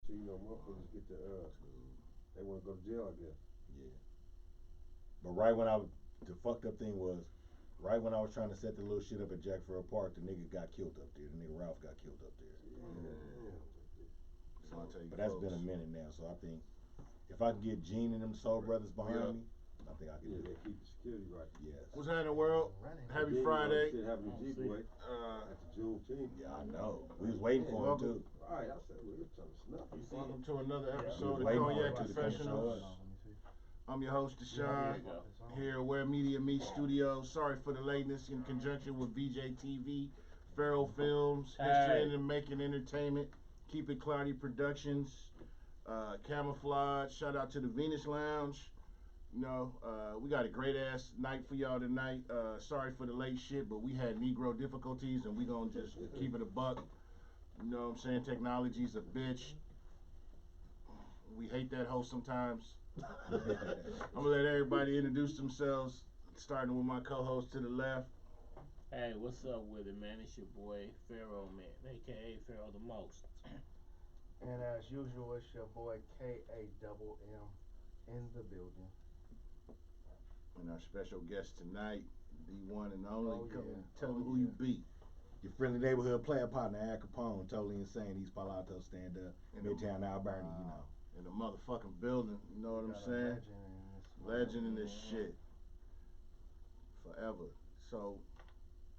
So, motherfuckers get they want to go to jail, I guess. Yeah. But the fucked up thing was, right when I was trying to set the little shit up at Jack Farrell Park, the nigga got killed up there. The nigga Ralph got killed up there. Yeah. So, but that's been a minute now, so I think if I can get Gene and them Soul Brothers behind me, I think I can do they it. keep the security right. Yes. What's happening, world? Happy Friday. Shit happening to G-Boy. After Juneteenth. Yeah, I know. We was waiting for him, too. All right, I said, well, it's time to snuff. Welcome to another episode of Waiting Cognac for it to Confessionals. I'm your host, Deshaun, here at Where Media Meets Studio. Sorry for the lateness, in conjunction with VJ TV, Farrell Films, History in the Making Entertainment, Keep It Cloudy Productions, Camouflage. Shout out to the Venus Lounge. We got a great ass night for y'all tonight. Sorry for the late shit, but we had Negro difficulties, and we gonna just keep it a buck. You know what I'm saying? Technology's a bitch. We hate that hoe sometimes. I'm gonna let everybody introduce themselves, starting with my co-host to the left. Hey, what's up with it, man? It's your boy Pharaoh, man, aka Pharaoh the Most. And as usual, it's your boy KAMM in the building. And our special guest tonight, the one and only. Come and tell them Oh, who you be. Your friendly neighborhood player partner, Kapone, Totally Insane, East Palo Alto, stand up, Midtown Alberta, In the motherfucking building, you know what I'm saying? Legend in this shit. Forever. So,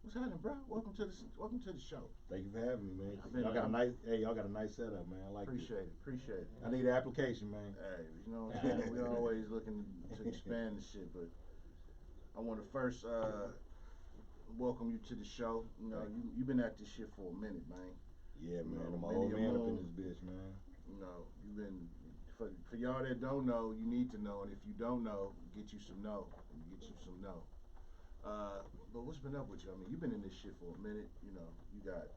what's happening, bro? Welcome to the show. Thank you for having me, man. Y'all got a nice setup, man. I like Appreciate it. I need an application, man. Hey, you know what I'm saying? We're always looking to expand the shit, but I want to first welcome you to the show. You know, you've been at this shit for a minute, man. Yeah, man. You know, I'm an old man up in this bitch, man. You know, you've been for y'all that don't know, you need to know, and if you don't know, get you some know. But what's been up with you? I mean, you've been in this shit for a minute. You know, you got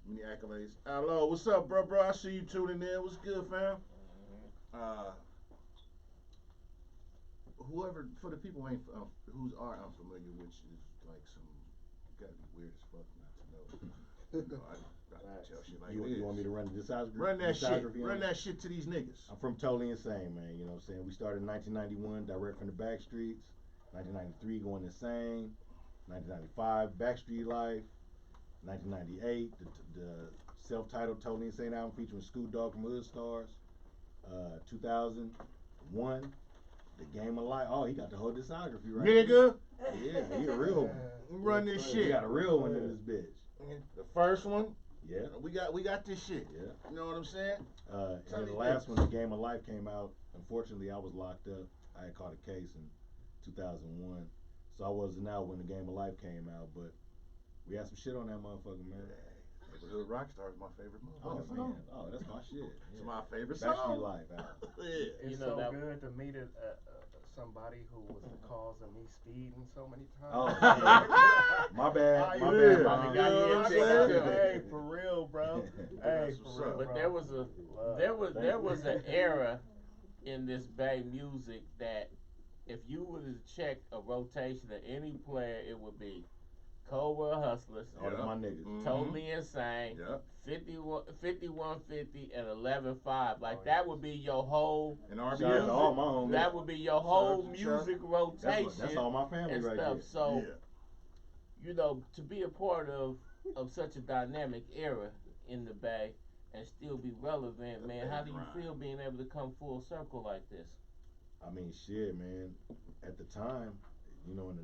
many accolades. Hello, what's up, bro? I see you tuning in. What's good, fam? Whoever, for the people who are unfamiliar, which is like gotta be weird as fuck not to know. I tell shit like you want me to run the discography? Run that shit to these niggas. I'm from Totally Insane, man. You know what I'm saying? We started in 1991, direct from the back streets. 1993, Going Insane. 1995, Backstreet Life. 1998, the self-titled Totally Insane album featuring Scoot Dogg from Hood Stars. 2001, The Game of Life. Oh, he got the whole discography right. Nigga. Yeah, he a real one. Run this shit. We got a real one in this bitch. The first one. Yeah. We got this shit. Yeah. You know what I'm saying? And then the last one, The Game of Life, came out. Unfortunately, I was locked up. I had caught a case in 2001. So I wasn't out when The Game of Life came out, but we had some shit on that motherfucker, man. Neighborhood Rockstar is my favorite movie. Oh, man. Oh, that's my shit. It's my favorite Backstreet song. Life. Yeah. It's good to meet somebody who was the cause of me speeding so many times. Oh, yeah. My bad. Hey, for real, bro. Hey, for real, But bro. there was an era in this Bay music that if you were to check a rotation of any player, it would be Cold World Hustlers, Oh, that's my niggas. Totally Insane, Yep. 5150 and 11.5. Like that would be your whole. And Shout out RBL. to all my homies. That would be your whole music rotation. That's all my family and right stuff. there. So, you know, to be a part of such a dynamic era in the Bay and still be relevant, man. How do you feel being able to come full circle like this? I mean, shit, man. At the time, you know, in the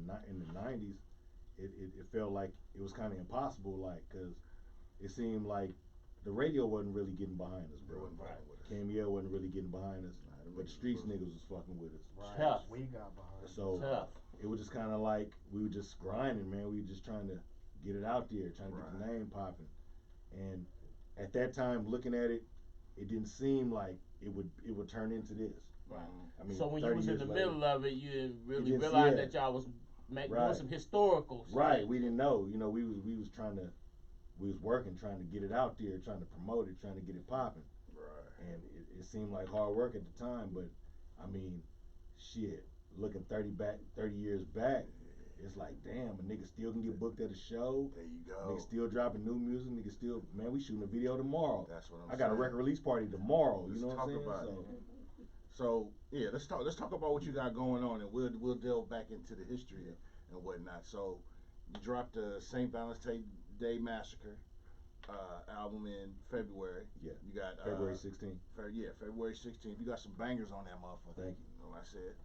90s, it felt like it was kind of impossible, like, cause it seemed like the radio wasn't really getting behind us, bro. KML wasn't really getting behind us, but the streets niggas was fucking with us. Right. Tough. We got behind. So Tough. it was just kind of like we were just grinding, man. We were just trying to get it out there, trying to get the name popping. And at that time, looking at it, it didn't seem like it would turn into this. Right. I mean, So when you was in the middle of it, you didn't really didn't see realize it. that y'all was doing Right. some historical shit. Right, we didn't know. You know, we was trying to, we was working, trying to get it out there, trying to promote it, trying to get it popping. Right. And it seemed like hard work at the time, but I mean, shit, looking 30 years back, it's like, damn, a nigga still can get booked at a show. There you go. Nigga still dropping new music. Nigga still, man, we shooting a video tomorrow. That's what I'm I saying. got a record release party tomorrow. Let's You know what I'm saying? talk about it. So yeah, let's talk about what you got going on, and we'll delve back into the history and whatnot. So you dropped the St. Valentine's Day Massacre album in February. Yeah. You got February 16th. February 16th. You got some bangers on that motherfucker. Thank you. You know what I said?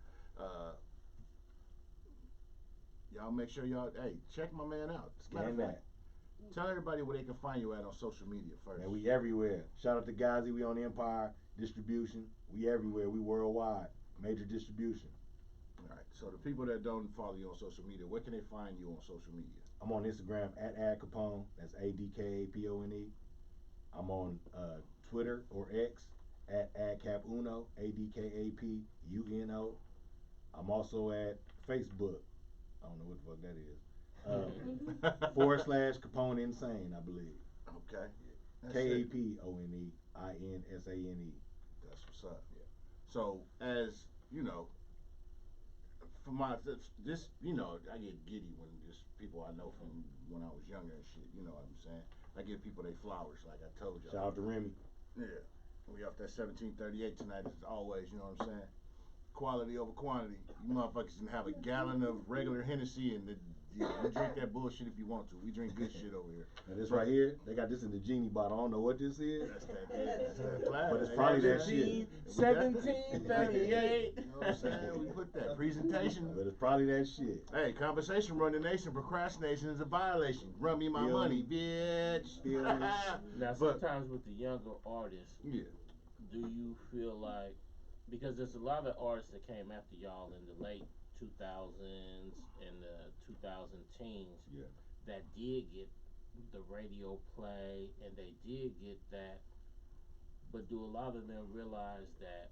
Y'all make sure y'all check my man out. Scan that. Tell everybody where they can find you at on social media first. Man, we everywhere. Shout out to Gazi. We on Empire Distribution. We everywhere. We worldwide. Major distribution. All right. So the people that don't follow you on social media, where can they find you on social media? I'm on Instagram at Capone. That's ADKAPONE. I'm on Twitter or X at AdCapUno. ADKAPUNO. I'm also at Facebook. I don't know what the fuck that is. / Kapone Insane, I believe. Okay. KAPONEINSANE. That's what's up. Yeah. So as you know, for my this, you know, I get giddy when just people I know from when I was younger and shit. You know what I'm saying? I give people their flowers, like I told y'all. Shout out to Remy. Yeah. We up that 1738 tonight as always. You know what I'm saying? Quality over quantity. You motherfuckers can have a gallon of regular Hennessy and you drink that bullshit if you want to. We drink good shit over here. Now this right here, they got this in the genie bottle. I don't know what this is. That's that flag. But it's probably that shit. 1738. You know what I'm saying? We put that presentation. But it's probably that shit. Hey, conversation run the nation. Procrastination is a violation. Run me my money, bitch. Now sometimes with the younger artists, yeah. Do you feel like, because there's a lot of artists that came after y'all in the late 2000s and the 2010s that did get the radio play and they did get that, but do a lot of them realize that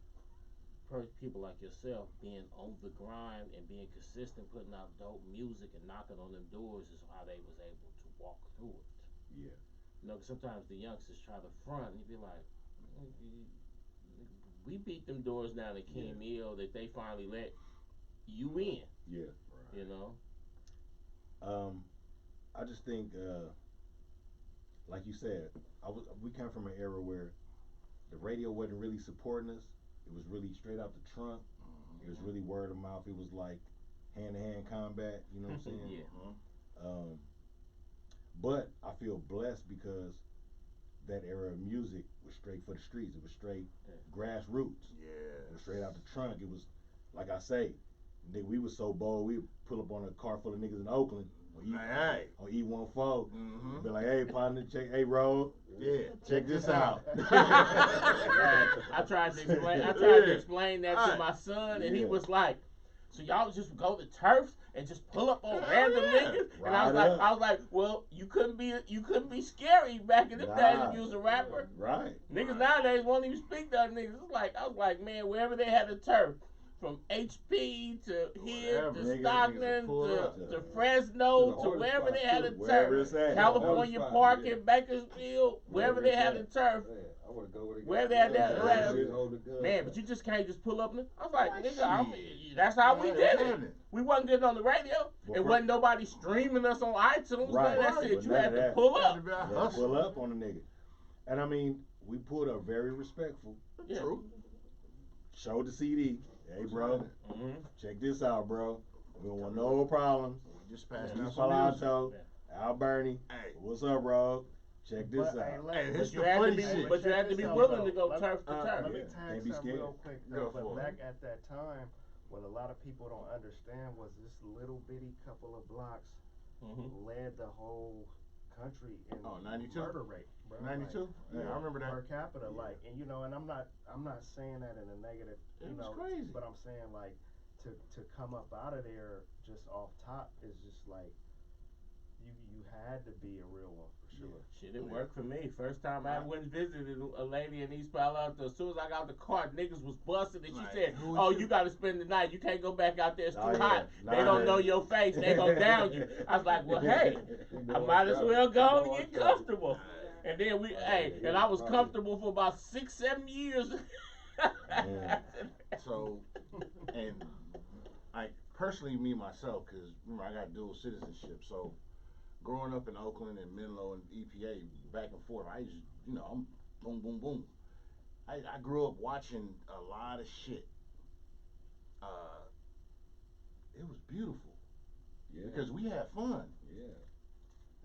people like yourself being on the grind and being consistent, putting out dope music and knocking on them doors is how they was able to walk through it? Yeah. You know, 'cause sometimes the youngsters try to front and you be like, we beat them doors down at King Mill that they finally let you in. Yeah. You know? I just think, like you said, we come from an era where the radio wasn't really supporting us. It was really straight out the trunk. It was really word of mouth. It was like hand-to-hand combat. You know what I'm saying? Yeah. But I feel blessed because that era of music was straight for the streets. It was straight grassroots. Yeah. It was straight out the trunk. It was, like I say, we was so bold, we would pull up on a car full of niggas in Oakland on E14. Be like, hey, partner, hey, Road. Yeah, check this out. I tried to explain that to my son, and he was like, so y'all just go to turfs and just pull up on random niggas? And I was like, well, you couldn't be scary back in the days if you was a rapper. Right. Niggas nowadays won't even speak to other niggas. I was like, man, wherever they had a turf, from HP to here to Stockton to Fresno to wherever they had a turf, California Park in Bakersfield, wherever they had a turf, wherever they had that, man, but you just can't just pull up. I was like, nigga, that's how we did it. We wasn't getting on the radio. It wasn't nobody streaming us on iTunes. None of that shit. You had to pull up. Pull up on a nigga. And I mean, we pulled up very respectful. Yeah. True. Showed the CD. Hey, bro, check this out, bro. We don't want no problems. Just passing East Palo Alto, Al Bernie. Hey, what's up, bro? Check this out. Hey, but you had to be willing to go turf to turf. Let me tag something real quick, though. But back at that time, what a lot of people don't understand was this little bitty couple of blocks led the whole country in 92? murder rate. Bro. 92? Like, I remember that. Per capita, like, and you know, and I'm not saying that in a negative, crazy. But I'm saying like to come up out of there just off top is just like you had to be a real one for sure. Shit, it worked for me. First time I went and visited a lady in East Palo Alto. As soon as I got out the car, niggas was busting, and she said, "Oh, you got to spend the night. You can't go back out there. It's too hot. They don't know your face. They gonna down you." I was like, "Well, hey, I might as well go and get comfortable." And then and I was comfortable for about 6-7 years. So, and personally, me myself, because remember I got dual citizenship, so growing up in Oakland and Menlo and EPA back and forth, I used, I'm boom, boom, boom. I grew up watching a lot of shit. It was beautiful. Yeah. Because we had fun. Yeah.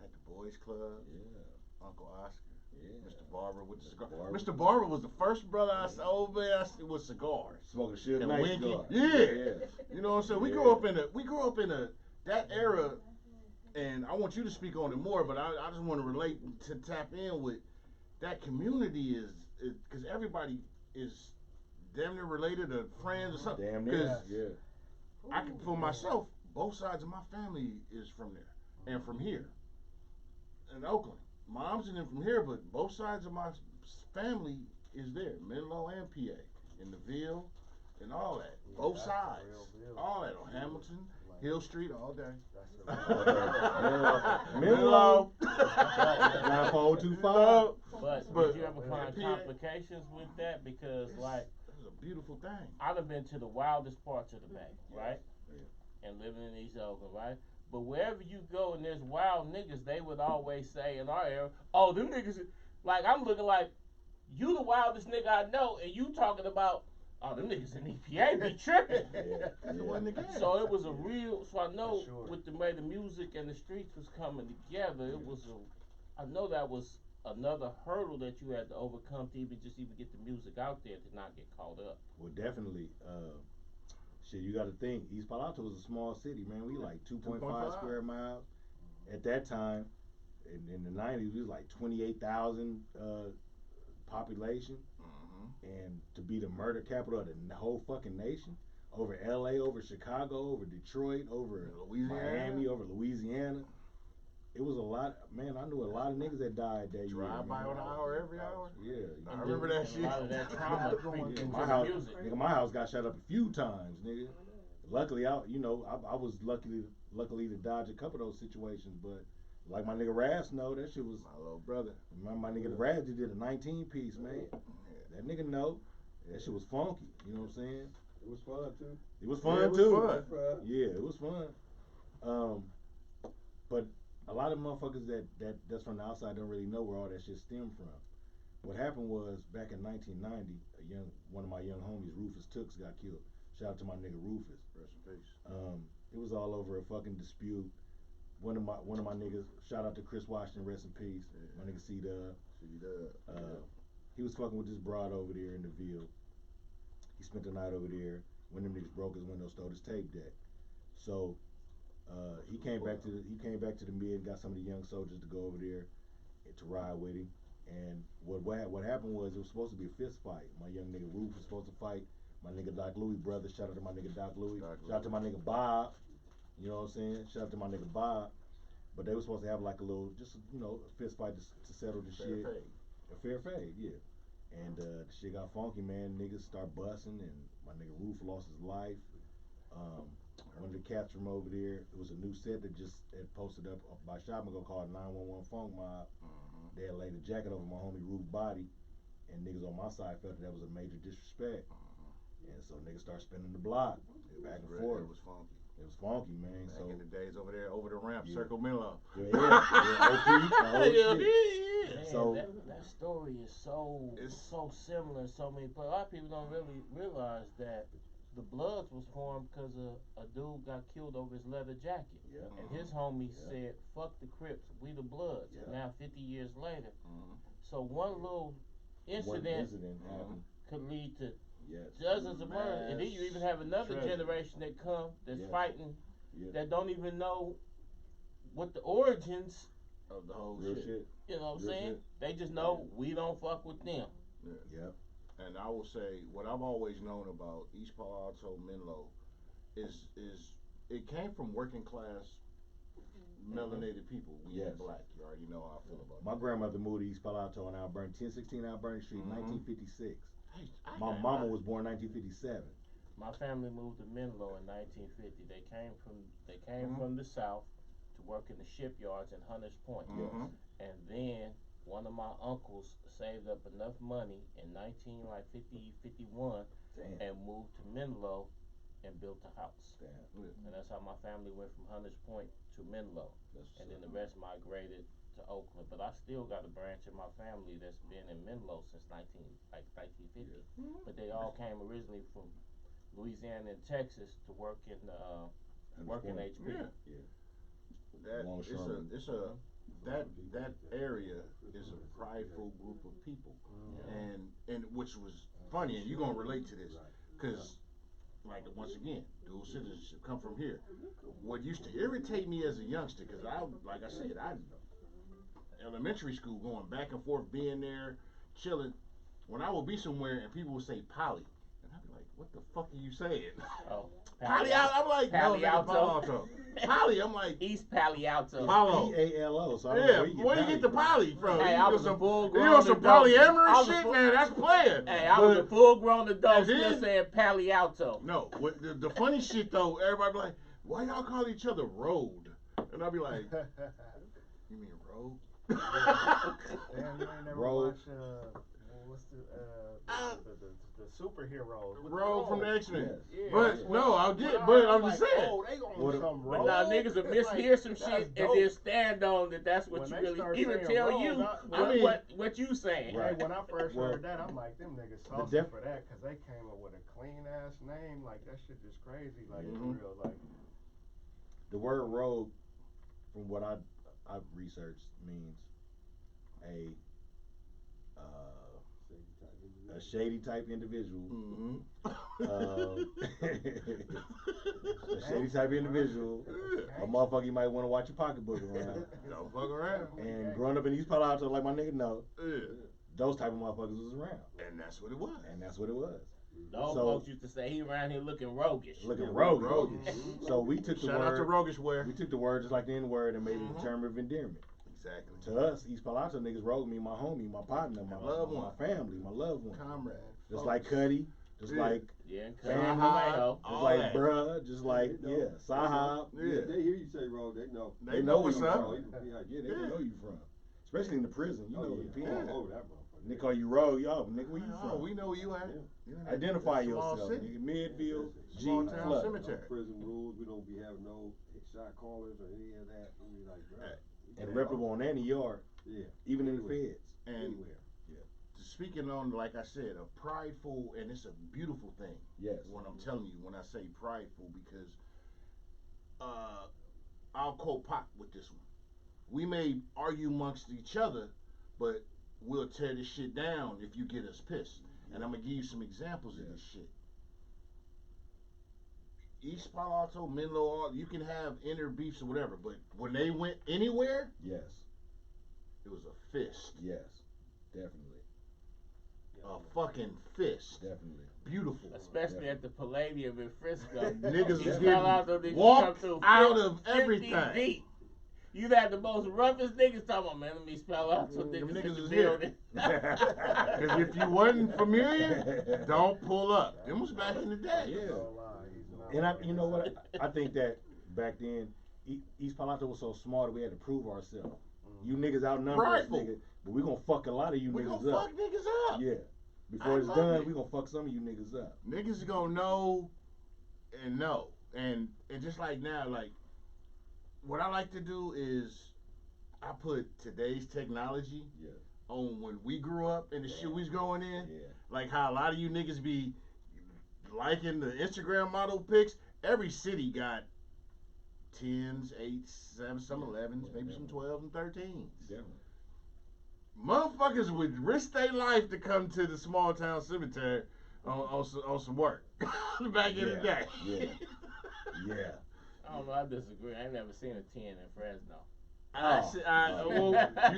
At the Boys Club. Yeah. Uncle Oscar. Yeah. Mr. Barber with the cigar. Barber. Mr. Barber was the first brother I saw with cigars. Smoking shit and nice winky. cigar. Yeah. You know what I'm saying? We grew up in that era, and I want you to speak on it more, but I just want to relate to tap in with that community is because everybody is damn near related to friends or something. Damn near. Yeah. I can, for myself, both sides of my family is from there and from here in Oakland. Mom's in from here, but both sides of my family is there, Menlo and PA, in the Ville, and all that. Both sides, all that on Hamilton, Hill Street, all day. Menlo, 9425. But did you ever find complications with that? Because like, it's a beautiful thing. I've been to the wildest parts of the Bay, right? And living in East Oakland, right? But wherever you go and there's wild niggas, they would always say in our area, oh, them niggas, like I'm looking like, you the wildest nigga I know, and you talking about, oh, them niggas in EPA be tripping. So it was a real, so I know with the way the music and the streets was coming together, it was I know that was another hurdle that you had to overcome to even get the music out there to not get caught up. Well, definitely. Shit, you got to think. East Palo Alto was a small city, man. We like 2.5 square miles. At that time, in the 90s, we was like 28,000 population. And to be the murder capital of the whole fucking nation, over LA, over Chicago, over Detroit, over Miami, over Louisiana. It was a lot, man. I knew a lot of niggas that died that year. Drive by on an hour every hour. Yeah, I remember that shit. A lot of that trauma creeped into my the house, music. nigga, my house got shot up a few times, nigga. Luckily, I was luckily to dodge a couple of those situations, but like my nigga Raz know, that shit was my little brother. My nigga Raz did a 19 piece, man. That nigga know that shit was funky. You know what I'm saying? It was fun too. It was fun too. Yeah, it was fun. But a lot of motherfuckers that's from the outside don't really know where all that shit stemmed from. What happened was back in 1990, one of my young homies, Rufus Tooks, got killed. Shout out to my nigga Rufus. Rest in peace. It was all over a fucking dispute. One of my niggas, shout out to Chris Washington, rest in peace. Yeah. My nigga C-Dub. He was fucking with this broad over there in the Ville. He spent the night over there. When them niggas broke his window, stole his tape deck. So he came back to the mid and got some of the young soldiers to go over there to ride with him. And what happened was it was supposed to be a fist fight. My young nigga Roof was supposed to fight my nigga Doc Louis brother. Shout out to my nigga Doc Louis. Shout out to my nigga Bob. You know what I'm saying? Shout out to my nigga Bob. But they were supposed to have like a little, just a fist fight to settle the shit. A fair fade, yeah. And the shit got funky, man. Niggas start busting, and my nigga Roof lost his life. One of the cats from over there, it was a new set that just had posted up by Shopmago called 911 Funk Mob. They had laid a jacket over my homie Roof body, and niggas on my side felt that was a major disrespect. And so niggas start spinning the block, back and forth. It was funky. It was funky, man. Back in the days over there, over the ramp, Circle Menlo. So that story is so similar. So many, but a lot of people don't really realize that the Bloods was formed because a dude got killed over his leather jacket, and his homie said, "Fuck the Crips, we the Bloods." Now 50 years later, so one little incident could lead to dozens of murders, and then you even have another generation that come that's fighting that don't even know what the origins of the whole shit. You know what I'm saying? They just know we don't fuck with them. And I will say what I've always known about East Palo Alto, Menlo, is it came from working class melanated people. We ain't black. You already know how I feel about my grandmother moved to East Palo Alto on 1016 Alberni Street, 1956. My mama was born 1957. My family moved to Menlo in 1950. They came from the south to work in the shipyards in Hunters Point. And then one of my uncles saved up enough money in 51 and moved to Menlo and built a house. Damn. And that's how my family went from Hunters Point to Menlo. And then the rest migrated to Oakland. But I still got a branch in my family that's been in Menlo since 1950. Yeah. But they all came originally from Louisiana and Texas to work in HP. Yeah. That area is a prideful group of people, and which was funny, and you're gonna relate to this, cause like once again, dual citizenship come from here. What used to irritate me as a youngster, cause like I said, elementary school going back and forth, being there, chilling. When I would be somewhere and people would say poly, and I'd be like, what the fuck are you saying? Oh, Poly Alto. I'm like, Palo no, nigga, Palo Alto. Poly, I'm like, East Palo Alto. Palo. P-A-L-O. So Where you get the poly from? Hey, I was a full-grown You on some adult. polyamorous shit, man? That's playing. Hey, I was a full-grown adult And then- still saying Palo Alto. No, what the funny shit though, everybody be like, why y'all call each other road? And I'll be like, you mean road? Damn, you ain't never Rogue. watched what's the superhero? Road from the X-Men. Yeah. But no, I'll get. I But heard, I'm like, just saying. oh, they gonna What do a- some But rogue. now niggas will mishear some That's shit and dope. then stand on that that's what When you they really start even saying tell rogue, you I mean- what you saying. Right. Hey, when I first Well, heard that, I'm like, them niggas the saucy for that, cause they came up with a clean ass name. Like that shit just crazy. Like for real. Like The word rogue, from what I've researched, means a shady type individual. A shady type individual. A motherfucker you might want to watch your pocketbook around. Don't fuck around. And growing up in East Palo Alto, like my nigga know, Yeah. those type of motherfuckers was around. And that's what it was. And that's what it was. Those So- folks used to say he around here looking roguish. Looking Yeah, roguish. roguish. So we took the Shout out to word. Roguish Wear. We took the word just like the N word and made it a term of endearment. Exactly. To us, East Palo Alto niggas rogue me, my homie, my partner, my Loved one. family, my loved one. Comrade. Just like Cuddy, just Yeah. like Yeah, and Family, Tomato. just all like that. bruh, just like They know. Sahab. Yeah. They hear you say road, they know. They know what's you up. from. Yeah, they know you from. Especially in the prison, you know the yeah. pen. Oh, that motherfucker. They call you rogue, yo, nigga, where you Oh, from? we know where you at. Yeah. You in that Identify small yourself, city. nigga. Midfield, G, Small town club. cemetery. No prison rules. We don't be having no shot callers or any of that. We be like, bro. And reputable on any yard, Yeah. even in the feds. And Anywhere. speaking on, like I said, a prideful, and it's a beautiful thing. Yes. When I'm telling you, when I say prideful, because I'll quote Pac with this one. We may argue amongst each other, but we'll tear this shit down if you get us pissed. And I'm gonna give you some examples of this shit. East Palo Alto, Menlo, you can have inner beefs or whatever, but when they went anywhere, Yes. it was a fist. Yes. Definitely. A fucking fist. Definitely. Beautiful. Especially at the Palladium in Frisco. Niggas East was Palo Alto, getting niggas walked come through out 50 of everything. deep. You had the most roughest niggas talking about, man, let me spell out some Them niggas in niggas the is here. building. Because if you wasn't familiar, don't pull up. It was back in the day. Yeah. no lie, he's not And lying. you know what? I think that back then, East Palo Alto was so smart that we had to prove ourselves. You niggas outnumber us, Prideful. nigga, but we gonna fuck a lot of you We niggas gonna up. fuck niggas up. Yeah. Before I it's love done, it. we gonna fuck some of you niggas up. Niggas gonna know and know. And just like now, like, what I like to do is I put today's technology Yeah. on when we grew up and the shit we was going in. Yeah. Like how a lot of you niggas be liking the Instagram model pics. Every city got 10s, 8s, 7s, some 11s, maybe some 12s and 13s. Definitely. Motherfuckers would risk their life to come to the small town cemetery on some work back in the day. Yeah. Yeah. I don't know, I disagree. I ain't never seen a 10 in Fresno.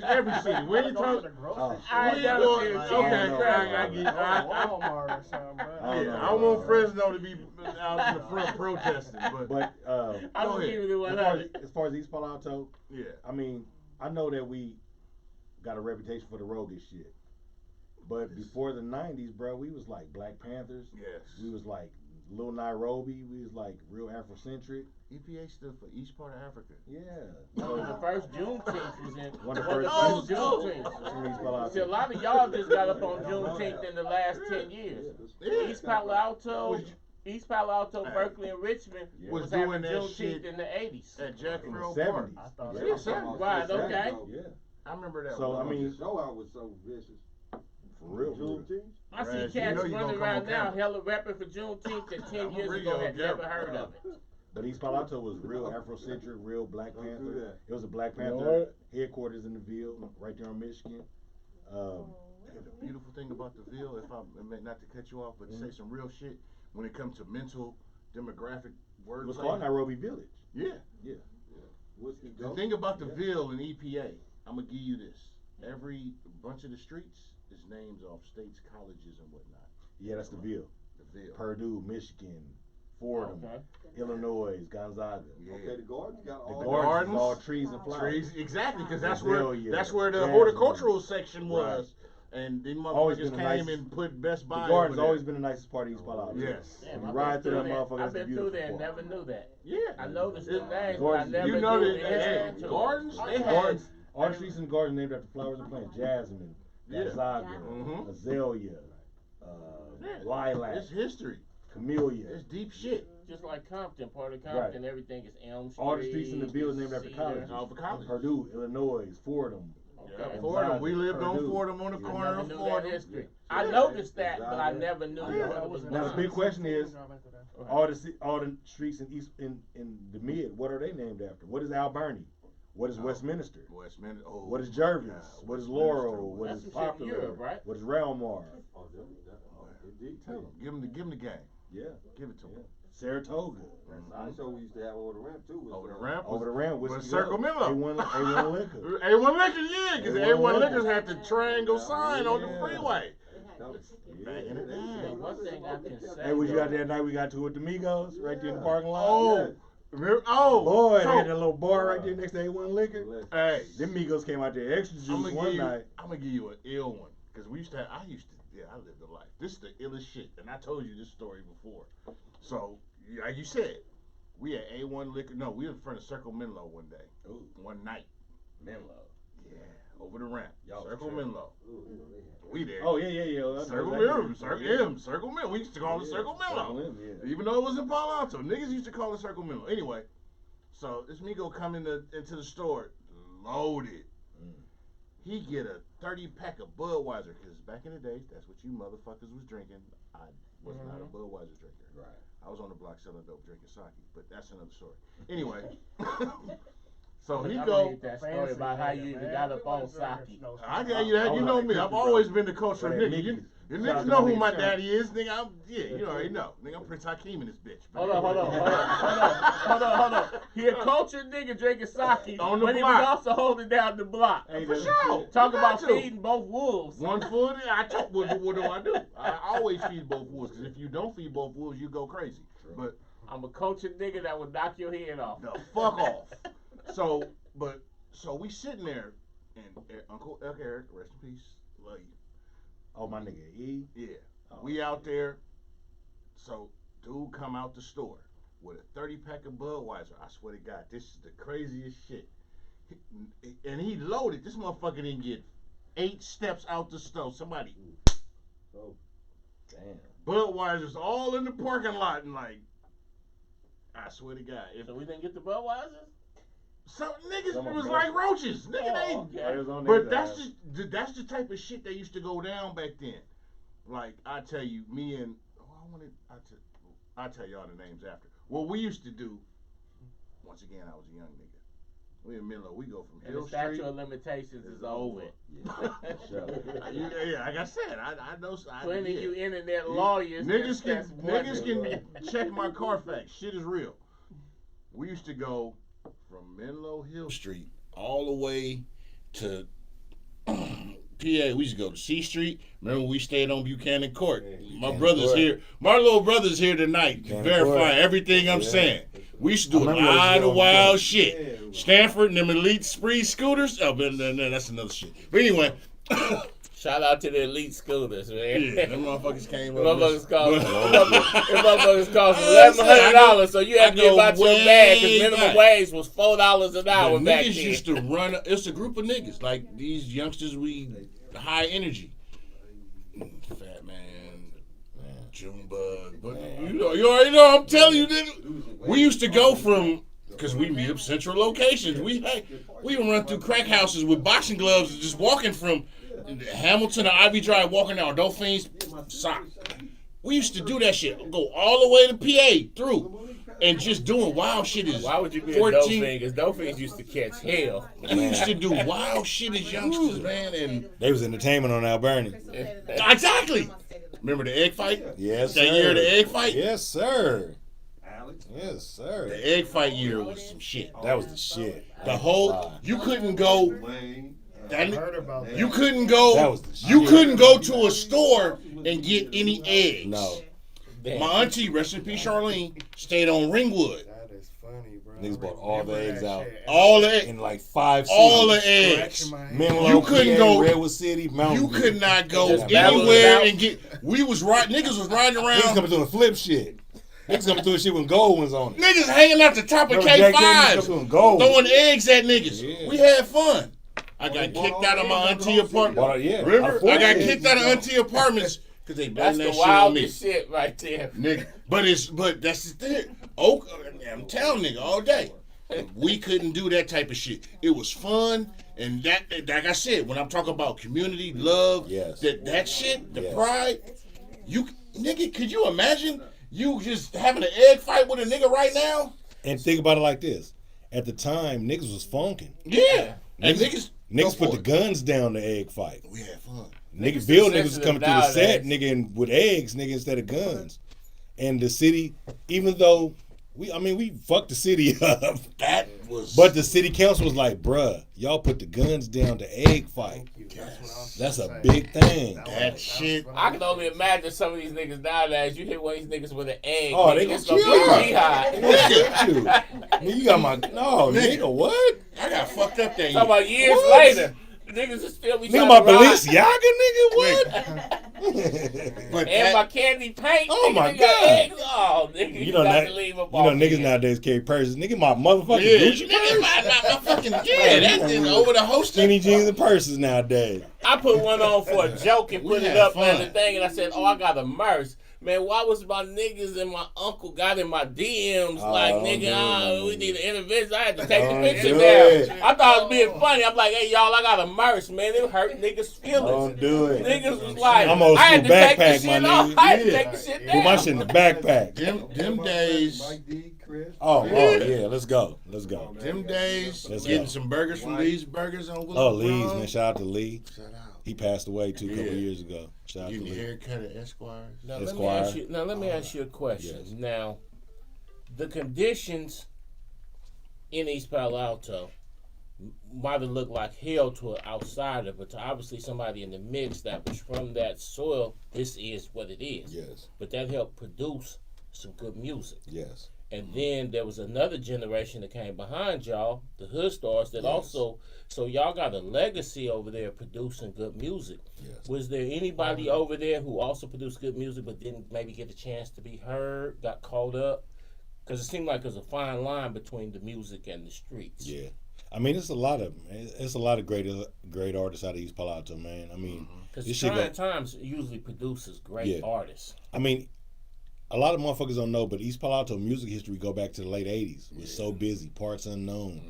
Every city. We ain't Go to the talking. grocery I store. ain't never going- seen a Like, 10 okay, in go Fresno. I get- Walmart or something, bro. I don't Yeah, know. I want Fresno to be out in the front protesting, But I'm Go gonna ahead. give you the 100. as far as East Palo Alto, yeah. I mean, I know that we got a reputation for the roguish shit. But before the 90s, bro, we was like Black Panthers. Yes. We was like Little Nairobi. We was like real Afrocentric. EPA stood for East Part of Africa. Yeah. The first Juneteenth was in. One of the one first Juneteenth. From East Palo See, a Alto. lot of y'all just got up on Juneteenth in the last 10 years. Yeah. East Palo Alto, East Palo Alto, Berkeley, and Richmond was having Juneteenth in the 80s. At Jack in the Farrell 70s. Park. I thought Yeah. Right, okay. Yeah. I remember that. So, one. I mean, the show out was so vicious. For real. Juneteenth. I see Raz, you cats know you running gonna come around on now, camera. hella repping for Juneteenth that 10 years ago had never heard of it. But East Palo Alto was real Afrocentric, real Black Don't do Panther. that. It was a Black You know Panther what? headquarters in the Ville, right there on Michigan. The beautiful thing about the Ville, if I meant not to cut you off, but to say some real shit when it comes to mental demographic It was wordplay. called Nairobi Village. Yeah. Whiskey The Ghost. thing about the Ville and EPA, I'm gonna give you this. Every bunch of the streets is names off states, colleges, and whatnot. Yeah, that's the Ville. The Ville. Purdue, Michigan, Fordham, Okay. Illinois, Gonzaga. Yeah. Okay, the gardens got The all gardens is all gardens, trees and flowers. Trees, exactly, because Azalea, that's where the jasmine. horticultural section was, and them Always motherfuckers been came a nice- and put Best Buy. The garden's over there. always been the nicest part of East Palo Alto. Yes. Damn, You I've ride been through through that there. motherfucker, I've that's the been through there and beautiful never knew that. Yeah. I noticed the It- names, but I Gardens, never you know knew that the hey, history to it. gardens, they had Gardens, all the streets in the garden named after flowers and plants. Jasmine, Yeah. Gonzaga, Mhm. Azalea, Yeah. Lilac, It's history. Camellia. It's deep shit. Just like Compton, part of Compton, everything is Elm Street. All the streets in the Ville is named after Cedar. colleges. All for college. Purdue, Illinois, Fordham. Yeah, Okay. Fordham. We lived on Purdue. Fordham on the Yeah. I corner never of knew that Fordham. history. Yeah. I noticed that, but I never knew Yeah. what it was. Now the big question is, Okay. all the streets in East in the Mid, what are they named after? What is Alberni? What is Westminster? Westminster. Oh, What is Jervis? yeah, What is Westminster. Laurel? What That's is some shit in Popular? Europe, right? What is Relmar? indeed. Tell them. Give them the game. Yeah, Give it to them. Saratoga. Nice show we used to have over the ramp too. Was, Over the ramp. Over the ramp, was Whiskey Circle Gulch. Miller. A1 Liquor. A1 Liquors, yeah, because A1 A1 Liquors Liquors. had the triangle sign on the Yeah. freeway. Yeah. Back in the But day. one thing I can say. Hey, was you out there that night we got to with the Migos right there in the parking lot? Oh, remember- oh, Boy, they so- had that little bar right there next to A1 Liquor. Hey, Them Migos came out there extra juice one night. I'm gonna give you an ill one because I lived a life. This is the illest shit, and I told you this story before. So, like you said, we had A1 Liquor. No, we were in front of Circle Menlo one day, Ooh, one night. Menlo. Yeah, over the ramp. Y'all Circle sure. Menlo. We there. Oh yeah. Circle Menlo. Circle Menlo. We used to call it Circle Menlo. Yeah. Even though it was in Palo Alto, niggas used to call it Circle Menlo. Anyway, so this Migo come into the store loaded. He get a 30-pack of Budweiser, because back in the day, that's what you motherfuckers was drinking. I was not a Budweiser drinker. Right. I was on the block selling dope, drinking sake, but that's another story. Anyway, so he I go. believe that story about how you even got up on sake. I tell you that, you know me. I've always been the cultural Right, nigga. Mickey's. You Shout out niggas to know my who nigga my Sean. daddy is, nigga. You already know. Nigga, I'm Prince Hakeem in this bitch. Hold on. He a cultured nigga drinking sake, On the but he block. was also holding down the block. Ain't For that sure. shit? Talk You about got to. feeding both wolves. One foot, what do I do? I always feed both wolves, because if you don't feed both wolves, you go crazy. But I'm a cultured nigga that would knock your head off. the fuck off. So we sitting there, and Uncle Eric, rest in peace, love you. Oh my nigga E. Yeah, Oh. we out there. So dude come out the store with a 30-pack of Budweiser. I swear to God, this is the craziest shit. And he loaded. This motherfucker didn't get 8 steps out the store. Somebody. Oh, Damn. Budweiser's all in the parking lot, and like, I swear to God, if So we didn't get the Budweiser? some niggas Some of was them like roaches, nigga, Oh, they. okay. It was on But their that's side. that's the type of shit that used to go down back then. Like I tell you, me and I'll tell y'all the names after. What we used to do. Once again, I was a young nigga. We in Menlo, we go from And Hill the statute Street. of limitations is over. Yeah, like I said, I know. For any of yeah. you internet lawyers, Niggas that's can check my Carfax. Shit is real. We used to go from Menlo Hill Street all the way to PA. We used to go to C Street. Remember we stayed on Buchanan Court. My brother's Court. here. My little brother's here tonight to Buchanan verify Court. everything I'm saying. We used to do a I remember those lot of little wild things. shit. Stanford and them Elite Spree scooters. Oh, but that's another shit. But anyway. Shout out to the elite scooters, man. Yeah, them motherfuckers came up. Motherfuckers cost I $1,100, so you had to give out your bag because way minimum back. wage was $4 an hour The back niggas then. used to run. It's a group of niggas like these youngsters. We high energy. Fat man. Junebug. But you already know. I'm telling you, nigga. We used to go from, because we meet up central locations. We would run through crack houses with boxing gloves, just walking from Hamilton to Ivy Drive, walking down Dolphins sock. We used to do that shit. Go all the way to PA through. And just doing wild shit is. Why would you be 14? A Dolphin? Because Dolphins used to catch hell. We used to do wild shit as youngsters, man. And they was entertainment on Alberni. Exactly. Remember the egg fight? Yes, that sir. Year of the egg fight? Yes, sir. Yes, sir. The egg fight year was some shit. That was the shit. The whole you couldn't go. You couldn't go. That was the shit. You couldn't go to a store and get any eggs. No. My auntie, rest in peace, Charlene, stayed on Ringwood. That is funny, bro. Niggas bought all the eggs out. All the eggs. In like 5 cities. All the eggs. Menlo, You couldn't go. Redwood City, Mountain You View. could not go Just anywhere and get. Niggas was riding Niggas around. coming through and flip shit. Niggas coming through and shit with gold ones on it. Niggas hanging out the top of Remember K5s, gold. throwing eggs at niggas. Yeah. We had fun. I got kicked out of my auntie apartment. Yeah. Remember? I got kicked out of auntie apartments because they That's blamed the that shit on me. wildest shit right there. Nigga. But that's the thing. I'm telling nigga all day. We couldn't do that type of shit. It was fun, and that, like I said, when I'm talking about community, love, Yes. that shit, the Yes. pride, nigga, could you imagine you just having an egg fight with a nigga right now? And think about it like this. At the time, niggas was funking. Yeah. And Niggas put the guns down the egg fight. We had fun. Niggas Bill niggas was sensitive coming through the set, nowadays. nigga, and with eggs, nigga, instead of guns. And the city, even though we fucked the city up. That was. But the city council was like, bruh, y'all put the guns down to egg fight. That's a big thing. That shit. I can only imagine some of these niggas nowadays. You hit one of these niggas with an egg. Oh, they it's gonna gonna kill be jihad. Nigga, you got my nigga, what? I got fucked up that year. Talking about years What? later. Niggas will still be Nigga, trying my to ride. Balenciaga, nigga, what? But And my candy paint. Oh, nigga, my they got God. eggs. Oh, nigga, you got to leave them off niggas here. nowadays carry purses. Nigga, my motherfucking yeah, Gucci nigga, purse. my fucking that's just over the host. Skinny jeans and purses nowadays. I put one on for a joke and put We it had up fun. as a thing, and I said, "Oh, I got a merch." Man, why was my niggas and my uncle got in my DMs like, nigga, we need an intervention? I had to take the picture do down. it. I thought it was being funny. I'm like, hey, y'all, I got a merch, man. It hurt niggas' feelings. Don't do it. Niggas was like, I'm old I had to school take the backpack, shit my off. nigga. I had to Yeah. take the shit Put my down. shit in the backpack. Them days. Mike D, Chris. Oh yeah, let's go. Let's go. Them days, Let's getting go. some burgers from Lee's Burgers on Willow Oh, Lee's, Brown. man. Shout out to Lee. Shout out. He passed away too a couple Yeah. years ago. Shout out to Getting your Lee. haircut at Esquire's. Now Esquire. let me ask you a question. Yes. Now, the conditions in East Palo Alto might have looked like hell to an outsider, but to obviously somebody in the mix that was from that soil, this is what it is. Yes. But that helped produce some good music. Yes. And then there was another generation that came behind y'all, the Hood Stars, that Yes. also, so y'all got a legacy over there producing good music. Yes. Was there anybody over there who also produced good music but didn't maybe get a chance to be heard, got caught up? Because it seemed like there's a fine line between the music and the streets. Yeah. I mean, it's a lot of great artists out of East Palo Alto, man. I mean, Because this shit Trying Times usually produces great Yeah. artists. I mean, a lot of motherfuckers don't know, but East Palo Alto music history go back to the late 80s. It was So Busy, Parts Unknown,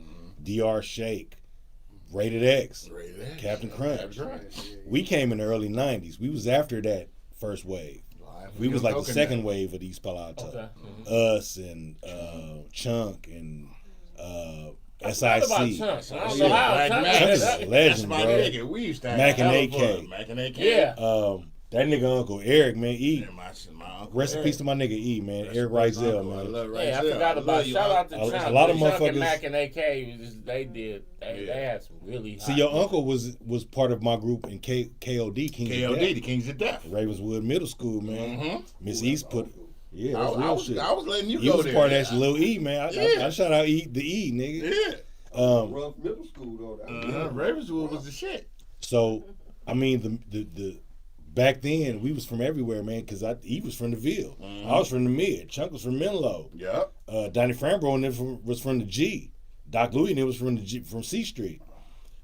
DR Shake, Rated X, Captain Crunch. That's right. We came in the early 90s. We was after that first wave. We was like the second wave of East Palo Alto. Okay. Us and Chunk and I forgot about SIC. Chunks. I don't Yeah, know how Black Chunks Mac. Chunk ended is up. a legend, That's my bro. nigga. We used to have Mac and hella AK. fun. Mac and AK. Yeah. That nigga Uncle Eric, man, E. And my uncle. Rest in peace to my nigga E, man. Eric Rizel, I man. love Yeah, I Rizel. forgot love about. you, Shout out to Uncle. Chunk. A lot of Chunk motherfuckers- and Mac and AK, they had some really. See, hot your music. uncle was part of my group in KOD, Kings of KOD, Death. the Kings of Death. Ravenswood Middle School, man. Mhm. Miss East put, yeah, that's I real was shit. letting you He go was there. part of that shit, Lil E, man. Yeah. I shout out the E, nigga. Yeah. Rough middle school though. That was Ravenswood was the shit. So, I mean, the back then we was from everywhere, man. Cause he was from the Ville, I was from the Mid, Chunk was from Menlo, Yep. Donnie Frambro and them was from the G, Doc Louie and them was from the G, from C Street.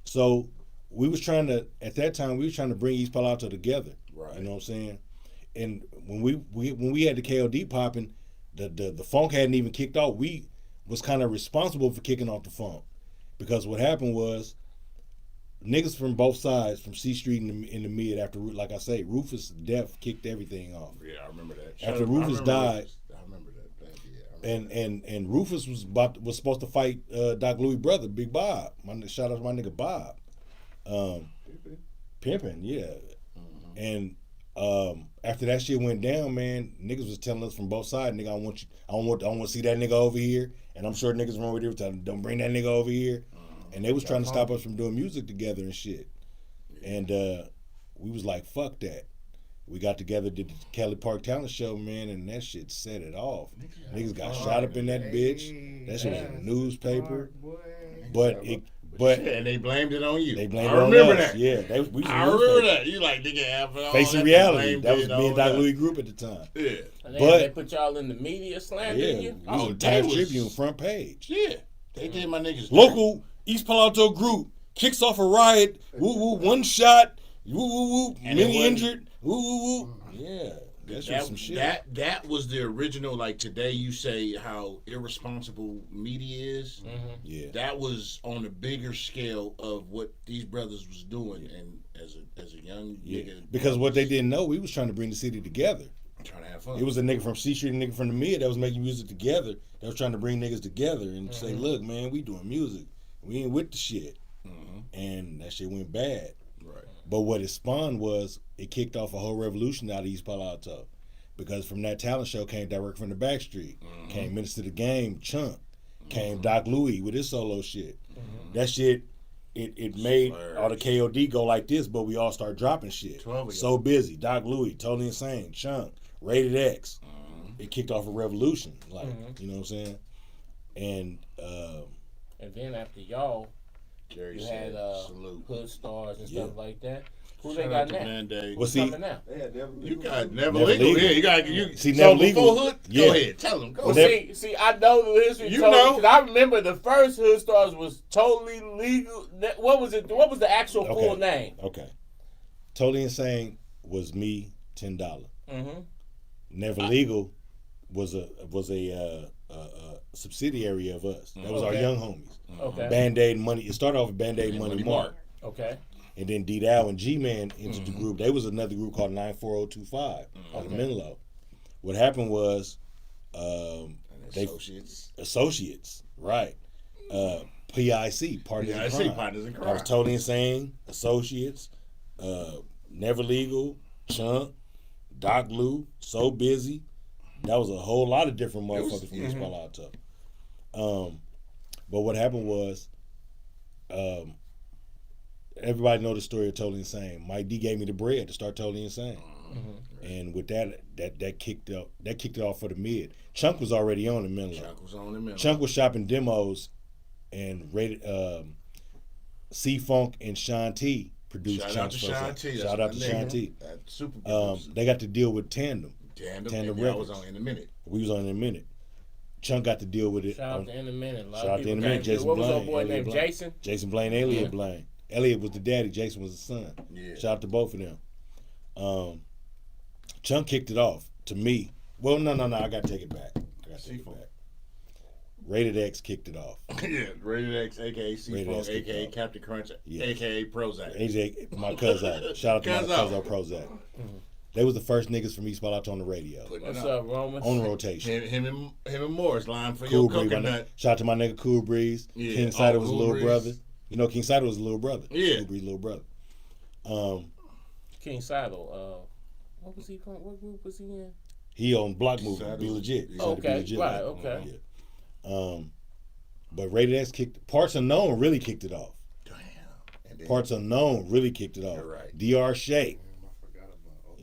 So we was trying to, at that time, we was trying to bring East Palo Alto together. Right. You know what I'm saying? and when we had the KOD popping, the funk hadn't even kicked off. We was kind of responsible for kicking off the funk, because what happened was niggas from both sides, from C Street in the mid, after, like I say, Rufus Def kicked everything off. Yeah, I remember that. After Rufus died, I remember that. and Rufus was supposed to fight Doc Louis' brother, Big Bob. Shout out to my nigga Bob. Pimpin', yeah. And after that shit went down, man, niggas was telling us from both sides, nigga, I don't want to see that nigga over here. And I'm sure niggas from over there were telling, don't bring that nigga over here. And they was trying to stop us from doing music together and shit. And we was like, fuck that. We got together, did the Kelly Park Talent Show, man, and that shit set it off. Niggas got shot up in that bitch. That shit was in the newspaper. But and they blamed it on you. They blamed it on us. I remember that. Yeah, I remember that. You like, nigga, have all facing reality. That was me and Doc Louis group at the time. Yeah. And they put y'all in the media slandering you? We was on Times Tribune front page. Yeah. They did my niggas. Local East Palo Alto group kicks off a riot. Woo woo, one shot. Woo woo woo, many injured. Woo woo woo. Yeah. That's some shit. That was the original, like today you say how irresponsible media is. Mm-hmm. Yeah. That was on a bigger scale of what these brothers was doing, and as a young nigga. Because what they didn't know, we was trying to bring the city together. Trying to have fun. It was a nigga from C Street and a nigga from the mid that was making music together. That was trying to bring niggas together and say, look, man, we doing music. We ain't with the shit. And that shit went bad. Right. But what it spawned was, it kicked off a whole revolution out of East Palo Alto. Because from that talent show came Direct from the Backstreet. Came Minister of the Game, Chunk. Came Doc Louis with his solo shit. That shit, it made all the KOD go like this, but we all start dropping shit. So Busy, Doc Louis, Totally Insane, Chunk, Rated X. It kicked off a revolution. Like, you know what I'm saying? And then after y'all, Jerry you had salute. Hood Stars and stuff like that. Who they got now? What's he? Now? You got Never Legal. Yeah, you got you. See, Never Legal. Hood? Yeah. Go ahead, tell them. Go ahead. See, I know the history. You know, because I remember the first Hood Stars was Totally Legal. What was it? What was the actual full name? Okay, Totally Insane was me, $10. Never Legal was a subsidiary of us. That was our young homies. Okay. Band-Aid Money. It started off with Band-Aid Money Mark. Okay. And then D-Dow and G-Man entered the group. They was another group called 94025 on the Menlo. What happened was Associates, right. PIC, Partners in Crime. I was Totally Insane, Associates, Never Legal, Chunk, Doc Lou, So Busy. That was a whole lot of different motherfuckers from East Palo Alto. But what happened was, everybody know the story of Totally Insane. Mike D gave me the bread to start Totally Insane, and with that kicked it off for the mid. Chunk was already on the Menlo. Chunk was shopping demos, and rated C-Funk and Sean T produced Chunk's first album. Shout out to Sean T. They got to deal with Tandem Records. I was on in a minute. We was on in a minute. Chunk got to deal with it. Shout out to In a Minute. Shout out to In a Minute. Jason what Blaine. What was our boy named Jason? Jason Blaine, Elliot Blaine. Elliot was the daddy. Jason was the son. Yeah. Shout out to both of them. Chunk kicked it off to me. Well, no. I got to take it back. Rated X kicked it off. Yeah, Rated X, a.k.a. C-Funk, a.k.a. Captain Crunch, a.k.a. Prozac. AJ, my cousin. Shout out to my cousin Prozac. They was the first niggas from East Palo Alto on the radio. What's up, Roman? On rotation. Him and Morris line for Cool your coconut. Shout out to my nigga Cool Breeze. Yeah. King Cider was Cool a little Breeze. brother. You know, King Cider was a little brother. Yeah. Cool Breeze, little brother. King Saddle. What was he from? What group was he in? He on Block Movement. Be Legit. Okay, right, okay. Yeah. But Rated X Parts Unknown really kicked it off. Damn. Parts Unknown really kicked it off. You're right. DR Shake.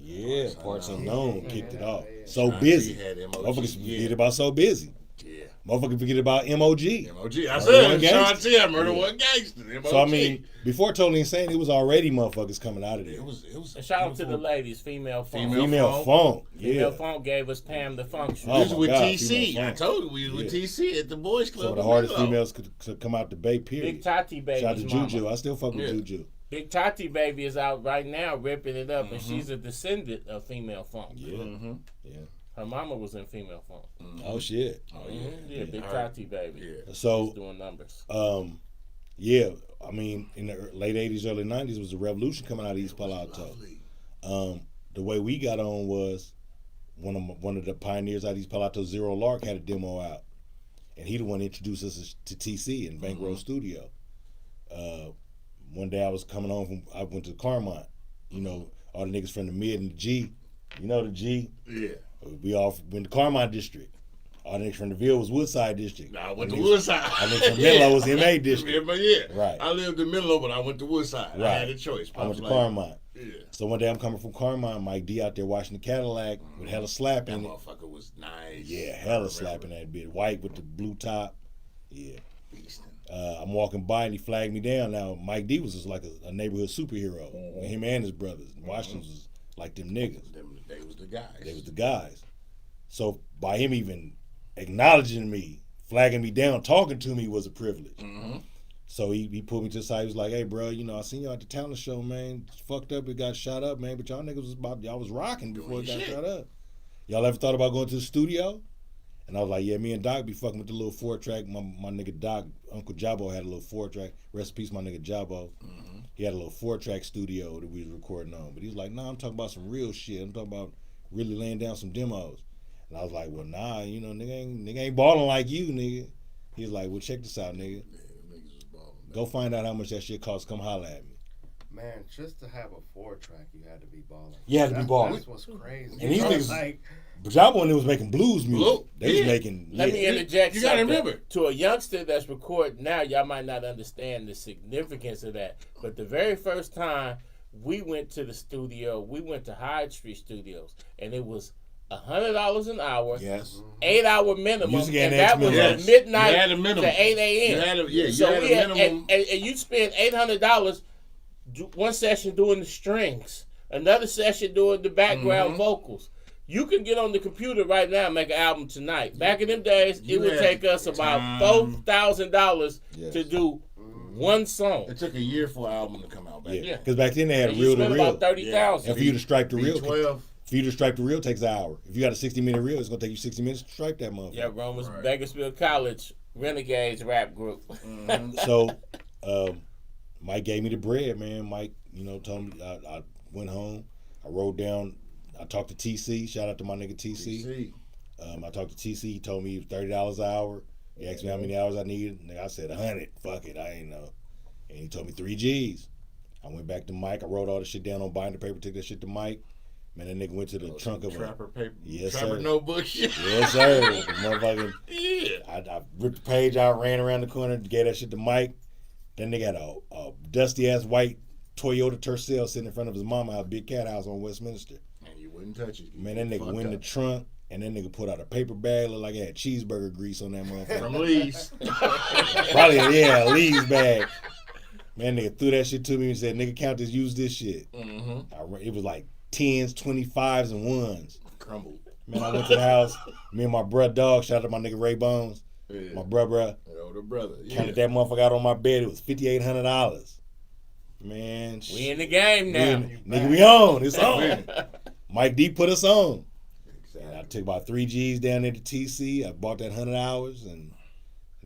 Yeah, Parts Unknown kicked it off. So Busy. Motherfuckers forget about So Busy. Yeah. Motherfuckers forget about MOG. I said, Sean T, I Murder One Gangster. MOG. So I mean, before Totally Insane, it was already motherfuckers coming out of there. It was. And shout out to the ladies, Female Funk. Female Funk. Yeah. Female Funk gave us Pam the Funk. Oh, We was with God, TC. I told you we was with TC at the Boys Club. So the hardest females could come out the Bay, period. Big Tati baby. Shout out to Juju. I still fuck with Juju. Big Tati Baby is out right now ripping it up, and she's a descendant of female funk. Yeah. Yeah. Her mama was in female funk. Oh shit. Oh yeah. Big Tati Baby. Yeah. So she's doing numbers. Yeah, I mean, in the late 80s, early 90s was a revolution coming out of East Palo Alto. The way we got on was one of the pioneers out of East Palo Alto, Zero Lark, had a demo out. And he the one that introduced us to TC in Bankroll Studio. One day I was coming home I went to Claremont. You know, all the niggas from the Mid and the G. You know the G? Yeah. We all went to Claremont District. All the niggas from the Ville was Woodside District. No, I went to Woodside. I went from Menlo was MA District. Yeah. Right. I lived in Menlo, but I went to Woodside. Right. I had a choice. I went to Claremont. Yeah. So one day I'm coming from Claremont, Mike D out there washing the Cadillac with hella slap in That it. motherfucker was nice. Yeah, hella slapping that bit. White with the blue top. Yeah. Beastin'. I'm walking by and he flagged me down. Now, Mike D was just like a neighborhood superhero. Him and his brothers. Washington was like them niggas. They was the guys. They was the guys. So by him even acknowledging me, flagging me down, talking to me was a privilege. So he pulled me to the side. He was like, "Hey, bro, you know, I seen y'all at the talent show, man. It's fucked up. It got shot up, man. But y'all niggas y'all was rocking before it got shot up. Y'all ever thought about going to the studio?" And I was like, "Yeah, me and Doc be fucking with the little 4-track. My nigga Doc, Uncle Jabo had a little 4-track. Rest in peace, my nigga Jabo. He had a little 4-track studio that we was recording on. But he was like, nah, I'm talking about some real shit. I'm talking about really laying down some demos." And I was like, "Well, nah, you know, nigga ain't balling like you, nigga." He was like, "Well, check this out, nigga. Go find out how much that shit costs. Come holler at me." Man, just to have a 4-track, you had to be balling. You had to be balling. That's what's crazy. And these niggas, like, but Jabo when they was making blues music, they was making. Let me interject. You gotta remember, to a youngster that's recording now, y'all might not understand the significance of that. But the very first time we went to the studio, we went to Hyde Street Studios, and it was $100 an hour. Yes. 8-hour minimum, Music and and that was X-Men. from midnight You had a minimum. to 8 a.m. You had a minimum. And you spend $800 one session doing the strings, another session doing the background vocals. You can get on the computer right now and make an album tonight. Back in them days, it would take us about $4,000 to do one song. It took a year for an album to come out back then. Because back then they had And reel you to spent reel. about $30,000. And for you to strike the reel, V12. for you to strike the reel takes an hour. If you got a 60-minute reel, it's gonna take you 60 minutes to strike that motherfucker. Yeah, Romans Bakersfield College Renegades rap group. So, Mike gave me the bread, man. Mike, you know, told me I went home. I wrote down. I talked to TC. Shout out to my nigga TC. I talked to TC. He told me it was $30 an hour. He asked me how many hours I needed. And I said 100. Fuck it, I ain't know. And he told me 3 G's. I went back to Mike. I wrote all the shit down on binder paper. Took that shit to Mike. Man, that nigga went to the trunk of Trapper paper. Yes, Trapper sir. notebook. Yes, sir. The motherfucking. Yeah. I ripped the page out, ran around the corner, gave that shit to Mike. That nigga had a dusty ass white Toyota Tercel sitting in front of his mama house, big cat house on Westminster. And you wouldn't touch it. Man, that nigga went in the trunk, and that nigga put out a paper bag, looked like it had cheeseburger grease on that motherfucker. From Lee's. Probably, yeah, a Lee's bag. Man, nigga threw that shit to me and said, "Nigga, count this, use this shit." It was like 10s, 25s, and 1s. Crumbled. Man, I went to the house. Me and my bruh dog, shout out to my nigga Ray Bones. Yeah. My bruh. Older brother. Yeah. Counted that motherfucker out on my bed. It was $5,800. Man, We in the game now. Nigga, we on. It's on. Mike D put us on. And I took about 3 G's down there to TC. I bought that 100 hours and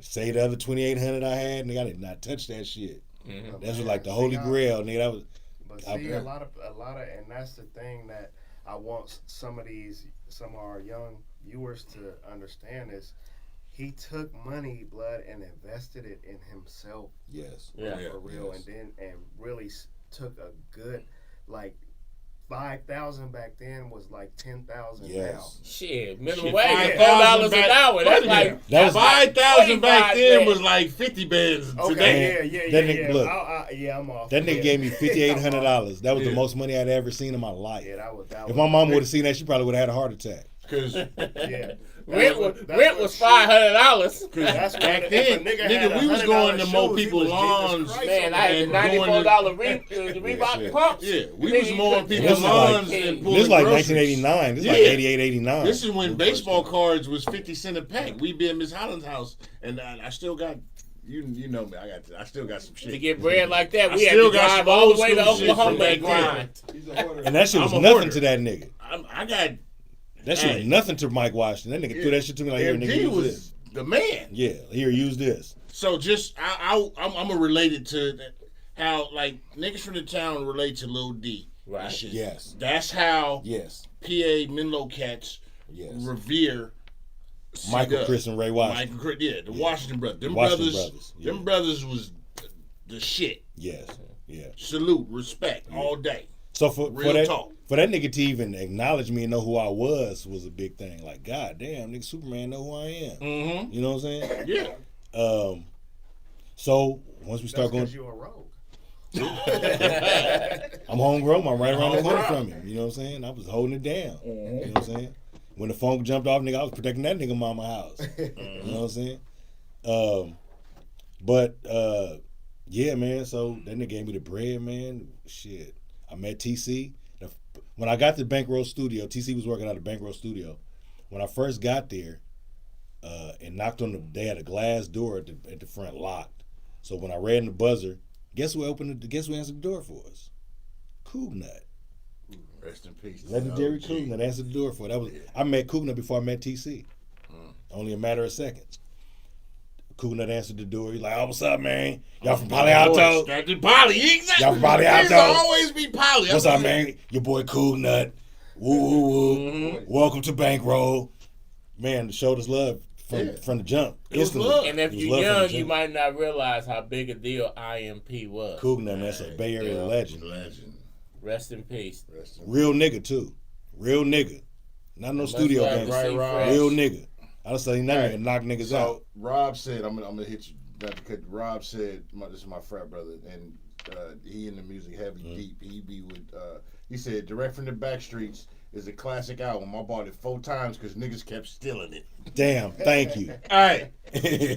saved the other 2,800 I had. Nigga, I did not touch that shit. That was like the holy grail, nigga. That was. But see, a lot of, and that's the thing that I want some of our young viewers to understand is, he took money, blood, and invested it in himself. Yes. For real, yes. and really took a good, like, 5,000 back then was like 10,000 now. Shit, minimum wage is $4 an hour. That's like that was 5,000 back then was like 50 bands today. Look, I'm off. That nigga gave me $5,800. That was the most money I'd ever seen in my life. Yeah, that was if my mom would have seen that, she probably would have had a heart attack. Cause rent was $500. Cause back then, nigga, we was going to mow people's lawns. Man, I had $94 Reebok pumps. Yeah, we was mowing people's lawns and pulling This is like groceries. 1989. This is like 88, 89. This is when baseball cards was 50 cents a pack. We be at Miss Holland's house, and I still got, you know me. I still got some shit to get bread like that. I We had still to got drive some all the old way to school shit Oklahoma from and back grind. And that shit was I'm a nothing hoarder. to that nigga. I got That shit was nothing to Mike Washington. That nigga threw that shit to me like, here, nigga, MD use was this. the man. Yeah, here, use this. So just I'm related to that, how like niggas from the town relate to Lil D. Right. Shit. Yes. That's how Yes. PA Menlo cats Yes. revere Michael, C-Dub. Chris, and Ray Washington. Michael, yeah, the Washington brothers. Them Washington brothers. brothers, yeah. Them brothers was the shit. Yes. Yeah. Salute, respect, all day. So for Real that talk. for that nigga to even acknowledge me and know who I was a big thing. Like, God damn, nigga, Superman know who I am. Mm-hmm. You know what I'm saying? Yeah. So once we start going, you a rogue. I'm homegrown. I'm right around the corner from him. You know what I'm saying? I was holding it down. You know what I'm saying? When the phone jumped off, nigga, I was protecting that nigga mama house. You know what I'm saying? Yeah, man. So that nigga gave me the bread, man. Shit. I met TC. When I got to Bankroll Studio, TC was working out of Bankroll Studio. When I first got there, and knocked on they had a glass door at the front locked. So when I rang the buzzer, guess who answered the door for us? Cognac. Rest in peace. Legendary Cognac answered the door for it. I met Cognac before I met TC. Only a matter of seconds. Cognac answered the door. He's like, "Oh, what's up, man? Y'all from Palo Alto? Captain Polly, exactly. Y'all from Palo Alto? It'll always be Polly. What's up, man? Your boy Cognac. Woo, woo, woo. Welcome to Bankroll." Man, the showed us love from the jump. Instantly. And if you're young, you might not realize how big a deal IMP was. Cognac, that's a Bay Area legend. Rest in peace. Real nigga, too. Real nigga. Not no studio like gangster. right. Real nigga. I just say that nigga knock niggas out. So Rob said, I'm gonna hit you. Not to cut. Rob said, this is my frat brother, and he in the music heavy deep. He be with. He said, "Direct from the Back Streets" is a classic album. I bought it 4 times because niggas kept stealing it. Damn, thank you. Hey,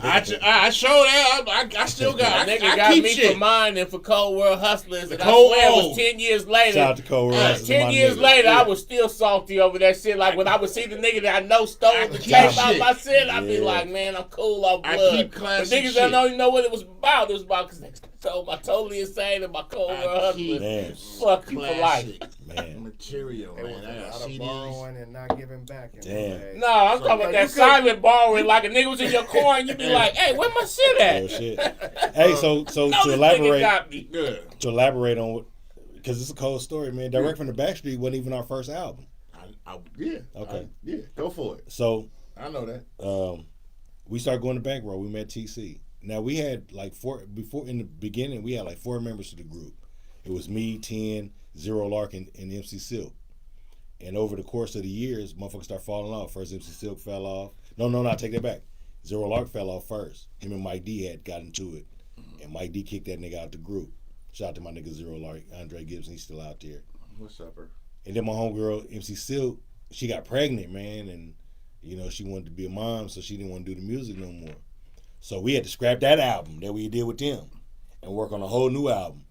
I showed that. I still got. Nigga I got keep me shit. for mine and for Cold World Hustlers. And Cold- I swear it was 10 years later. Shout out to Cold World Hustlers, 10 my years nigga. later, I was still salty over that shit. Like when I would see the nigga that I know stole the keep tape out shit. my shit, I'd be Yeah. like, man, I'm cool off I blood. keep But classic niggas shit. don't even know what it was about. It was about because they stole my Totally Insane and my Cold World keep Hustlers. Man, Fuck you for life. man. Material, It was man. I a got lot of CDs. borrowing and not giving back. In Damn. the day. No, I'm talking about that silent borrowing. Like a nigga was in your car and you be like, hey, where my shit at? Real shit. Hey, so No, to this nigga elaborate, got me. Good. to elaborate on what, because it's a cold story, man. Direct from the Backstreet wasn't even our first album. Yeah. Okay. Yeah. Go for it. So I know that. we started going to Bankroll. We met TC. Now we had like in the beginning, we had like 4 members to the group. It was me, 10, Zero Larkin, and MC Silk. And over the course of the years, motherfuckers start falling off. First MC Silk fell off. No, I take that back. Zero Lark fell off first. Him and Mike D had got into it. And Mike D kicked that nigga out the group. Shout out to my nigga Zero Lark, Andre Gibson, he's still out there. What's up, bro? And then my homegirl, MC Silk, she got pregnant, man, and you know, she wanted to be a mom, so she didn't want to do the music no more. So we had to scrap that album that we did with them and work on a whole new album.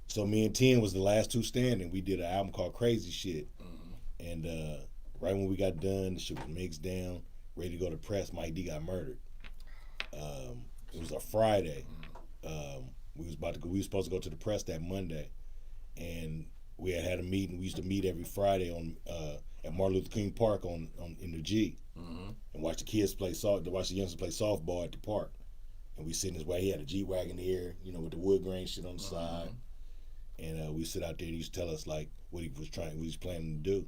So me and 10 was the last 2 standing. We did an album called Crazy Shit. And right when we got done, the shit was mixed down, ready to go to press, Mike D got murdered. It was a Friday. We was supposed to go to the press that Monday. And we had a meeting. We used to meet every Friday on at Martin Luther King Park in the G, and watch the kids play watch the youngsters play softball at the park. And we sit in his way. He had a G-Wagon here, you know, with the wood grain shit on the side. And we sit out there and he used to tell us like what he was planning to do.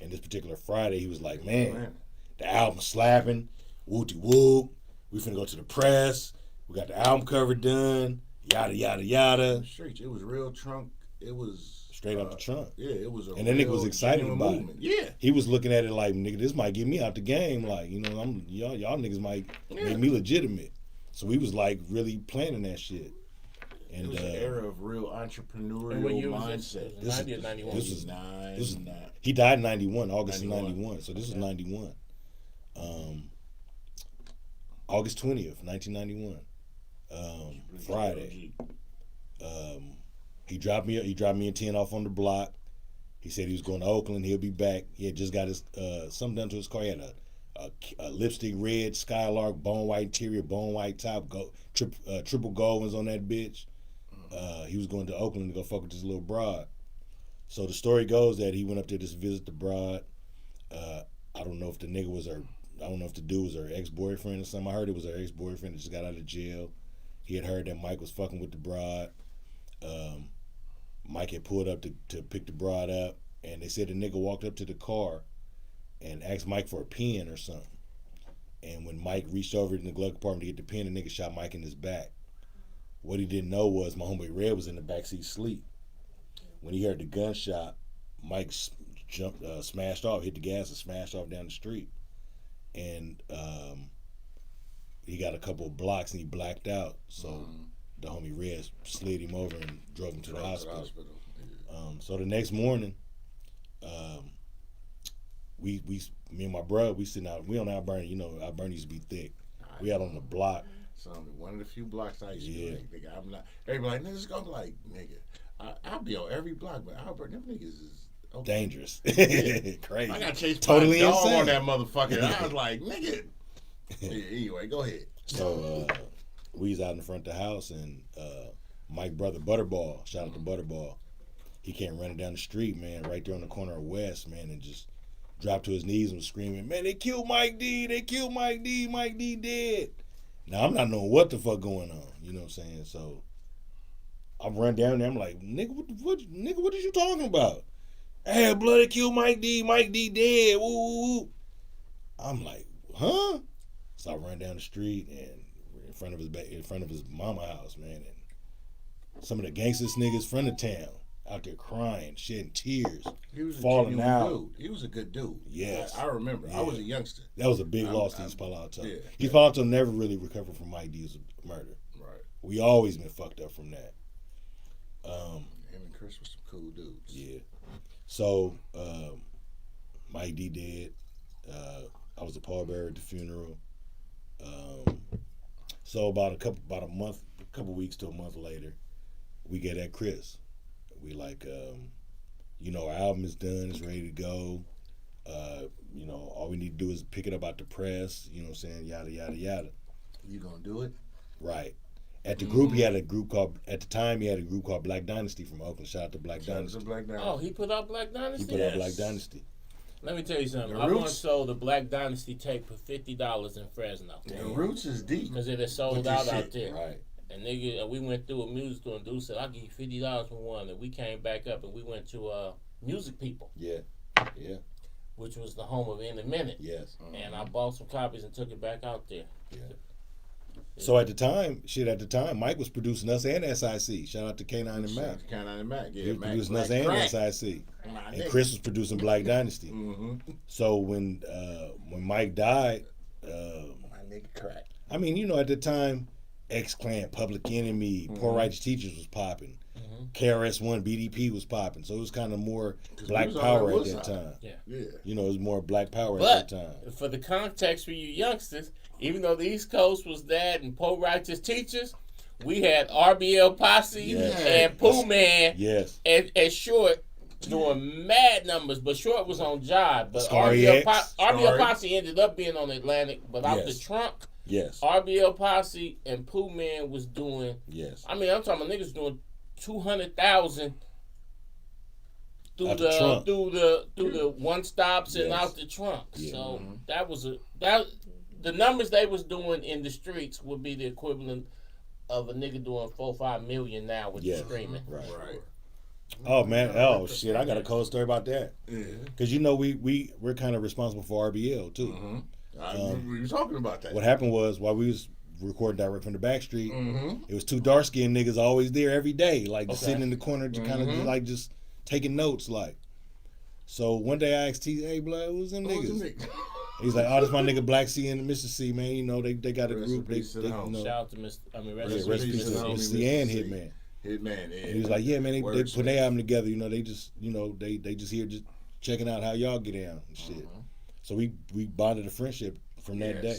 And this particular Friday, he was like, "Man, the album's slapping, wooty whoop. We finna go to the press. We got the album cover done. Yada yada yada." Streets. It was real trunk. It was Straight up the trunk. Yeah, it was. And that nigga was excited about movement. it. Yeah. He was looking at it like, nigga, this might get me out the game. Like, you know, y'all niggas might make me legitimate. So we was like really planning that shit. And it was an era of real entrepreneurial And when you mindset. was 90 or 91? This was Nine. he died in 91, August 91. of 91. So this was 91. August 20th, 1991. Friday. He dropped me and 10 off on the block. He said he was going to Oakland. He'll be back. He had just got his something done to his car. He had a lipstick red Skylark, bone white interior, bone white top, triple gold ones on that bitch. He was going to Oakland to go fuck with this little broad. So the story goes that he went up there to visit the broad. I don't know if the nigga was I don't know if the dude was her ex-boyfriend or something. I heard it was her ex-boyfriend that just got out of jail. He had heard that Mike was fucking with the broad. Mike had pulled up to pick the broad up, and they said the nigga walked up to the car and asked Mike for a pen or something. And when Mike reached over in the glove compartment to get the pen, the nigga shot Mike in his back. What he didn't know was my homeboy Red was in the backseat asleep. When he heard the gunshot, Mike smashed off, hit the gas and smashed off down the street. And he got a couple of blocks and he blacked out. So the homie Red slid him over and drove him to the hospital. So the next morning, me and my brother, we sitting out. We on Alberni. You know, Alberni used to be thick. We out on the block. So one of the few blocks I used to be like, nigga, I'm not. Everybody like, niggas gonna be like, nigga, I'll be on every block, but Albert, them niggas is dangerous, crazy. I got chased totally by a dog insane on that motherfucker. And I was like, nigga. Anyway, go ahead. So we was out in the front of the house, and Mike brother Butterball, shout out to Butterball, he came running down the street, man, right there on the corner of West, man, and just dropped to his knees and was screaming, man, they killed Mike D, Mike D dead. Now I'm not knowing what the fuck going on, you know what I'm saying? So I run down there, I'm like, nigga, what are you talking about? Hey, blood, they killed Mike D dead. Woo, woo, woo. I'm like, huh? So I run down the street and in front of his mama house, man, and some of the gangsters niggas from the town out there crying, shedding tears, falling out. Dude. He was a good dude. Yes, I remember. Yeah. I was a youngster. That was a big loss to East Palo Alto. Yeah. East Palo Alto never really recovered from Mike D's murder. Right. We always been fucked up from that. Him and Chris were some cool dudes. Yeah. So Mike D dead. I was a pallbearer at the funeral. So about a couple weeks to a month later, we get at Chris. We like, our album is done, it's ready to go. All we need to do is pick it up out the press, you know what I'm saying, yada, yada, yada. You gonna do it? Right. At the group, he had a group called Black Dynasty from Oakland. Shout out to Black Dynasty. Oh, he put out Black Dynasty? He put out Black Dynasty. Let me tell you something. I once sold a Black Dynasty tape for $50 in Fresno. The Roots is deep. Because it had sold out there. Right. And we went through a music store, and dude said, I'll give you $50 for one. And we came back up, and we went to Music People. Yeah. Yeah. Which was the home of In a Minute. Yes. And I bought some copies and took it back out there. Yeah. So at the time, Mike was producing us and SIC. Shout out to K9 and Mac. K9 and Mac, yeah. He was producing us and SIC. And Chris was producing Black Dynasty. Mm-hmm. So when Mike died, my nigga crack. I mean, at the time, X-Clan, Public Enemy, Poor Righteous Teachers was popping. KRS-One, BDP was popping. So it was kind of more Black Power at that time. Yeah. It was more Black Power at that time. But for the context for you youngsters, even though the East Coast was that and Poor Righteous Teachers, we had RBL Posse and Pooh Man and Short doing mad numbers, but Short was on Jive. But RBL Posse ended up being on Atlantic, but out the trunk. Yes. RBL Posse and Pooh Man was doing. Yes. I mean, I'm talking about niggas doing 200,000 through the one stops and out the trunk. Yeah. So that was the numbers they was doing in the streets would be the equivalent of a nigga doing 4-5 million now with the streaming. Right. Oh man! Oh shit! I got a cold story about that. Because we're kind of responsible for RBL too. We were talking about that. What happened was while we was recording direct from the back street, it was two dark skinned niggas always there every day, like just sitting in the corner, just kind of just taking notes, like. So one day I asked T, "Hey, blood, who's them niggas?" He's like, "Oh, this my nigga Black C and Mr. C, man. They got a group. Shout out to Mr. Mr. C and Hitman. Hitman. Yeah. And he was like, "Yeah, man, they put their album together. They just here just checking out how y'all get down and shit." So we bonded a friendship from that day.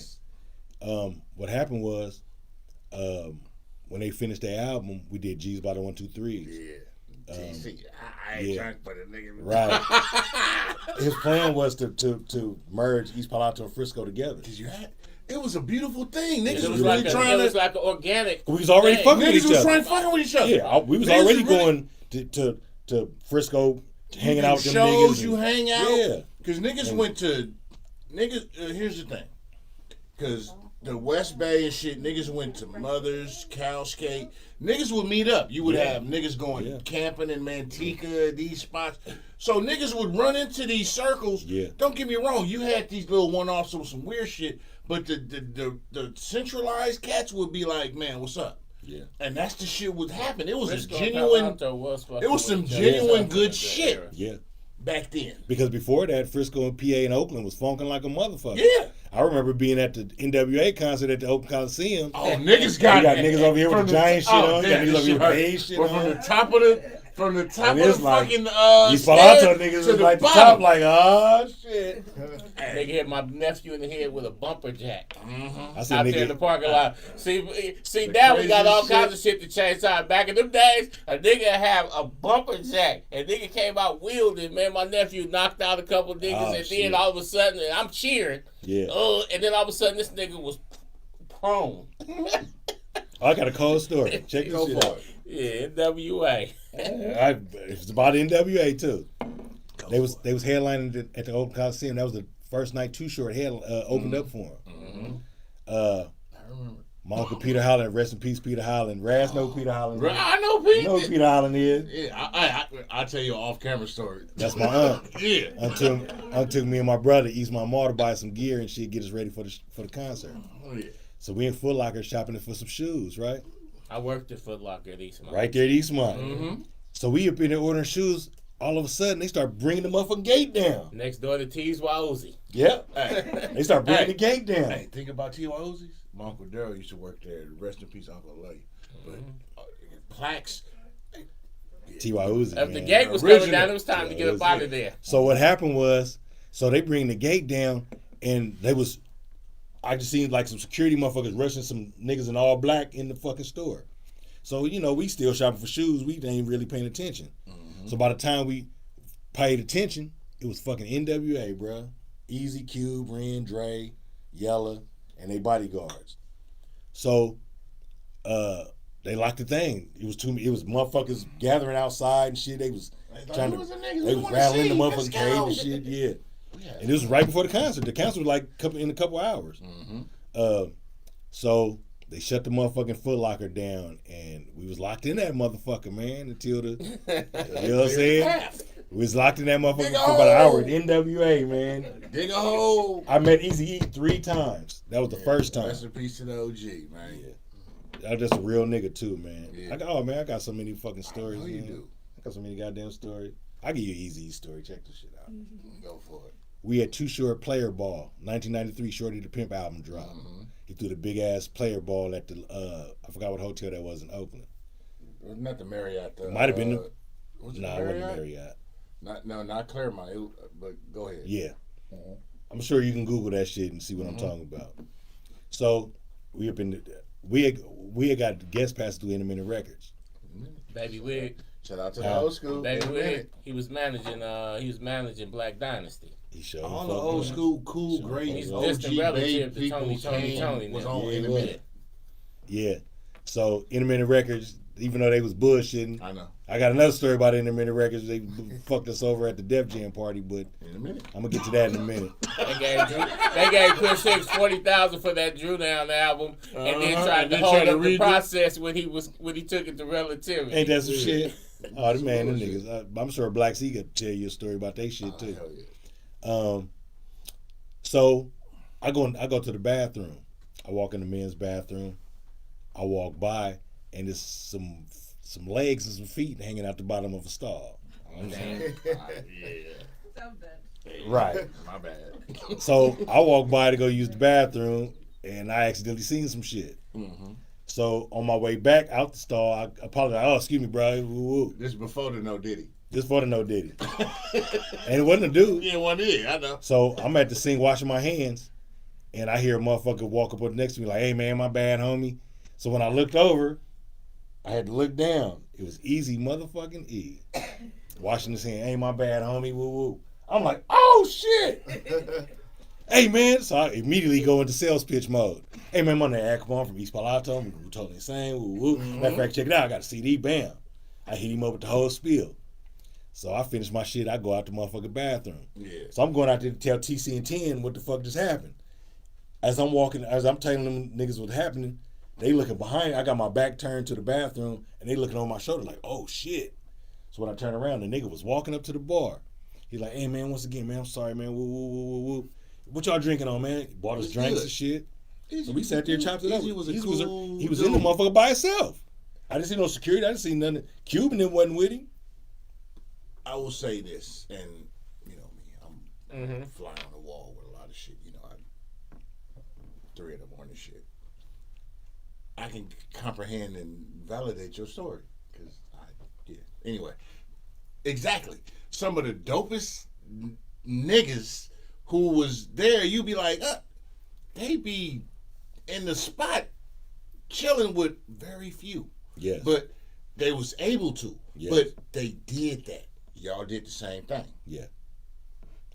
What happened was, when they finished their album, we did G's by the 1, 2, 3s. Yeah. I ain't trying for the nigga. Right. His plan was to merge East Palo Alto and Frisco together. It was a beautiful thing. Niggas It was was really like trying it was to. like an organic. We was already thing. fucking with each Niggas was other. trying to fucking with each other. Yeah, we was Niggas already was going to Frisco, hanging out with them shows niggas. You hang out. Yeah. Because niggas went to here's the thing. Because the West Bay and shit, niggas went to Mother's, Cowskate. Niggas would meet up. You would have niggas going camping in Manteca, these spots. So niggas would run into these circles. Yeah. Don't get me wrong, you had these little one-offs with some weird shit, but the centralized cats would be like, man, what's up? Yeah. And that's the shit would happen. It was Frisco, a genuine, Palo Alto it was some with genuine good that shit era. Yeah. back then. Because before that, Frisco and PA and Oakland was funking like a motherfucker. Yeah. I remember being at the NWA concert at the Oakland Coliseum. Oh, niggas You got got niggas over here with the giant shit on. You got damn, niggas over here with hurt. the shit But on. from the top And of it's the like, fucking East Palo Alto stairs niggas to was like the bottom. top, like, oh shit. Nigga hit my nephew in the head with a bumper jack I said, out there in the nigga, parking lot. See, now we got all craziest kinds of shit to change time. Back in them days, a nigga have a bumper jack, and nigga came out wielding. Man, my nephew knocked out a couple niggas, Oh, and shit. then all of a sudden, and I'm cheering. yeah. And then all of a sudden, this nigga was prone. Oh, I got a cold story. Check this shit out. Yeah, NWA. It's about NWA too. They was headlining at the Oakland Coliseum. That was the first night Too Short opened up for him. I remember. My uncle Peter Holland, rest in peace, Peter Holland. Raz know Peter Holland. I know You Pete. know who Peter Holland is. Yeah, I'll tell you an off-camera story. That's my aunt. Yeah. Until took me and my brother East Mall to buy some gear and shit, get us ready for the concert. Oh, yeah. So we in Foot Locker shopping for some shoes, right? I worked at Foot Locker at East Mall. Right there at East Mall. Mm-hmm. So we up in there ordering shoes. All of a sudden, they start bringing the motherfucking gate down. Next door to T's Wauzi. Yep. Hey, They start bringing the gate down. hey, think about T.Y. Uzi's. My Uncle Daryl used to work there. Rest in peace, Uncle. I love you. But plaques. T.Y. Uzi, If the man. gate was coming Original. down, it was time to get up out of there. So what happened was, so they bring the gate down, and I just seen like some security motherfuckers rushing some niggas in all black in the fucking store. So, we still shopping for shoes. We ain't really paying attention. Mm-hmm. So by the time we paid attention, it was fucking NWA, bruh. Easy Cube, Ren, Dre, Yella, and they bodyguards. So, they locked the thing. It was motherfuckers gathering outside and shit. They was trying to, they was rattling the motherfucking cage and shit. Yeah. And it was right before the concert. The concert was like in a couple hours. Mm-hmm. So they shut the motherfucking Foot Locker down, and we was locked in that motherfucker, man, until the, you know what I'm saying? We was locked in that motherfucker for about an hour. NWA, man. Dig a hole. I met Eazy-E 3 times. That was the first time. Rest in peace to the OG, man. Yeah. I was just a real nigga too, man. Yeah. I got so many fucking stories. I know you man. do. I got so many goddamn stories. I'll give you an Eazy-E story. Check this shit out. Go for it. We had Too Short Player Ball, 1993 Shorty the Pimp album drop. Mm-hmm. He threw the big ass player ball at the I forgot what hotel that was in Oakland. Not the Marriott. Might have been the. Was it Nah, it wasn't Marriott. Not Claremont. But go ahead. Yeah. I'm sure you can Google that shit and see what I'm talking about. So we up in we had got guest passes through Intermittent Records. Baby Wig. Shout out to the old school. Baby Wig. He was managing Black Dynasty. He showed All the old school, cool, great He's OG distant relative babe to people Tony was now. on Yeah, Intermittent. Yeah. So Intermittent Records, even though they was bullshitting, I know. I got another story about Intermittent Records. They fucked us over at the Def Jam party, but In a minute. I'm gonna get to that in a minute. They gave Chris Hicks $40,000 for that Drew Down album, and then tried to hold up the process when he took it to Relativity. Ain't that some shit? Oh, the man, them niggas. I'm sure Black Sea could tell you a story about that shit too. Hell yeah. So I go to the bathroom. I walk in the men's bathroom. I walk by, and there's some legs and some feet hanging out the bottom of a stall. Right. My bad. So I walk by to go use the bathroom, and I accidentally seen some shit. Mm-hmm. So on my way back out the stall, I apologize. Oh, excuse me, bro. Woo, woo. This before the No Diddy. This for the No Diddy. And it wasn't a dude. Yeah, one is. I know. So I'm at the sink washing my hands, and I hear a motherfucker walk up next to me like, "Hey man, my bad, homie." So when I looked over, I had to look down, It was Easy motherfucking E. Washing his hand, ain't my bad, homie, woo woo. I'm like, oh shit. Hey man, so I immediately go into sales pitch mode. Hey man, my name is Kapone from East Palo Alto. We're totally insane. Woo woo. Matter of fact, check it out. I got a CD. Bam. I hit him up with the whole spiel. So I finish my shit. I go out the motherfucking bathroom. Yeah. So I'm going out there to tell TC and 10 what the fuck just happened. As I'm telling them niggas what's happening, they looking behind. I got my back turned to the bathroom, and they looking over my shoulder like, oh shit. So when I turn around, the nigga was walking up to the bar. He like, hey man, once again, man, I'm sorry, man. Woo woo woo woo woo. What y'all drinking on, man? He bought us drinks and shit. So we sat there and chopped it up. He was in the motherfucker by himself. I didn't see no security. I didn't see nothing. Cuban wasn't with him. I will say this, and you know me, I'm flying on the wall with a lot of shit. You know, I'm 3 in the morning shit. I can comprehend and validate your story because Anyway, exactly. Some of the dopest niggas who was there, you be like, they be in the spot chilling with very few. Yes. But they was able to. Yes. But they did that. Y'all did the same thing. Yeah.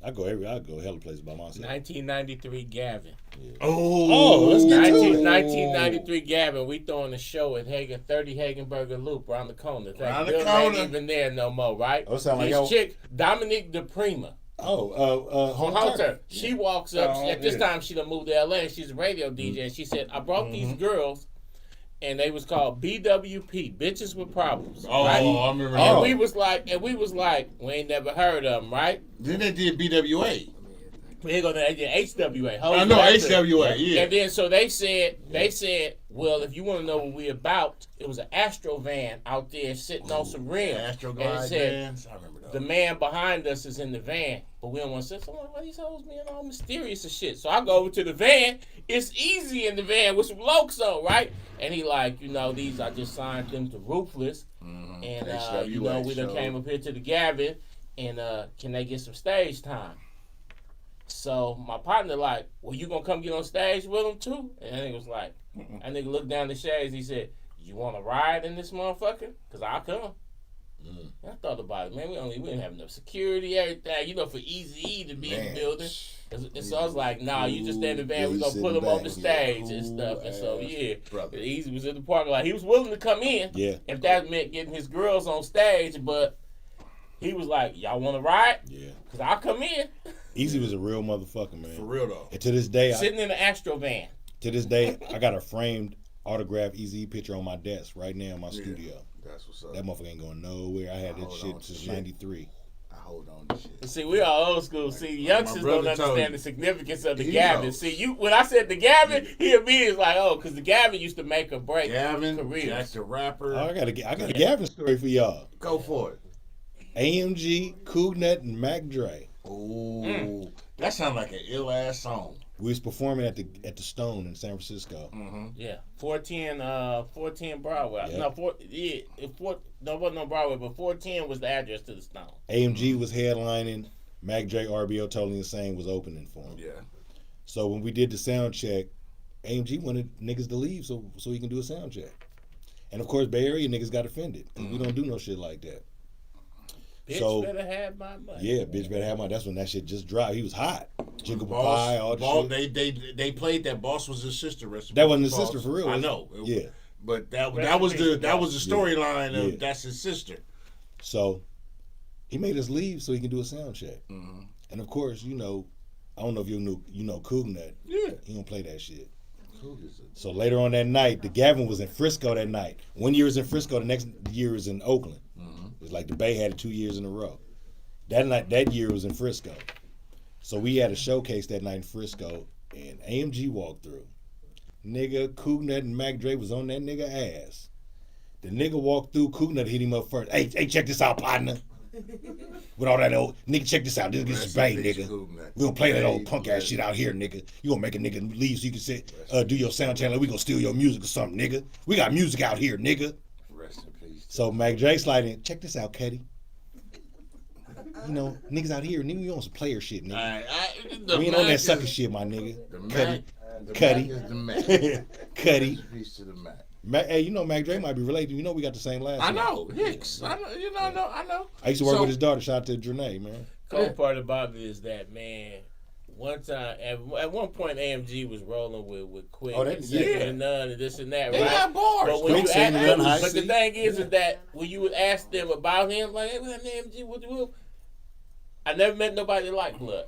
I go hella places by myself. 1993 Gavin. Yeah. Oh, let's get to it. 1993 Gavin. We throwing a show at 30 Hagenberger Loop around the corner. Around the Bill corner. ain't even there no more, right? Oh, sound like This y'all- chick, Dominique DePrima. Hunter. She walks up. At this time, she done moved to LA. She's a radio DJ. And she said, I brought these girls, and they was called BWP, Bitches with Problems. Oh, right? I remember And that. we was like, we ain't never heard of them, right? Then they did BWA. Here go the HWA. I know, HWA, yeah. And then so they said, well, if you want to know what we about, it was an Astro van out there sitting on some rims. Astro and it Glide said, vans. I remember that. the man behind us is in the van, but we don't want to say, so why these hoes being all mysterious and shit? So I go over to the van. It's Easy in the van with some lokes on, right? And he like, these, I just signed them to Ruthless. And, HWA we done show. came up here to the Gavin, and can they get some stage time? So my partner like, well, you gonna come get on stage with him too? And that nigga was like, that nigga looked down the shades. He said, you want to ride in this motherfucker? Because I'll come. And I thought about it, man. We didn't have enough security, everything, for Easy to be in the building. And so I was like, nah, you just stay in the van. We're going to put him on the stage and stuff. And so, Easy was in the parking lot. He was willing to come in if that meant getting his girls on stage, but he was like, y'all want to ride? Yeah. Because I'll come in. Easy was a real motherfucker, man. For real, though. And to this day, Sitting in the Astro van. I got a framed autographed Easy picture on my desk right now in my studio. That's what's up. That motherfucker ain't going nowhere. I had that shit since '93. I hold on to shit. See, we are old school. See, youngsters don't brother told understand you. the significance of the He Gavin. knows. See, when I said the Gavin, he immediately was like, oh, because the Gavin used to make or break Gavin, careers. Jack the Rapper. I got a Gavin story for y'all. Go for it. AMG, Cognac, and Mac Dre. Ooh, that sounds like an ill ass song. We was performing at the Stone in San Francisco. Yeah, 410 Broadway. Yeah. No, no, wasn't on Broadway, but 410 was the address to the Stone. AMG was headlining. Mac Dre, RBO Totally Insane was opening for him. Yeah. So when we did the sound check, AMG wanted niggas to leave so he can do a sound check. And of course, Bay Area niggas got offended because we don't do no shit like that. Bitch better have my money. Yeah, bitch better have my. That's when that shit just dropped. He was hot. Jingle Pie, all the shit. They played that Boss was his sister. That wasn't his sister for real. I know. Yeah. But that was the storyline of that's his sister. So he made us leave so he can do a sound check. And of course, I don't know if you know Cognac. Yeah. He don't play that shit. So later on that night, the Gavin was in Frisco that night. 1 year was in Frisco, the next year was in Oakland. It was like the Bay had it 2 years in a row. That year was in Frisco. So we had a showcase that night in Frisco, and AMG walked through. Nigga, Cognac and Mac Dre was on that nigga ass. The nigga walked through, Cognac hit him up first. Hey, check this out, partner. With all that old, nigga, check this out. This is Bay, nigga. We gonna play that old punk ass shit out here, nigga. You gonna make a nigga leave so you can sit, do your sound check. Like we gonna steal your music or something, nigga. We got music out here, nigga. Rest in peace. So Mac Dre sliding in. Check this out, Cuddy. Niggas out here, nigga, we on some player shit, nigga. We ain't on that sucker shit, my nigga. The Mac Cuddy. is the Mac. Cuddy. Peace to the Mac. Hey, you know Mac Dre might be related. You know we got the same last name. I know Hicks. I know. You know. I know. I used to work with his daughter. Shout out to Drenay, man. Cool part about it is that, man, one time at one point AMG was rolling with Quick and Second and None and this and that. They right? had bars. But when Quick, you Second and None, ask, High but the C. thing is that when you would ask them about him, like, hey, what's that AMG? What you? I never met nobody like Blood.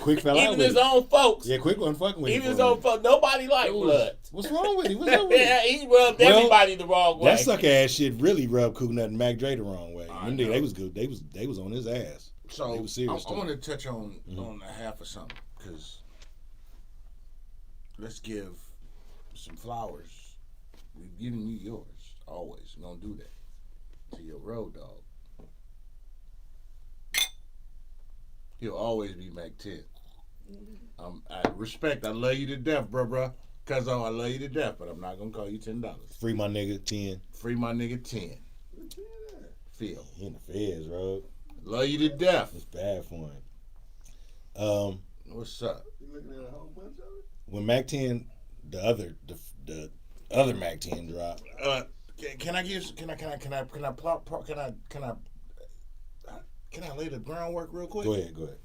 Quick fell out Even with his him. own folks. Yeah, Quick wasn't fucking with him. Even his own folks. Nobody liked Blood. What's wrong with him? What's up with him? Yeah, he rubbed everybody the wrong way. That sucker ass shit really rubbed Cognac and Mac Dre the wrong way. I Them know. niggas, they was good. They was on his ass. So They was serious. I want to touch on a half of something because let's give some flowers. We're giving you yours always. We're gonna do that to your road dog. He'll always be Mac 10. I respect. I love you to death, bruh. Cuz I love you to death, but I'm not gonna call you $10. Free my nigga 10. Free my nigga 10. Phil. He in the feds, bro. Love you to death. It's bad for him. What's up? You looking at a whole bunch of it? When Mac 10, the other Mac 10 dropped. Can I lay the groundwork real quick? Go ahead.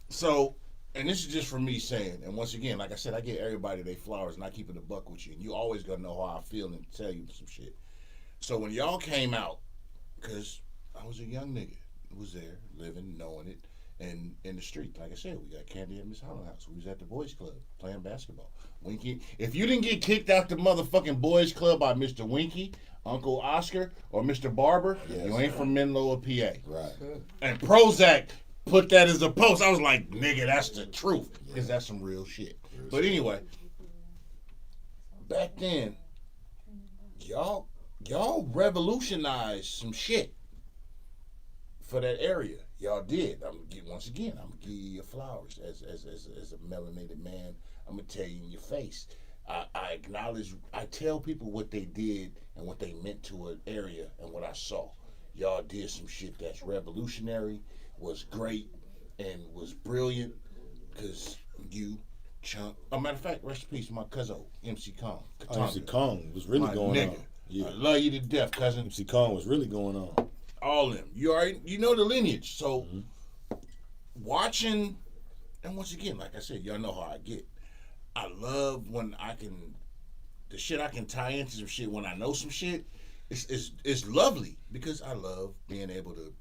So, and this is just for me saying, and once again, like I said, I get everybody their flowers and I keep it a buck with you. And you always gonna know how I feel and tell you some shit. So when y'all came out, because I was a young nigga, was there, living, knowing it, and in the street. Like I said, we got Candy at Miss Holland House. We was at the boys club playing basketball. Winky, if you didn't get kicked out the motherfucking boys club by Mr. Winky, Uncle Oscar, or Mr. Barber, you ain't from Menlo or PA. Right. And Prozac put that as a post. I was like, nigga, that's the truth. Because that's some real shit. But anyway, back then, y'all revolutionized some shit for that area. Y'all did. Once again, I'm gonna give you your flowers as a melanated man. I'm gonna tell you in your face. I acknowledge. I tell people what they did and what they meant to an area and what I saw. Y'all did some shit that's revolutionary, was great, and was brilliant. Cause you, Chunk. Matter of fact, rest in peace, my cousin MC Kong. MC Kong was really going nigga. on. Yeah. I love you to death, cousin. MC Kong was really going on. All of them. You know the lineage. So watching, and once again, like I said, y'all know how I get. I love when the shit I can tie into some shit when I know some shit. It's lovely because I love being able to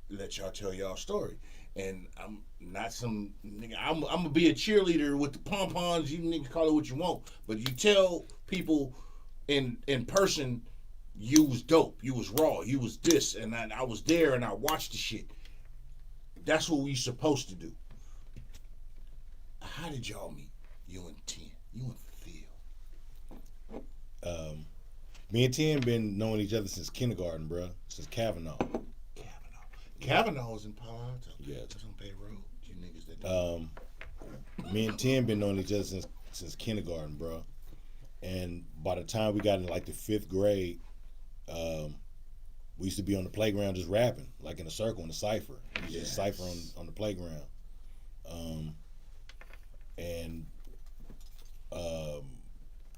let y'all tell y'all story. And I'm not some nigga. I'm gonna be a cheerleader with the pom poms. You niggas call it what you want, but you tell people in person. You was dope. You was raw. You was this, and I was there, and I watched the shit. That's what we supposed to do. How did y'all meet? You and 10. You and Phil. Me and 10 been knowing each other since kindergarten, bro. Since Kavanaugh. Kavanaugh was in Palo Alto. Yeah. That's on Bay Road. You niggas that Me and 10 been knowing each other since kindergarten, bro. And by the time we got in like the 5th grade, we used to be on the playground just rapping, like in a circle, in a cipher. We used to cipher on the playground.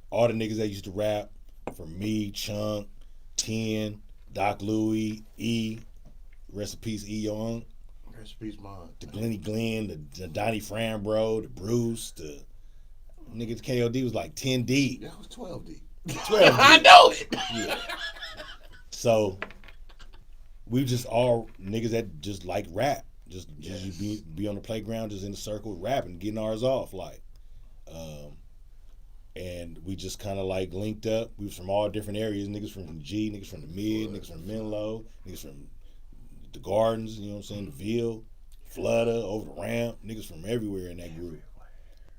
All the niggas that used to rap, from me, Chunk, 10, Doc Louie, E, rest in peace, E Young. Rest in peace, Mom. The Glenny Glenn, the Donnie Fran, bro, the Bruce, the niggas KOD was like 10 deep. That was 12 deep. 12 deep. I know it. Yeah. So we just all niggas that just like rap. Just be on the playground, just in the circle rapping, getting ours off, like. And we just kind of like linked up. We was from all different areas. Niggas from the G, niggas from the Mid, niggas from Menlo, niggas from the Gardens, you know what I'm saying, the Ville, Fludder, over the ramp, niggas from everywhere in that group.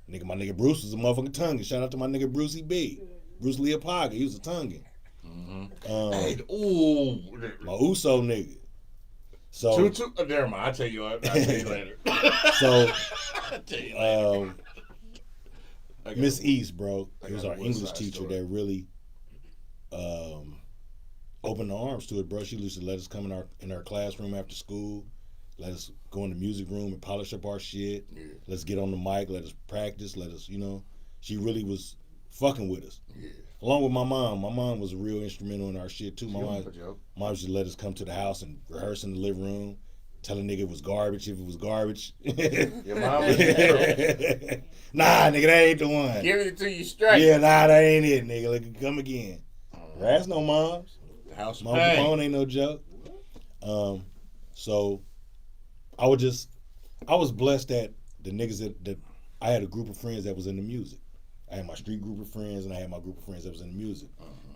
My nigga Bruce was a motherfucking Tongan. Shout out to my nigga Brucey B. Bruce Leopaga, he was a Tongan. My Uso nigga. So never mind. I'll tell you later. So I'll tell you later. Miss East, bro, he was our English teacher that really opened the arms to it, bro. She used to let us come in our classroom after school, let us go in the music room and polish up our shit. Yeah. Let's get on the mic, let us practice, let us, you know. She really was fucking with us. Yeah. Along with my mom. My mom was real instrumental in our shit too. My mom used to let us come to the house and rehearse in the living room, tell a nigga it was garbage if it was garbage. Your mom was Nah, nigga, that ain't the one. Giving it to you straight. Yeah, nah, that ain't it, nigga. Like, come again. That's no moms. The house of Mom pain. Kapone ain't no joke. So I was blessed that the niggas that I had a group of friends that was in the music. I had my street group of friends, and I had my group of friends that was in the music.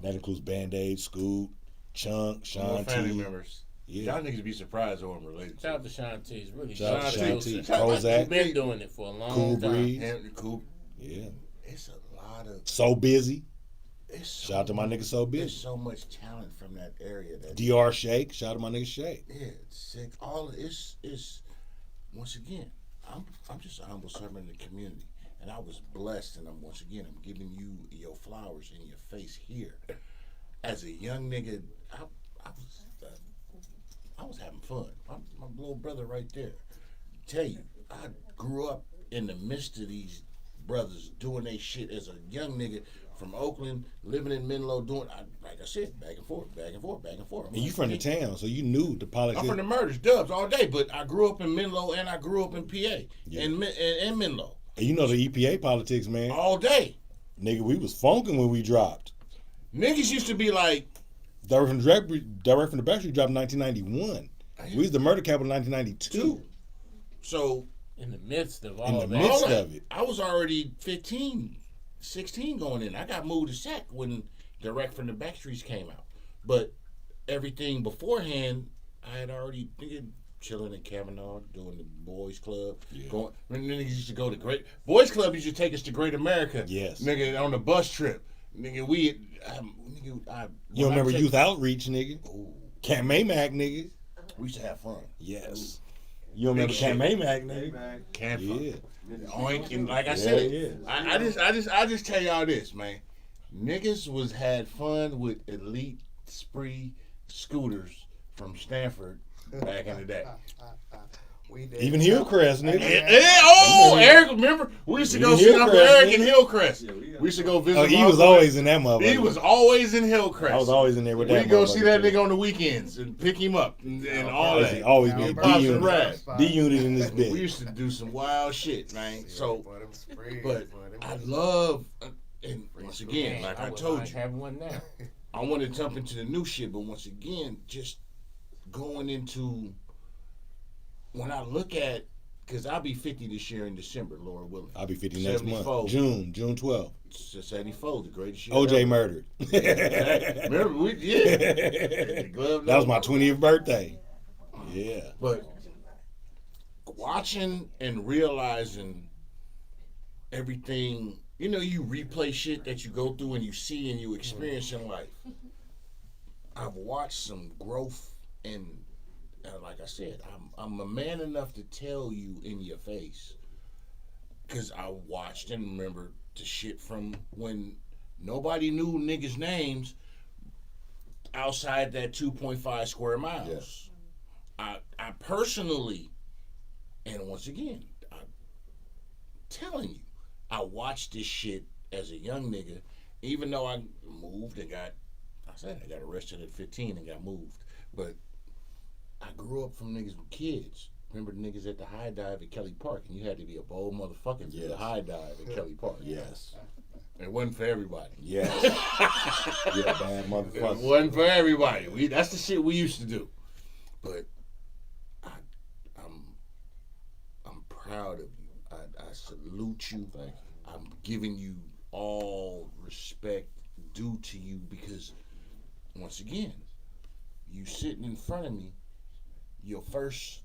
That includes Band-Aid, Scoot, Chunk, Sean family T. members. Yeah. Y'all niggas be surprised who I'm related to. Shout out to Sean T. He's really Shout out to Sean T. He's Prozac. been doing it for a long Cool time. Breeze. Cool. Yeah. It's a lot of. So Busy. It's Shout out to my nigga So There's Busy. so much talent from that area. That DR Shake. Shout out to my nigga Shake. Yeah, it's sick. All it's once again, I'm just a humble servant in the community, and I was blessed, and I'm giving you your flowers in your face here. As a young nigga, I was having fun. My little brother right there. Tell you, I grew up in the midst of these brothers doing their shit as a young nigga from Oakland, living in Menlo, like I said, back and forth. And you from the town, so you knew the politics. I'm from the murders, dubs all day, but I grew up in Menlo and I grew up in PA, in Menlo. And you know the EPA politics, man. All day. Nigga, we was funking when we dropped. Niggas used to be like, Direct from the Backstreet dropped in 1991. We was the murder capital in 1992. So In the midst of all In that. the midst of it. I was already 15, 16 going in. I got moved to Sac when Direct from the Backstreets came out. But everything beforehand, I had already chilling in Kavanaugh, doing the Boys Club. Yeah. When niggas used to go to Boys Club used to take us to Great America. Yes. Nigga, on the bus trip. Nigga, You remember Youth Outreach, nigga? Ooh. Camp Maymac, nigga. We used to have fun. Yes. You remember Camp Maymac, nigga? Camp fun. Yeah. Oink, and like I said, Yeah. I just tell y'all this, man. Niggas had fun with Elite Spree scooters from Stanford back in the day. Even Hillcrest, nigga. Eric, remember? We used to go see Uncle Eric in Hillcrest. We used to go visit. Oh, he was always in that motherfucker. He was always in Hillcrest. I was always in there with that. We go see that nigga on the weekends and pick him up and all that. Always be Pops and D unit in this We bitch. used to do some wild shit, man. So, but I love, and once again, like I told you, have one now. I want to jump into the new shit, but once again, just going into when I look at, because I'll be 50 this year in December, Lord willing. I'll be 50 next 74. month. June 12th. It's 74, the greatest year. OJ ever. murdered. Remember, the glove That was my 20th birthday. Yeah. But watching and realizing everything, you replay shit that you go through and you see and you experience in life. I've watched some growth, and like I said, I'm a man enough to tell you in your face, because I watched and remember the shit from when nobody knew niggas' names outside that 2.5 square miles. Yes. I personally, and once again, I'm telling you, I watched this shit as a young nigga, even though I moved and got arrested at 15 and got moved. But I grew up from niggas with kids. Remember the niggas at the high dive at Kelly Park, and you had to be a bold motherfucker to the high dive at Kelly Park. Yes. It wasn't for everybody. Yes. You're a bad It motherfucker. wasn't for everybody. That's the shit we used to do. But I'm proud of you. I salute you. I'm giving you all respect due to you, because once again, you sitting in front of me, your first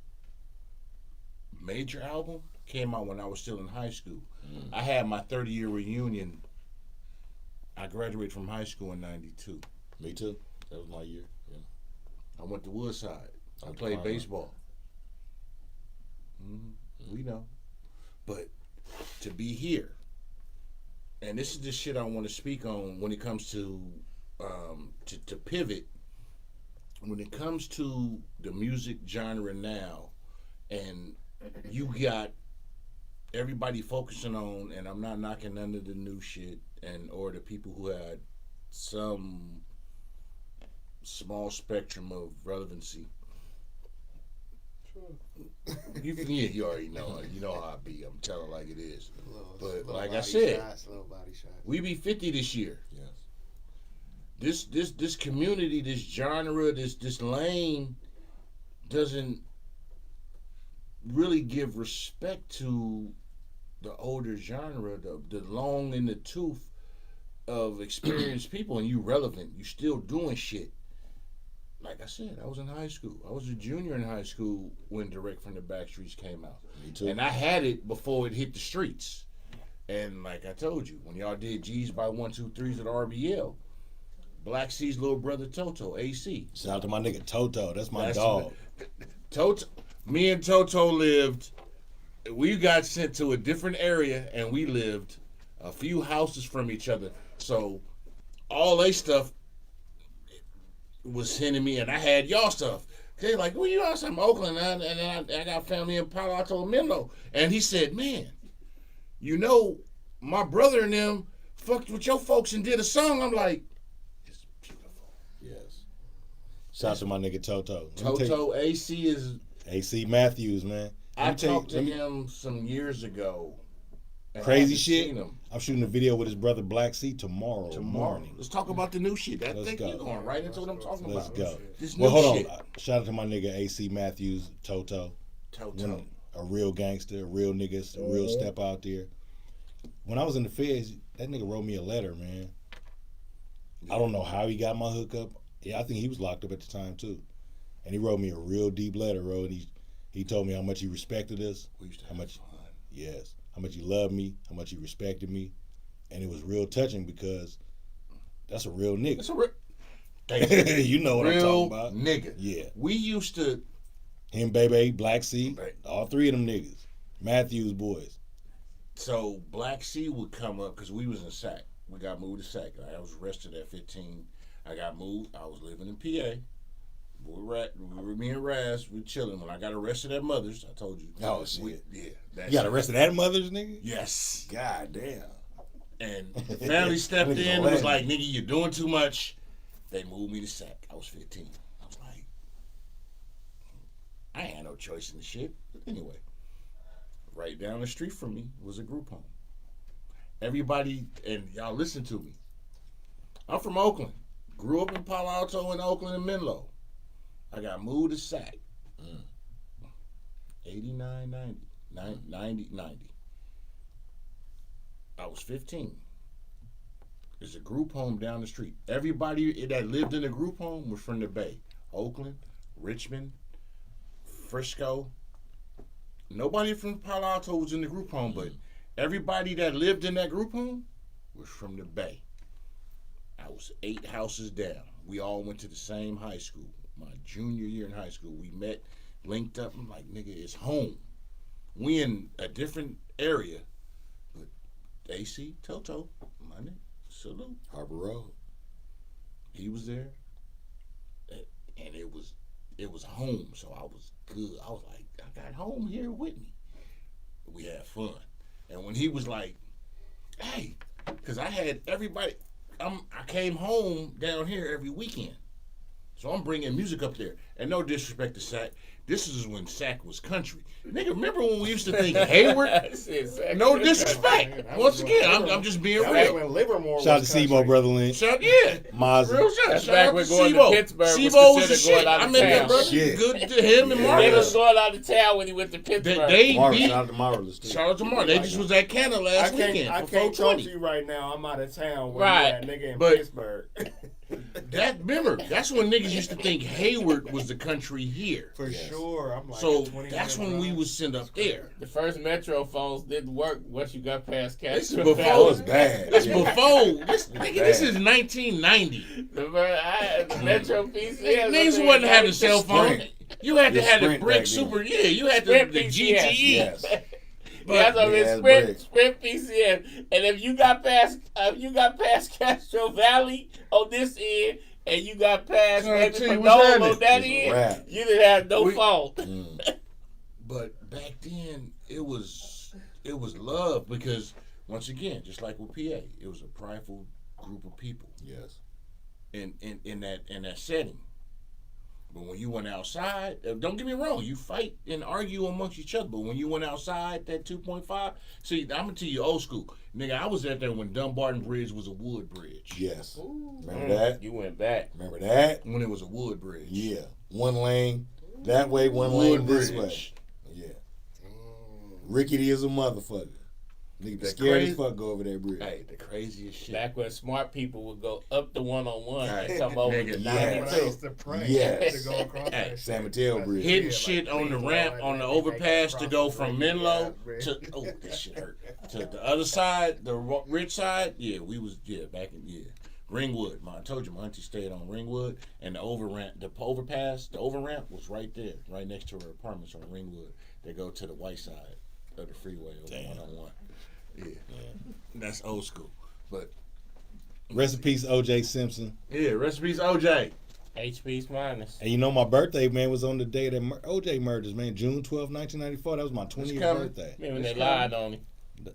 major album came out when I was still in high school. I had my 30-year reunion. I graduated from high school in 92. Me too. That was my year. Yeah. I went to Woodside. I played baseball. We know. But to be here, and this is the shit I want to speak on when it comes to pivot. When it comes to the music genre now, and you got everybody focusing on, and I'm not knocking none of the new shit or the people who had some small spectrum of relevancy. You already know. You know how I be. I'm telling like it is. But like I said, we be 50 this year. Yes. This community, this genre, this lane doesn't really give respect to the older genre, the long in the tooth of experienced people, and you relevant. You still doing shit. Like I said, I was in high school. I was a junior in high school when Direct from the Backstreets came out. Me too. And I had it before it hit the streets. And like I told you, when y'all did G's by 1-2-3s at RBL, Black C's little brother Toto, AC. Shout out to my nigga Toto. That's my dog. Toto, me and Toto lived, we got sent to a different area, and we lived a few houses from each other. So all they stuff was sending me, and I had y'all stuff. They like, where you at? I'm Oakland, and I got family in Palo Alto, Menlo. And he said, man, you know, my brother and them fucked with your folks and did a song. I'm like, it's beautiful. Yes. Shout out to my nigga Toto. Toto, AC is... AC Matthews, man. I talked to him some years ago. Crazy shit. I'm shooting a video with his brother Black C tomorrow morning. Let's talk about the new shit. I think you're going right into what I'm talking about. Let's go. Well, hold on. Shout out to my nigga AC Matthews, Toto. A real gangster, a real nigga, a real step out there. When I was in the feds, that nigga wrote me a letter, man. I don't know how he got my hookup. Yeah, I think he was locked up at the time too. And he wrote me a real deep letter, bro. And he told me how much he respected us. We used to have fun. Yes. How much he loved me, how much he respected me. And it was real touching because that's a real nigga. That's a real... You know what I'm talking about. Nigga. Yeah. We used to... Him, Baby, Black C, all three of them niggas. Matthews boys. So Black C would come up because we was in SAC. We got moved to SAC. I was arrested at 15. I got moved. I was living in PA. We were me and Raz, we chilling. When I got arrested at Mother's, I told you. Oh, shit. You got arrested at Mother's, nigga? Yes. God damn. And the family stepped in and was like, nigga, you're doing too much. They moved me to SAC. I was 15. I was like, I ain't had no choice in the shit. But anyway, right down the street from me was a group home. Everybody, and y'all listen to me. I'm from Oakland. Grew up in Palo Alto and Oakland and Menlo. I got moved to SAC. 89, 90. I was 15. There's a group home down the street. Everybody that lived in the group home was from the Bay. Oakland, Richmond, Frisco. Nobody from Palo Alto was in the group home, but everybody that lived in that group home was from the Bay. I was 8 houses down. We all went to the same high school. My junior year in high school, we met, linked up. I'm like, nigga, it's home. We in a different area, but AC, Toto, my nigga, salute. Harbor Road. He was there, and it was home, so I was good. I was like, I got home here with me. We had fun. And when he was like, hey, because I had everybody, I came home down here every weekend. So I'm bringing music up there. And no disrespect to SAC. This is when SAC was country. Nigga, remember when we used to think Hayward? No disrespect. Once again, I'm just being real. Shout out to Sebo, Brother Lynch. Shout, yeah. Mazza. Real shout. That's Shout back out when to going Sebo. to Pittsburgh Sebo was was the considered shit. going out I of met that town. brother. Shit. Good to him and They Marvelous. was going out of town when he went to Pittsburgh. Shout out to Marvelous, too. Shout out to Marvelous. They just was at Canada last weekend. I for can't talk 420. to you right now. I'm out of town. Right. That nigga in But- Pittsburgh. Remember, that's when niggas used to think Hayward was the country here. For sure. I'm like, So 20 that's when minute we drive. was sent up there. The first Metro phones didn't work once you got past This is Castro before. That was bad. That's Yeah. before. This is 1990. The Metro PCS. Niggas wasn't having cell phone. Sprint. You had to Yeah, have the Sprint brick back super. Yeah, you had Sprint the PCS. GTE. Yes. Yeah, so Yeah, it's Sprint PCS. And if you got past Castro Valley on this end, and you got past maybe tell you what's Padone happening. on that It's a end, wrap. you didn't have no phone. But back then, it was it was love because once again, just like with PA, it was a prideful group of people. Yes. In that setting. But when you went outside, don't get me wrong, you fight and argue amongst each other. But when you went outside, that 2.5, see, I'm gonna tell you old school, nigga. I was out there when Dumbarton Bridge was a wood bridge. Yes. Ooh, Remember that? You went back. Remember that? When it was a wood bridge. Yeah. One lane that way, one Wood lane this bridge. way. Yeah. Rickety as a motherfucker. Nigga be That scared crazy- as fuck go over that bridge. Hey, the craziest shit. Back when smart people would go up the 101 Hey, and come over nigga, the yes. 92. Yes. To go across Hey, that San shit. Mateo Bridge. Hitting Yeah, shit like on the Queens ramp, Line, on the they make overpass it to across go the from bridge. Menlo Yeah, bridge. to that shit hurt. To the other side, the rich side, yeah, we was back in Ringwood. I told you my auntie stayed on Ringwood, and the overramp, the overramp was right there, right next to her apartments on Ringwood. They go to the white side of the freeway over 101. Yeah, that's old school. But Rest in peace, O.J. Simpson. yeah, recipes OJ. HP's minus. And you know my birthday, man, was on the day that O.J. murders, man, June 12, 1994. That was my 20th coming. birthday. Remember when It's they lied on him.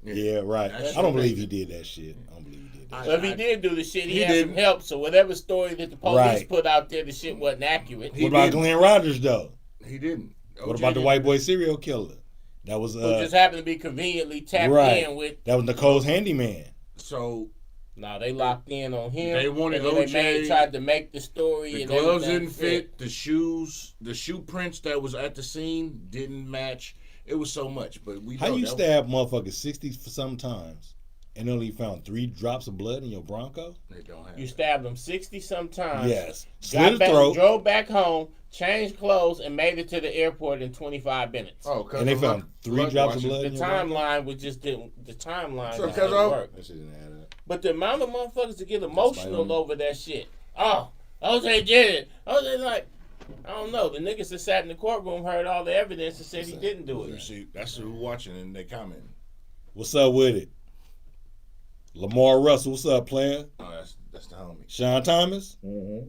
Yeah, right. That's I don't true. believe he did that shit. I don't believe he did that. So if he did do the shit, he He had some didn't. help. So whatever story that the police Right. put out there, the shit wasn't accurate. He What about didn't. Glenn Rogers though? He didn't. What OJ about the didn't. white boy serial killer? That was Who just happened to be conveniently tapped right. in with. That was Nicole's handyman. So No, they locked in on him. They wanted and then OJ. tried to make the story. the and gloves everything. didn't fit. The shoes, the shoe prints that was at the scene didn't match. It was so much, but we. How know you that stab motherfuckers 60 for some times and only found 3 drops of blood in your Bronco? They don't have. You that. stabbed him 60 sometimes. Yes. Got Slit his back, throat. drove back home, changed clothes, and made it to the airport in 25 minutes. Oh, And they found 3 drops of blood The in your Bronco? timeline was just didn't. The timeline So, just cause didn't I'm- work. That shit didn't add up. But the amount of motherfuckers to get emotional Spider-Man. over that shit. Oh, OJ did it. OJ like, I don't know. The niggas that sat in the courtroom heard all the evidence and said he didn't do You it. see, that's who watching and they comment. What's up with it? Lamar Russell, what's up, player? Oh, that's the homie. Sean Thomas? Mm-hmm.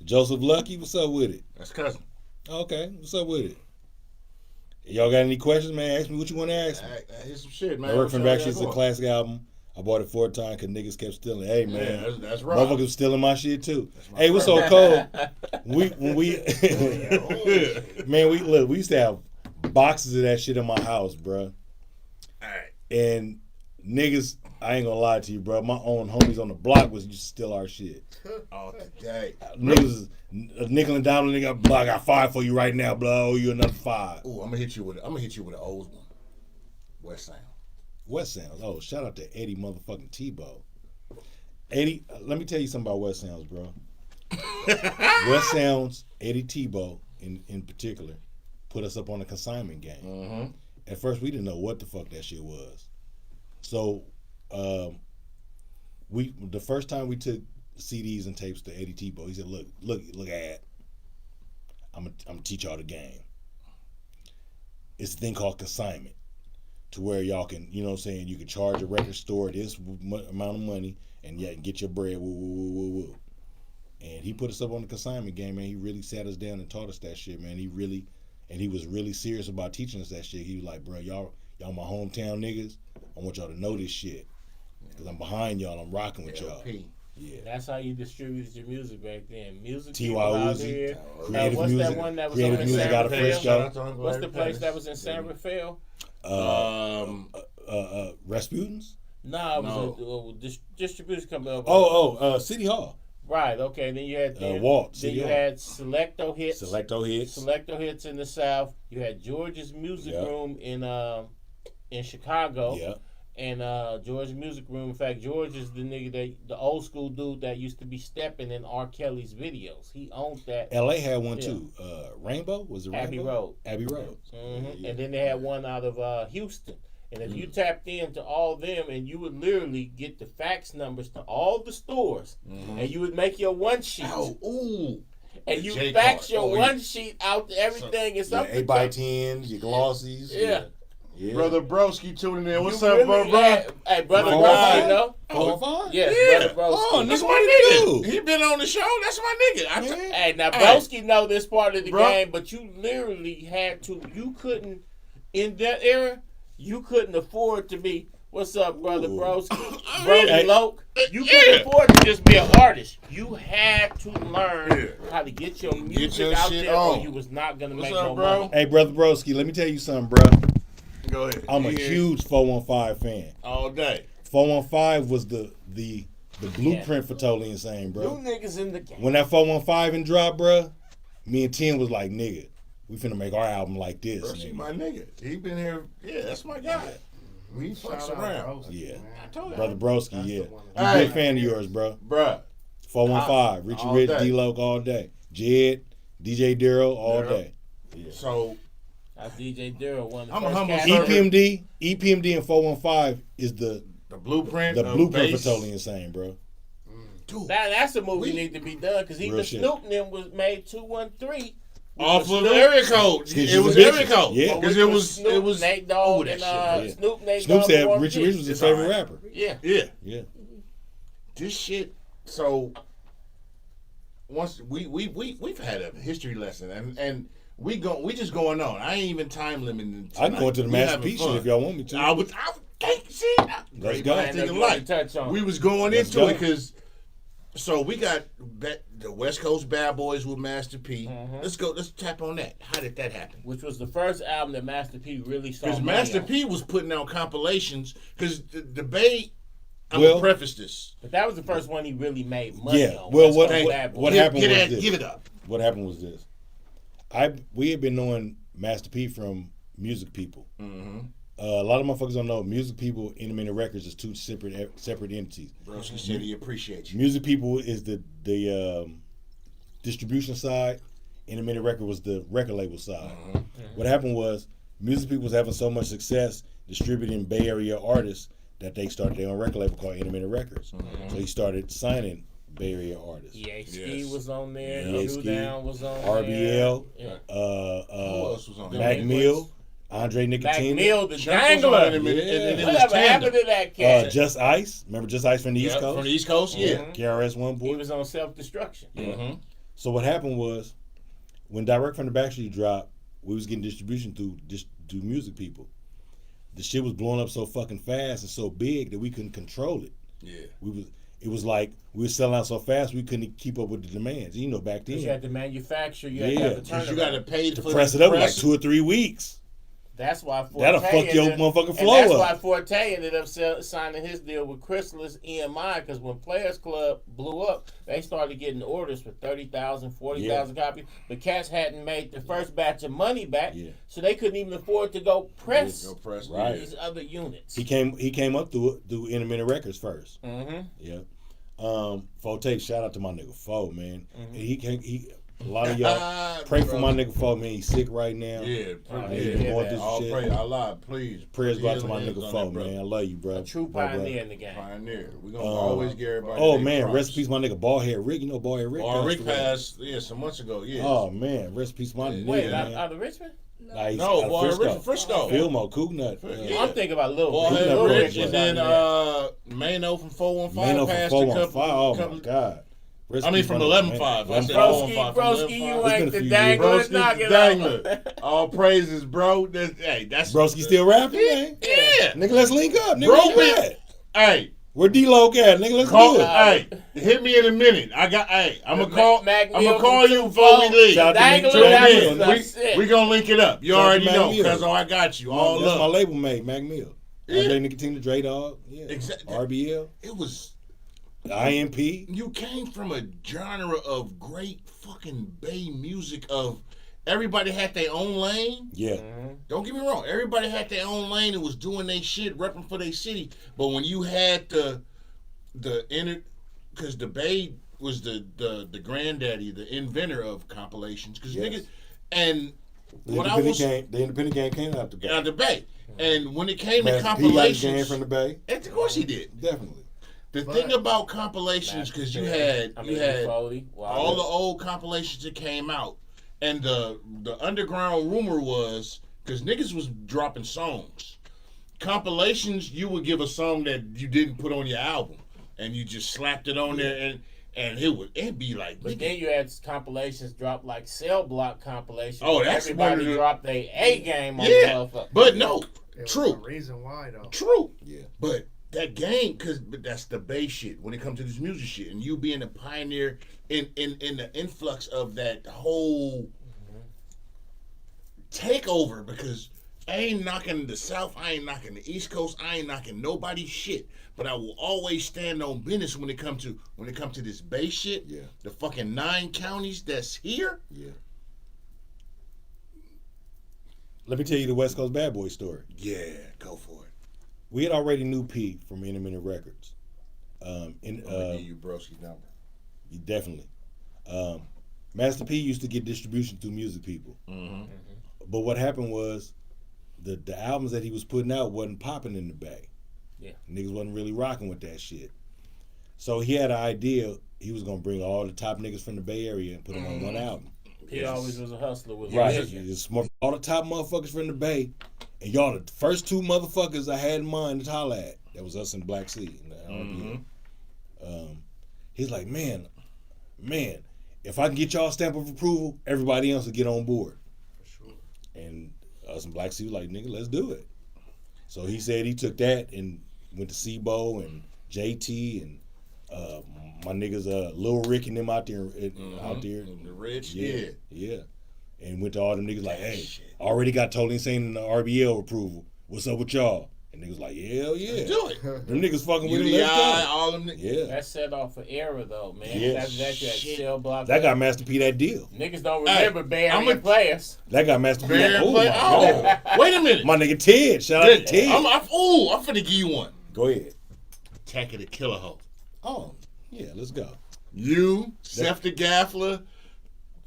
Joseph Lucky, what's up with it? That's cousin. Okay, what's up with it? Y'all got any questions, man? Ask me what you want to ask me. Here's some shit, man. I work from Show you Backstreet's that a classic album. I bought it 4 times because niggas kept stealing. Hey, man. Yeah, that's right. Motherfuckers was stealing my shit, too. my Hey, what's so cold? When we man, we used to have boxes of that shit in my house, bro. Alright. And niggas, I ain't gonna lie to you, bro. My own homies on the block was used to steal our shit. All today. Niggas nickel and dime, nigga, blah, I got 5 for you right now, blah. I owe you another 5. Ooh, I'm gonna hit you with an old one. West Sound. West Sounds. Oh, shout out to Eddie motherfucking Tebow. Eddie, let me tell you something about West Sounds, bro. West Sounds, Eddie Tebow in particular, put us up on a consignment game. Mm-hmm. At first, we didn't know what the fuck that shit was. So, the first time we took CDs and tapes to Eddie Tebow, he said, "Look, Ad, I'm gonna teach y'all the game. It's a thing called consignment, to where y'all can, you know what I'm saying, you can charge a record store this amount of money and get your bread, woo. And he put us up on the consignment game, man. He really sat us down and taught us that shit, man. He was really serious about teaching us that shit. He was like, bro, y'all my hometown niggas. I want y'all to know this shit. Because I'm behind y'all. I'm rocking with y'all. LP. Yeah. That's how you distributed your music back then. Music T.Y. people out Uzi, here. Creative What's Music, that one that was Creative on in Music San out of Rafael? Frisco. What's the place that was in San Rafael? Rasputin's? Nah, it was a distribution company. City Hall. Right, okay. Then you had Walt. Then City you Hall. had Selecto Hits. Selecto Hits. In the South. You had George's Music Yeah. Room in Chicago. Yeah. And George's Music Room. In fact, George is the nigga the old school dude that used to be stepping in R. Kelly's videos. He owned that. LA had one too. Rainbow? Was it Rainbow? Abbey Road. Abbey Road. Mm-hmm. Yeah. And then they had one out of Houston. And if you tapped into all them, and you would literally get the fax numbers to all the stores, and you would make your one sheet. Oh, ooh. And you J fax card. your one sheet out to everything and something. 8x10s, your glossies. Yeah. Brother Broski tuning in. What's You up, really bro? had- Hey, brother Oh, Broski, yeah. no? 405? Yes, Yeah. brother Broski. Oh, That's nigga, my what nigga. he He been on the show. That's my nigga. Hey, now Hey. Broski know this part of the Bro. game, but you literally had to. You couldn't in that era. you couldn't afford to be. What's up, brother Broski? Hey. Brody Loke. You couldn't afford to just be an artist. You had to learn how to get your music out shit there, on. or you was not gonna What's make up, no bro? money. Hey, brother Broski, let me tell you something, bro. Go ahead. I'm a huge 415 fan. All day. 415 was the blueprint for Totally Insane, New bro. niggas in the game. When that 415 dropped, bro, me and Tim was like, nigga, we finna make our album like this. Bro, she Nigga. my nigga. He been here. Yeah, that's my guy. We fucks around. Yeah. I told you. Brother Broski, yeah. I'm a Hey. big fan of yours, bro. Bruh. 415, Richie all Rich, day. D-Loc all day. Jed, DJ Daryl all Daryl. day. So That's DJ Daryl, one of the I'm a first humble cats. servant. EPMD and 415 is the blueprint. of blueprint bass. for Totally Insane, bro. Dude, That's a movie need to be done because even Real shit. Snoop and them was made 213. off of Snoop. the area code. Snitches It was and area bitches. code. Yeah. Because Snoop, it was Nate Dogg that and shit, man. Snoop, Nate Snoop Dogg, said Warren Richie G. Rich was his It's favorite alright. rapper. Yeah. Yeah. Yeah. This shit. So once we've had a history lesson and we just going on. I ain't even time limiting. I can go into the We masterpiece having shit if y'all want me to. I can't see. Let's go. Man, Thinking you light. want to touch on We it. was going Let's into go. it because so we got the West Coast Bad Boys with Master P. Let's go. Let's tap on that. How did that happen? Which was the first album that Master P really saw. Because money Master on. P was putting out compilations. Because the Bay. I'm Well- gonna preface this. But that was the first one he really made money Yeah. on. Well, West what- Coast what- Bad Boys. what happened was Give this. it up. What happened was this. We had been knowing Master P from Music People. Mm-hmm. A lot of motherfuckers don't know Music People, Independent Records is two separate entities. Broski said he appreciates you. Music People is the distribution side. Independent Record was the record label side. What happened was Music People was having so much success distributing Bay Area artists that they started their own record label called Independent Records. So he started signing Bay Area artists. EHD Yes. was on there. Yeah. Shoot Down was on RBL, there. Who else was on there? Mac Mill, Andre Mac Nicotina, Mill, the Chuck was on it, Dangler. and then it was Whatever happened Tandem. to that cat? Just Ice. Remember Just Ice from the East Yep, Coast? from the East Coast, yeah. KRS One He Boy. was on self-destruction. Mm-hmm. So what happened was, when Direct from the Backstreet dropped, we was getting distribution through Music People. The shit was blowing up so fucking fast and so big that we couldn't control it. Yeah. It was like we were selling out so fast we couldn't keep up with the demands. You know, back then You had to manufacture. You had to Yeah, have the Because you got to turnaround. pay to for press the it up in like press. 2 or 3 weeks. That's why Forte That'll fuck your ended- motherfucking and flow that's up. why Forte ended up signing his deal with Chrysalis EMI because when Players Club blew up, they started getting orders for 30,000, 40,000 copies. But cats hadn't made the first batch of money back, Yeah. so they couldn't even afford to go press Go press. Right. these other units. He came up through Independent Records first. Mm-hmm. Yeah. Forte, shout out to my nigga Fo, man. Mm-hmm. A lot of y'all pray for my nigga Fo, man. He's sick right now. Yeah. He's going through some All shit. praise Allah, please. Prayers go out to my Healing nigga hands Fo, on that man. I love you, bro. A true Bro, bro. pioneer in the game. Pioneer. We're going to always give everybody Oh their man, props. rest in peace, my nigga Ballhead Rick. You know Ballhead Rick. Or Rick passed away. passed, some months ago, yeah. Oh man, rest in peace, my nigga. Wait, man. out of Richmond? Nah, he's No, out of Ballhead Frisco. Filmo, Cougnut. Yeah. I'm thinking about Lil Ballhead Rick. Lil Rich, Rick was and then out there. Mano from 415 Mano passed from a 415. couple. Oh my god. Rest I in mean, peace, from my nigga, 11.5. man. I said 11.5. Broski, you It's ain't been a the few dangler. Broski's Knock the it dangler. off. All praises, bro. That's Broski still rapping, man. Yeah. Nigga, let's link up. Nigga, Bro, where you at? Hey, Where D-Loc at? Nigga, let's call. do it. Hey, hit me in a minute. I'm gonna call. Mac I'm Mill gonna call from you before we 2-4. leave. Shout out to Dangler, Nigga that Mill. was the shit. We gonna link it up. You Shout out already to know, Mac Mill. cause I got you. All That's my up. label mate, Mac Mill. Yeah. Andre Nicotina, Dre Dog. Yeah. Exactly. RBL. It was. IMP. You came from a genre of great fucking Bay music. Of everybody had their own lane. Yeah. Don't get me wrong. Everybody had their own lane and was doing their shit, repping for their city. But when you had the inner, because the Bay was the granddaddy, the inventor of compilations. Because Yes. niggas, and The what I was independent game came out the Bay. out the Bay, and when it came to Master P got the game compilations, from the Bay. of course he did. Definitely. The thing about compilations, because you had Foley, all the old compilations that came out, and the underground rumor was, because niggas was dropping songs, compilations, you would give a song that you didn't put on your album, and you just slapped it on there, and it'd be like, But nigga, then you had compilations drop like Cell Block compilations. Oh, that's one everybody of the- dropped their A game on yeah, the motherfucker. but no, True. A reason why though. True. Yeah. But that game, but that's the base shit when it comes to this music shit, and you being a pioneer in the influx of that whole takeover, because I ain't knocking the South, I ain't knocking the East Coast, I ain't knocking nobody's shit, but I will always stand on business when it comes to this base shit. Yeah. The fucking 9 counties that's here. Yeah. Let me tell you the West Coast Bad Boy story. Yeah, go for it. We had already knew P from Intermittent Records. I'm gonna give you Broski's number. Definitely. Master P used to get distribution through music people. Mm-hmm. But what happened was the albums that he was putting out wasn't popping in the Bay. Yeah. Niggas wasn't really rocking with that shit. So he had an idea he was gonna bring all the top niggas from the Bay Area and put them on one album. He always was a hustler with Right. vision. It's more, all the top motherfuckers from the Bay, and y'all the first 2 motherfuckers I had in mind to holler at. That was us and Black Sea. He's like, man, if I can get y'all stamp of approval, everybody else will get on board. For sure. And us and Black Sea was like, nigga, let's do it. So he said he took that and went to Sebo and JT and my niggas Lil Rick and them out there. The Rich, yeah. And went to all them niggas like, hey, already got Totally Insane in the RBL approval. What's up with y'all? And niggas like, hell yeah. Let's do it. Them niggas fucking with it. UDI, Let's go. all them niggas. Yeah. That set off an era though, man. Yeah. That's that cell block. That got Master P that deal. Niggas don't remember Bay I'm Area a- players. That got Master P Bear that. and play. My God. Oh, wait a minute. My nigga Ted. Shout out to Ted. I'm finna give you one. Go ahead. Attack of the Killer Hoe. Oh, yeah, let's go. You, Seth the Gaffler,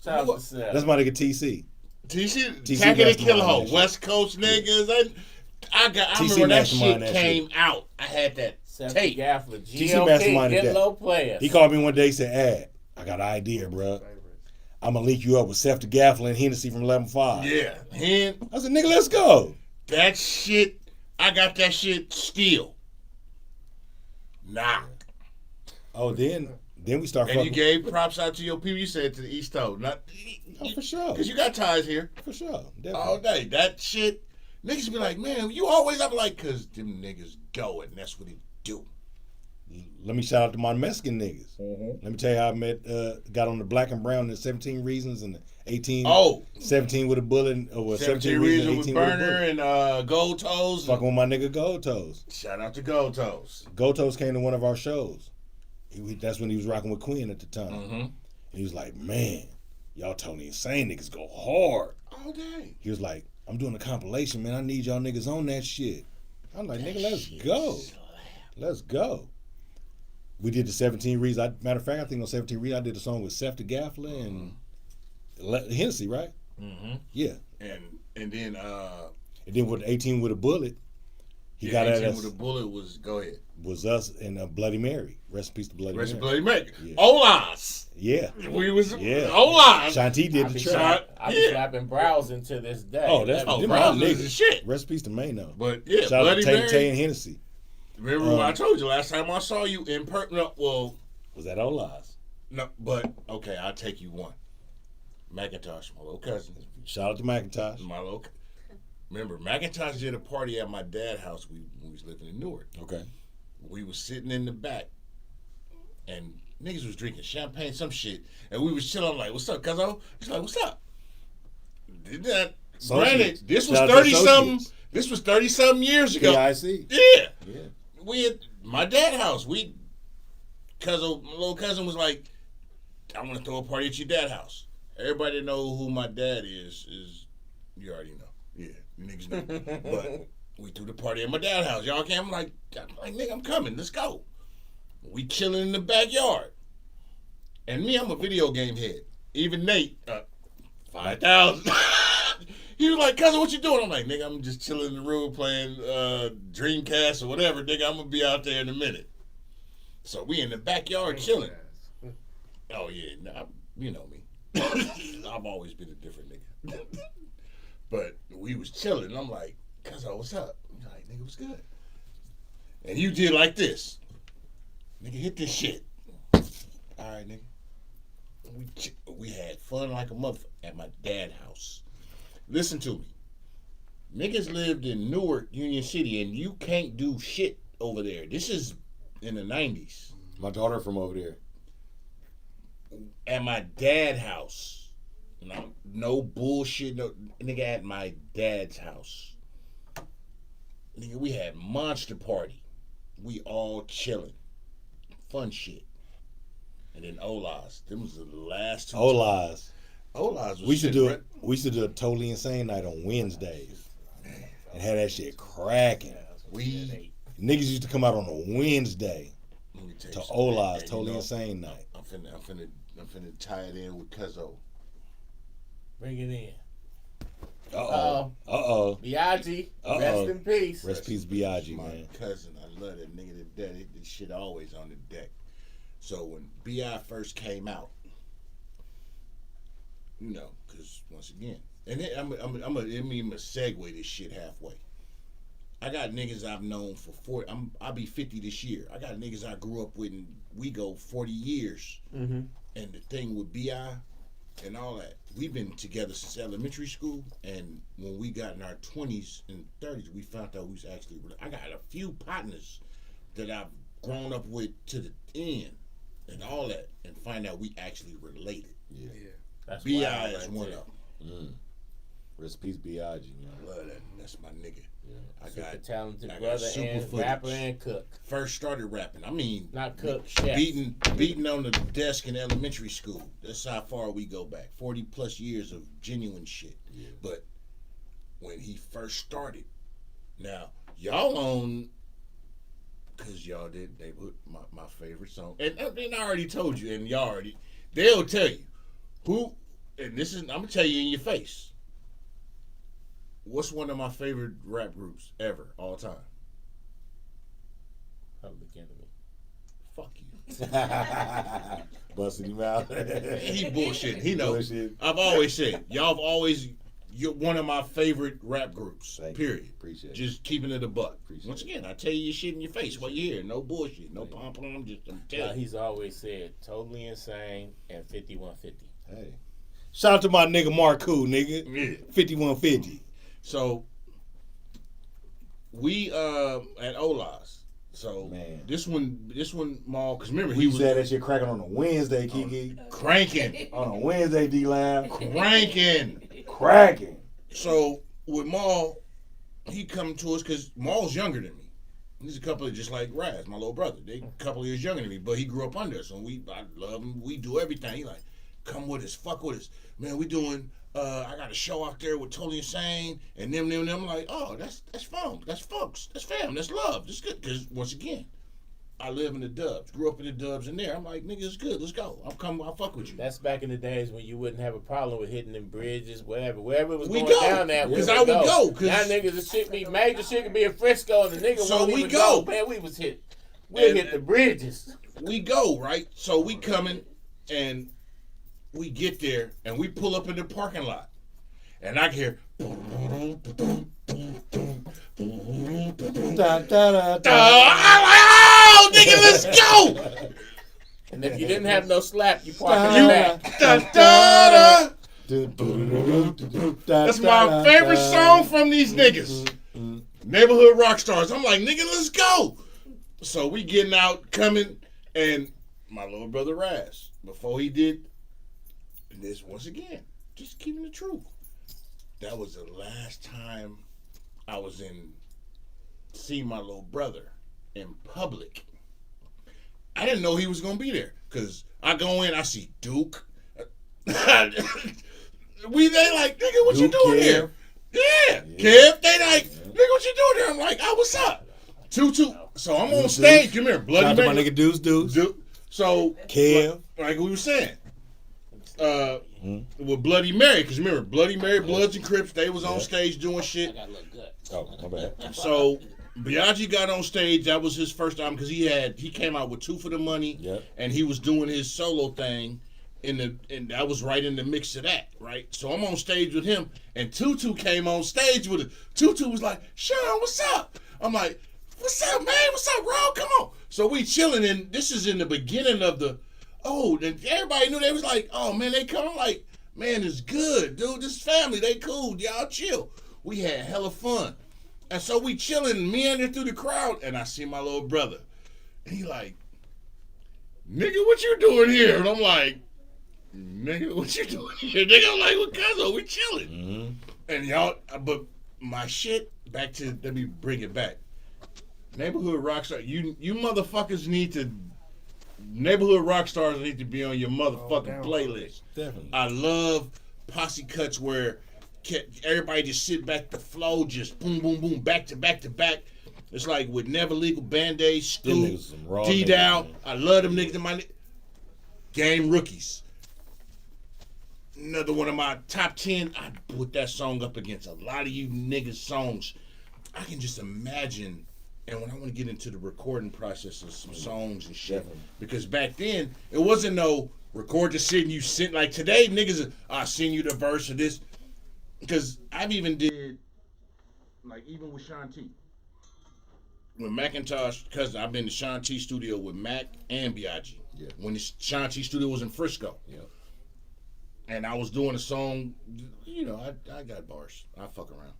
Shout out to Seth. That's my nigga TC. TC Attack of the mastermind Killer Hoe. that shit. West Coast niggas. I remember when that mastermind shit that came out. I had that Seth tape. Gaffler, TC GLP, masterminded get that. low players. He called me one day and said, Ad, I got an idea, bro. I'm going to link you up with Seth the Gaffler and Hennessy from 11-5. Yeah. And I said, nigga, let's go. that shit, I got that shit still. Nah. Oh, then we start And you fucking. gave props out to your people. You said to the East Coast. Not, Oh, for sure. Because you got ties here. For sure. Definitely. All day. That shit, niggas be like, man, you always up like, because them niggas go and that's what he do. Let me shout out to my Mexican niggas. Let me tell you how I met, got on the Black and Brown in 17 Reasons and the 18. Oh. 17 with a bullet. Or 17 Reasons with 18 Burner with a bullet. and Gold Toes. Fucking with my nigga Gold Toes. Shout out to Gold Toes. Gold Toes came to one of our shows. That's when he was rocking with Queen at the time. Mm-hmm. And he was like, man, y'all Totally Insane niggas go hard. All day. He was like, I'm doing a compilation, man. I need y'all niggas on that shit. I'm like, nigga, let's go. Let's go. We did the 17 Reasons. Matter of fact, I think on 17 Reasons, I did a song with Seth the Gaffler and Hennessy, right? Mm-hmm. Yeah. And then And then with 18 with a bullet, he got at 18 us. with a bullet was, go ahead. Was us and Bloody Mary. Rest in peace to Bloody Rest of Mary. Bloody Mary. Yeah. Olas. Yeah. We was Yeah. Olas. Shanti did I the be, track. I be slapping brows to this day. Oh, that's Oh, them bro, my this is niggas. shit. Rest in peace to Mano. But yeah, Shout out Bloody to Tay Mary. Tay and Hennessy. Remember what I told you last time I saw you in person? No, well, Was that all lies? no, but okay, I'll take you one. McIntosh, my little cousin. Shout out to McIntosh. My little. Remember, McIntosh did a party at my dad's house. We was living in Newark. Okay. We was sitting in the back, and niggas was drinking champagne, some shit, and we was chilling. I'm like, "What's up, cuzzo?" He's like, "What's up?" Did that? Granted, this was Shout out to 30-something. associates. This was 30-something years ago. PIC. Yeah. Yeah. We at my dad's house. My little cousin was like, "I want to throw a party at your dad's house." Everybody know who my dad is you already know. Yeah, you niggas know. But we threw the party at my dad's house. Y'all came. I'm like, nigga, I'm coming. Let's go. We chilling in the backyard. And me, I'm a video game head. Even Nate, 5,000. He was like, cousin, what you doing? I'm like, nigga, I'm just chilling in the room playing Dreamcast or whatever. Nigga, I'm going to be out there in a minute. So we in the backyard chilling. Oh, yeah. Nah, you know me. I've always been a different nigga. But we was chilling. And I'm like, cousin, what's up? He's like, nigga, what's good? And you did like this. Nigga, hit this shit. All right, nigga. We had fun like a motherfucker at my dad's house. Listen to me. Niggas lived in Newark, Union City, and you can't do shit over there. This is in the 90s. My daughter from over there. At my dad's house. No bullshit. No, nigga, at my dad's house. Nigga, we had monster party. We all chilling. Fun shit. And then Ola's. Them was the last two. Ola's. Ola's was We used to do a Totally Insane night on Wednesdays. And had that shit cracking. We Niggas used to come out on a Wednesday to Ola's Totally Insane night. I'm finna tie it in with Cuzzo. Bring it in. B.I.G. Rest in peace. Rest in peace, B.I.G., My man. cousin, I love that nigga to death. This shit always on the deck. So when B.I. first came out, you know, because once again, and then I'm gonna segue this shit halfway. I got niggas I've known for 40. I'll be 50 this year. I got niggas I grew up with, and we go 40 years. Mm-hmm. And the thing with B.I. and all that, we've been together since elementary school. And when we got in our 20s and 30s, we found out we was actually. I got a few partners that I've grown up with to the end, and all that, and find out we actually related. Yeah. That's B.I. is one of them. Rest in peace, B.I.G., man. I love that. That's my nigga. Yeah. I Super got talented got brother super and footage. rapper and cook. First started rapping. I mean, Not cook, chef. beating on the desk in elementary school. That's how far we go back. 40 plus years of genuine shit. Yeah. But when he first started, now y'all on, cause y'all did they put my favorite song, and I already told you, and y'all already they'll tell you who, and this is I'm gonna tell you in your face. What's one of my favorite rap groups ever, all time? Public Enemy. Fuck you. Busting him out. He bullshitting. He knows. Bullshit. I've always said, you're one of my favorite rap groups. Thank you. Period. Appreciate it. Just keeping it a buck. Appreciate Once again, I tell you your shit in your face. What you hear? No bullshit. No pom pom. Just I'm telling you. He's always said Totally Insane and 5150. Hey. Shout out to my nigga Marku, nigga. Yeah. 5150. So we at Ola's. So Man. this one Maul, because remember We he was said that shit cracking on a Wednesday, Kiki. cranking. On a Wednesday, D-Lam. Cranking. So with Maul, he come to us because Maul's younger than me. He's a couple of just like Raz, my little brother. They a couple of years younger than me, but he grew up under us, and I love him. We do everything. He like, come with us, fuck with us, man. We doing. I got a show out there with Totally Insane, and them. Like, oh, that's fun, that's folks, that's fam, that's love, that's good. Because once again, I live in the Dubs, grew up in the Dubs, and there, I'm like, nigga, it's good, let's go. I'll fuck with you. That's back in the days when you wouldn't have a problem with hitting them bridges, wherever it was We going go. down there. Because I would go. Now niggas, the shit be major shit could be in Frisco, and the nigga So won't we even go. go. Man, we was hit. We hit the bridges. We go, right? So we coming, and we get there, and we pull up in the parking lot. And I can hear, I'm like, oh, nigga, let's go. And if you didn't have no slap, you park in the back. That's my favorite song from these niggas. Neighborhood rock stars. I'm like, nigga, let's go. So we getting out, coming, and my little brother Raz, before he did this, once again, just keeping the truth. That was the last time I was see my little brother in public. I didn't know he was gonna be there, cause I go in, I see Duke. They like, nigga, what Duke, you doing Kev. here? Yeah, Kev. They like, nigga, what you doing here? I'm like, oh, what's up? Tutu. So I'm on stage. Come here, Bloody Shout out to my Mary. nigga Deuce. Duke. So Kev. like we were saying, with Bloody Mary, because remember, Bloody Mary, Bloods and Crips, they was on stage doing shit. Oh, my bad. So B.I.G. got on stage. That was his first time because he came out with 2 for the Money, Yep. and he was doing his solo thing, and that was right in the mix of that, right? So I'm on stage with him, and Tutu came on stage with it. Tutu was like, "Sean, what's up?" I'm like, "What's up, man? What's up, Ron? Come on." So we chilling, and this is in the beginning of the. Oh, and everybody knew. They was like, "Oh man, they come." I'm like, "Man, it's good, dude. This family, they cool. Y'all chill." We had hella fun. And so we chilling, meandering through the crowd, and I see my little brother. And he like, nigga, what you doing here? And I'm like, nigga, what you doing here? Nigga, I'm like, what cuz we chilling. Mm-hmm. And y'all, but my shit, let me bring it back. Neighborhood Rockstar, you motherfuckers Neighborhood Rockstars need to be on your motherfucking playlist. Definitely. I love posse cuts where everybody just sit back, the flow just boom, boom, boom, back to back to back. It's like with Never Legal, Band-Aid, Scoop, D-Dow. I love them niggas in my Game Rookies. Another one of my top 10, I put that song up against a lot of you niggas' songs. I can just imagine, and when I want to get into the recording process of some songs and shit, because back then, it wasn't no record the shit and you sit, like today, niggas, I sing you the verse of this, because I've even did, like even with Sean T. With Macintosh, because I've been to Sean T studio with Mac and B.I.G. Yeah. When the Sean T studio was in Frisco. Yeah. And I was doing a song, you know, I got bars. I fuck around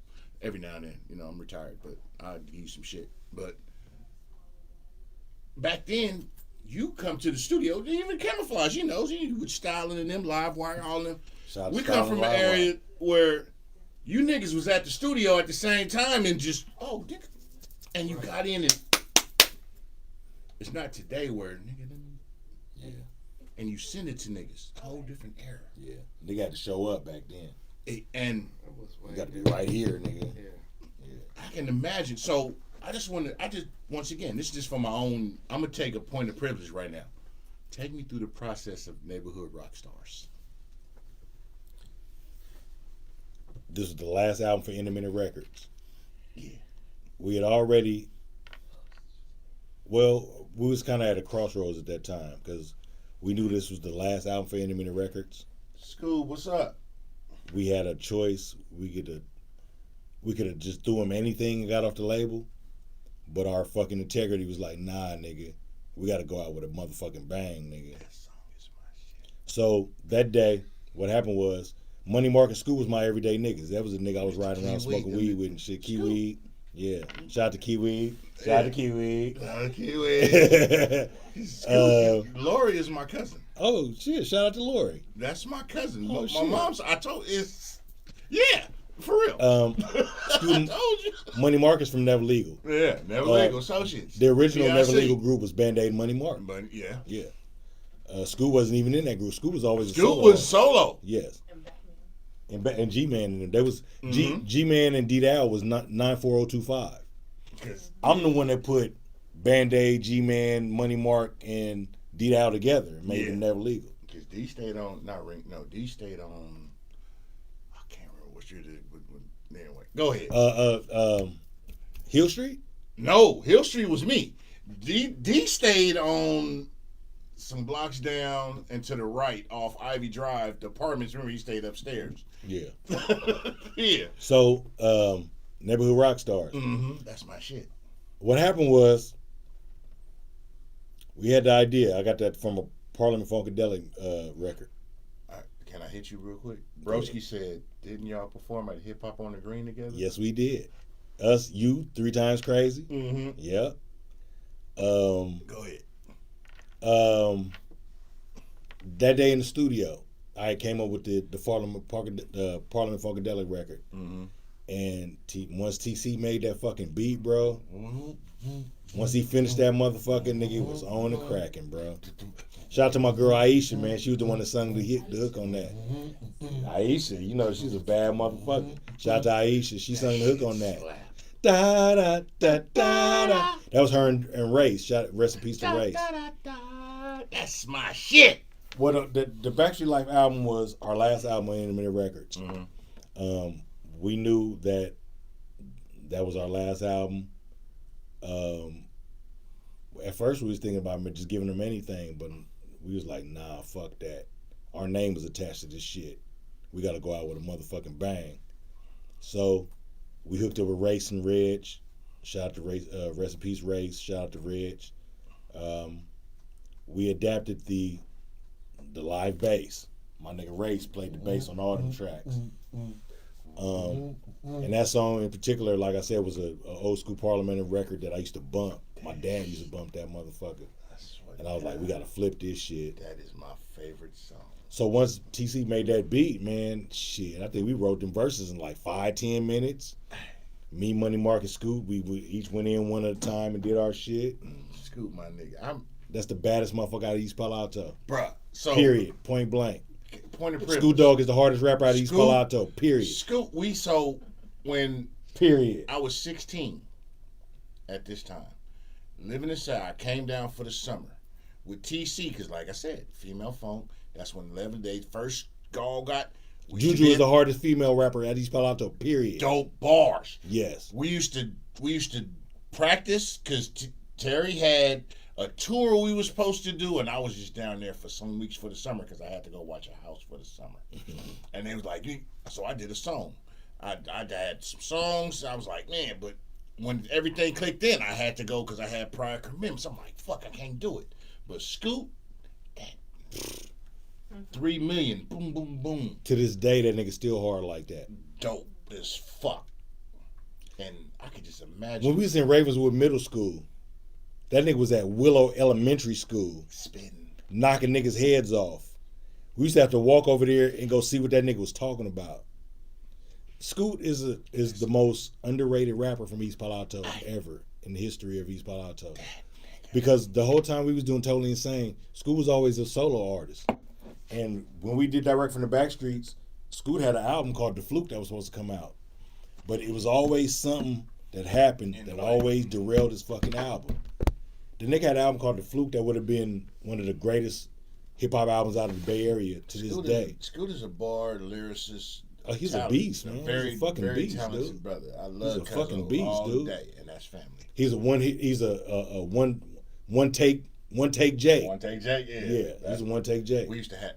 every now and then. You know, I'm retired, but I'll give you some shit. But back then, you come to the studio, even Camouflage, you know, you with Styling and them, Live Wire, all them. We come from an area where you niggas was at the studio at the same time and just, and you got in and it's not today where nigga, yeah. And you send it to niggas. Whole different era. Yeah. They got to show up back then. And you got to be right here, nigga. Yeah. I can imagine. So once again, this is just for my own, I'm going to take a point of privilege right now. Take me through the process of Neighborhood Rockstars. This was the last album for Independent Records. Yeah. We had already, we was kind of at a crossroads at that time because we knew this was the last album for Independent Records. Scoob, what's up? We had a choice. We could have just threw him anything and got off the label, but our fucking integrity was like, nah, nigga, we got to go out with a motherfucking bang, nigga. That song is my shit. So that day, what happened was, Money Mark and Scoop was my everyday niggas. That was a nigga I was riding around smoking weed with and shit. Key-Weed. Yeah. Shout out to Key-Weed. Shout out to Key-Weed. Lori is my cousin. Oh, shit. Shout out to Lori. That's my cousin. Oh, my mom's, yeah, for real. I told you. Money Mark is from Never Legal. Yeah, Never Legal Associates. The original Never Legal group was Band-Aid Money Mark. But, yeah. Yeah. Scoop wasn't even in that group. Scoop was always Scoop was solo. Yes. And G-Man and there was G-Man and D-Dow was 94025. I'm the one that put Band-Aid, G-Man, Money Mark, and D-Dow together and made them Never Legal. Because D stayed on, D stayed on, I can't remember what year did, but anyway. Go ahead. Hill Street? No, Hill Street was me. D stayed on some blocks down and to the right off Ivy Drive, the apartments. Remember, he stayed upstairs. Yeah. Yeah. So, Neighborhood Rockstars. Mm-hmm. That's my shit. What happened was, we had the idea. I got that from a Parliament Funkadelic record. Can I hit you real quick? Broski said, didn't y'all perform at Hip Hop on the Green together? Yes, we did. Us, you, 3 Times Crazy. Mm-hmm. Yep. Go ahead. That day in the studio, I came up with the Parliament Funkadelic record. Mm-hmm. And once TC made that fucking beat, bro, once he finished that motherfucking nigga, it was on and cracking, bro. Shout out to my girl Aisha, man. She was the one that sung the hook on that. Aisha, you know, she's a bad motherfucker. Shout out to Aisha. She sung the hook on that. Da da da da da. That was her and Race. Rest in peace to Race. That's my shit. Well, the Backstreet Life album was our last album on Independent Records. Mm-hmm. We knew that was our last album. At first, we was thinking about just giving them anything, but we was like, nah, fuck that. Our name was attached to this shit. We got to go out with a motherfucking bang. So we hooked up with Race and Reg. Shout out to Race, rest in peace, Race. Shout out to Reg. We adapted the live bass. My nigga Race played the bass on all them tracks. And that song in particular, like I said, was a old school Parliament record that I used to bump. My dad used to bump that motherfucker. And I was like, we gotta flip this shit. That is my favorite song. So once TC made that beat, man, shit, I think we wrote them verses in like 5-10 minutes. Me, Money, Mark, and Scoot, we each went in one at a time and did our shit. Scoot, my nigga. That's the baddest motherfucker out of East Palo Alto. Bruh. So, period. Point blank. Point of privilege. Scoot Dog is the hardest rapper out of East Palo Alto. Period. Scoot, when period. I was 16 at this time, living inside, I came down for the summer with TC, because like I said, female funk, that's when 11 Days first all got. Juju is the hardest female rapper at East Palo Alto, period. Dope bars. Yes. We used to practice because Terry had a tour we were supposed to do, and I was just down there for some weeks for the summer because I had to go watch a house for the summer. And they was like, so I did a song. I had some songs. I was like, man, but when everything clicked in, I had to go because I had prior commitments. I'm like, fuck, I can't do it. But Scoot, 3 million, boom, boom, boom. To this day, that nigga still hard like that. Dope as fuck. And I could just imagine. When we was in Ravenswood Middle School, that nigga was at Willow Elementary School. Spitting. Knocking niggas' heads off. We used to have to walk over there and go see what that nigga was talking about. Scoot is the most underrated rapper from East Palo Alto ever in the history of East Palo Alto. Because the whole time we was doing Totally Insane, Scoot was always a solo artist. And when we did Direct from the Backstreets, Scoot had an album called The Fluke that was supposed to come out. But it was always something that happened that always derailed his fucking album. The nigga had an album called The Fluke that would have been one of the greatest hip-hop albums out of the Bay Area to this day. Scoot is a bard, lyricist. Oh, he's a beast, man. Very, he's a fucking very beast, talented dude. brother. I love he's a fucking beast, all dude. day, and that's family. He's a one take J. One take J, yeah. Yeah, he's a one take J. We used to have,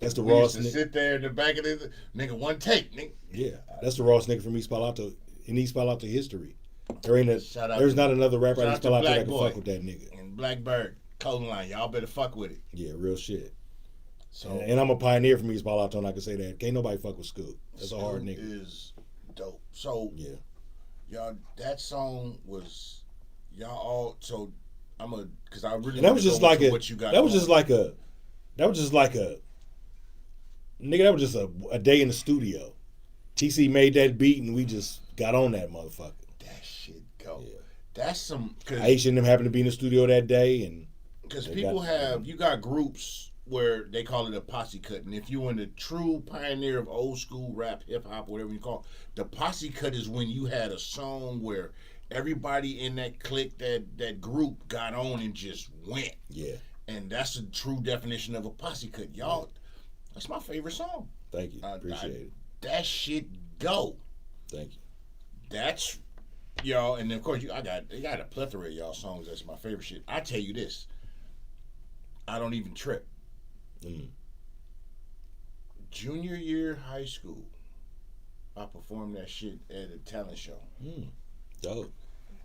That's the we rawest used to sit there in the back of the nigga, one take, nigga. Yeah, that's the rawest nigga from East Palo Alto in East Palo Alto history. There's Shout not another rapper shout in out East Palo to Alto that Black can Boy. fuck with that nigga. And Blackbird, clothing line, y'all better fuck with it. Yeah, real shit. So and I'm a pioneer from East Palo Alto, and I can say that. Can't nobody fuck with Scoot. That's a hard nigga. Is dope. So yeah, y'all, that song was y'all all. So I'm a because I really. And that was just like a. What you got that was going. just like a. That was just like a. Nigga, that was just a day in the studio. TC made that beat, and we just got on that motherfucker. That shit go. Yeah. That's some. Aisha and them happened to be in the studio that day, and because people you got groups where they call it a posse cut, and if you in the true pioneer of old school rap, hip hop, whatever you call it, the posse cut is when you had a song where everybody in that clique, that group got on and just went. Yeah. And that's a true definition of a posse cut, y'all. That's my favorite song. Thank you, appreciate it. That shit go. Thank you. That's y'all, and of course I got a plethora of y'all songs. That's my favorite shit. I tell you this, I don't even trip. Junior year high school, I performed that shit at a talent show. Dope.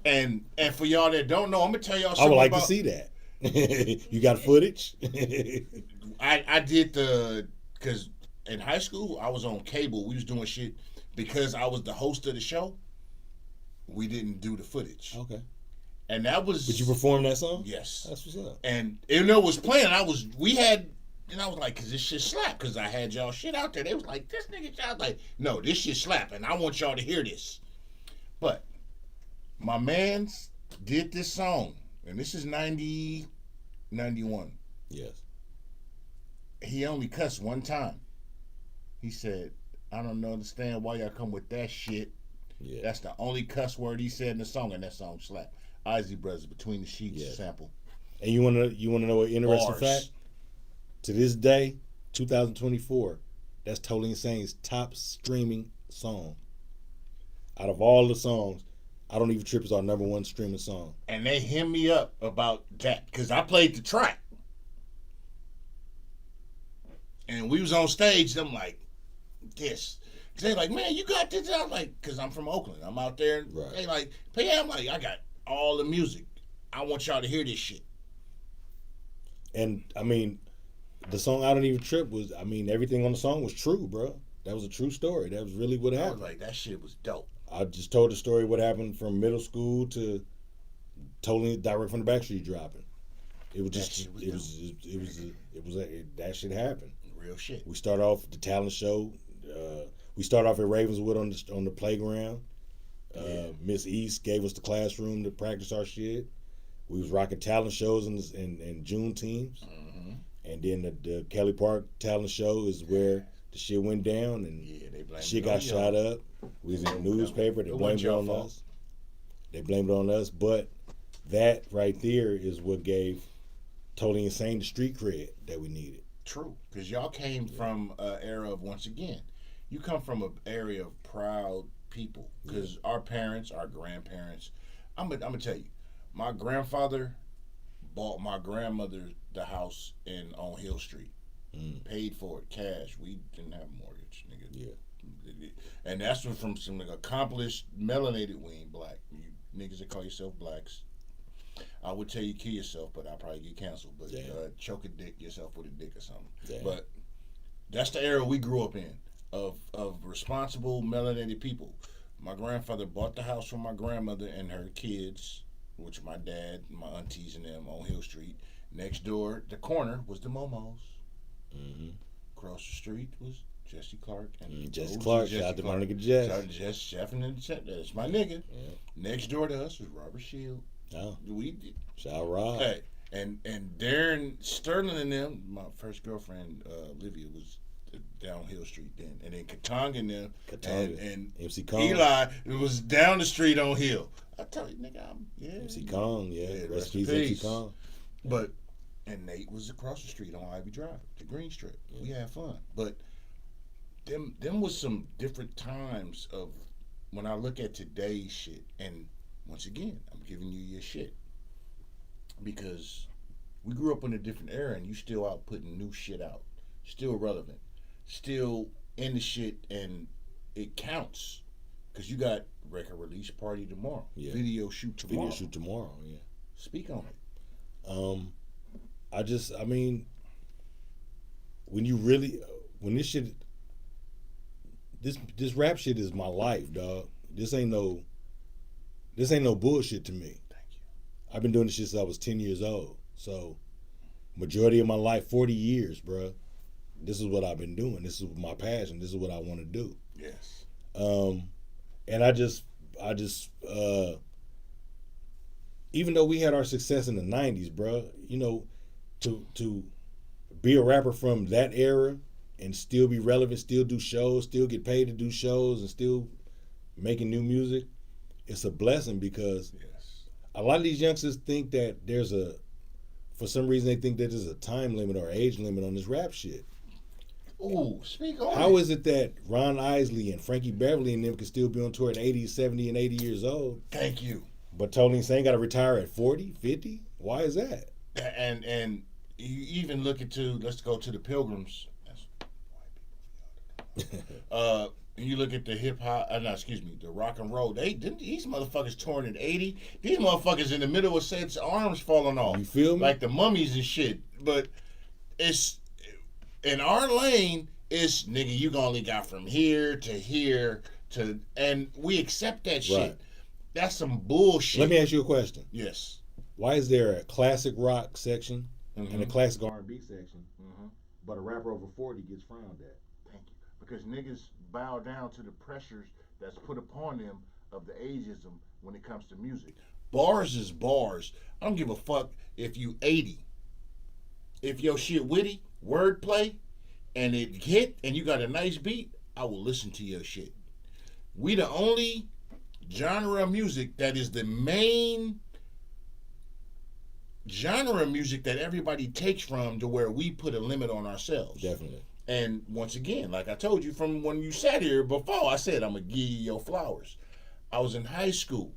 And for y'all that don't know, I'm gonna tell y'all something. I would like to see that. You got footage? I did because in high school I was on cable. We was doing shit because I was the host of the show. We didn't do the footage. Okay. And that was. But you performed that song? Yes. That's what's up. And it was playing. I was like, cause this shit slap. Cause I had y'all shit out there. They was like, this nigga. I was like, no, this shit slap, and I want y'all to hear this. But my man's did this song, and this is 90, 91. Yes. He only cussed one time. He said, I don't understand why y'all come with that shit. Yeah. That's the only cuss word he said in the song, and that song slapped. Isley Brothers, Between the Sheets sample. And you wanna know an interesting fact? To this day, 2024, that's Totally Insane's top streaming song. Out of all the songs, I Don't Even Trip is our number one streaming song. And they hit me up about that because I played the track. And we was on stage, and I'm like, this. They like, man, you got this? I'm like, because I'm from Oakland. I'm out there. Right. They like, yeah, I'm like, I got all the music. I want y'all to hear this shit. And, I mean, the song I Don't Even Trip was, everything on the song was true, bro. That was a true story. That was really what I happened. was like, that shit was dope. I just told the story what happened from middle school to totally direct from the Backstreet dropping. It was just that shit happened. Real shit. We start off the talent show. We start off at Ravenswood on the playground. Miss East gave us the classroom to practice our shit. We was rocking talent shows in June teams. Mm-hmm. And then the Kelly Park talent show is where the shit went down and shit got shot up. We was in the newspaper. They blamed it on us. They blamed it on us. But that right there is what gave Totally Insane the street cred that we needed. True. Because y'all came from an era of, once again, you come from an area of proud people. Because our parents, our grandparents, I'm gonna tell you, my grandfather bought my grandmother the house on Hill Street. Paid for it, cash. We didn't have a mortgage, nigga. Yeah. And that's from some accomplished melanated, we ain't black. You niggas that call yourself blacks, I would tell you kill yourself, but I'll probably get canceled. But choke a dick yourself with a dick or something. Damn. But that's the era we grew up in of responsible melanated people. My grandfather bought the house from my grandmother and her kids, which my dad, my aunties and them on Hill Street. Next door, the corner was the Momos. Mm-hmm. Across the street was Jesse Clark. And Jesse Clark, shout out to my nigga Jess. Shout out to Jess, Chef, and that's my nigga. Yeah. Next door to us was Robert Shield. Oh. Shout out Rob. Hey, and Darren Sterling and them, my first girlfriend, Olivia, was down Hill Street then. And then Katanga and them. And MC Kong. Eli, it was down the street on Hill. I tell you, nigga, MC Kong, rest in peace. MC Kong. But, and Nate was across the street on Ivy Drive, the Green Strip. Yeah. We had fun. But them was some different times of when I look at today's shit. And once again, I'm giving you your shit. Because we grew up in a different era and you still out putting new shit out. Still relevant. Still in the shit, and it counts. Because you got record release party tomorrow. Yeah. Video shoot tomorrow. Yeah. Speak on it. When this rap shit is my life, dog. This ain't no bullshit to me. Thank you. I've been doing this shit since I was 10 years old. So, majority of my life, 40 years, bro. This is what I've been doing. This is my passion. This is what I want to do. Yes. And I just even though we had our success in the 90s, bro, you know, to be a rapper from that era and still be relevant, still do shows, still get paid to do shows, and still making new music, it's a blessing because a lot of these youngsters think that for some reason they think that there's a time limit or age limit on this rap shit. Ooh, speak on How is it that Ron Isley and Frankie Beverly and them can still be on tour at 80, 70, and 80 years old? Thank you. But Totally Insane got to retire at 40, 50? Why is that? And you even look into, let's go to the Pilgrims. That's white people. And you look at the hip hop, the rock and roll. These motherfuckers touring at 80. These motherfuckers in the middle of Seth's arms falling off. You feel me? Like the mummies and shit. But it's, in our lane, it's, nigga, you only got from here to here and we accept that shit. Right. That's some bullshit. Let me ask you a question. Yes. Why is there a classic rock section and a classic R&B section, but a rapper over 40 gets frowned at? Thank you. Because niggas bow down to the pressures that's put upon them of the ageism when it comes to music. Bars is bars. I don't give a fuck if you 80. If your shit witty, wordplay, and it hit and you got a nice beat, I will listen to your shit. We the only genre of music that is the main genre of music that everybody takes from, to where we put a limit on ourselves. Definitely. And once again, like I told you from when you sat here before, I said I'm gonna give you your flowers. I was in high school.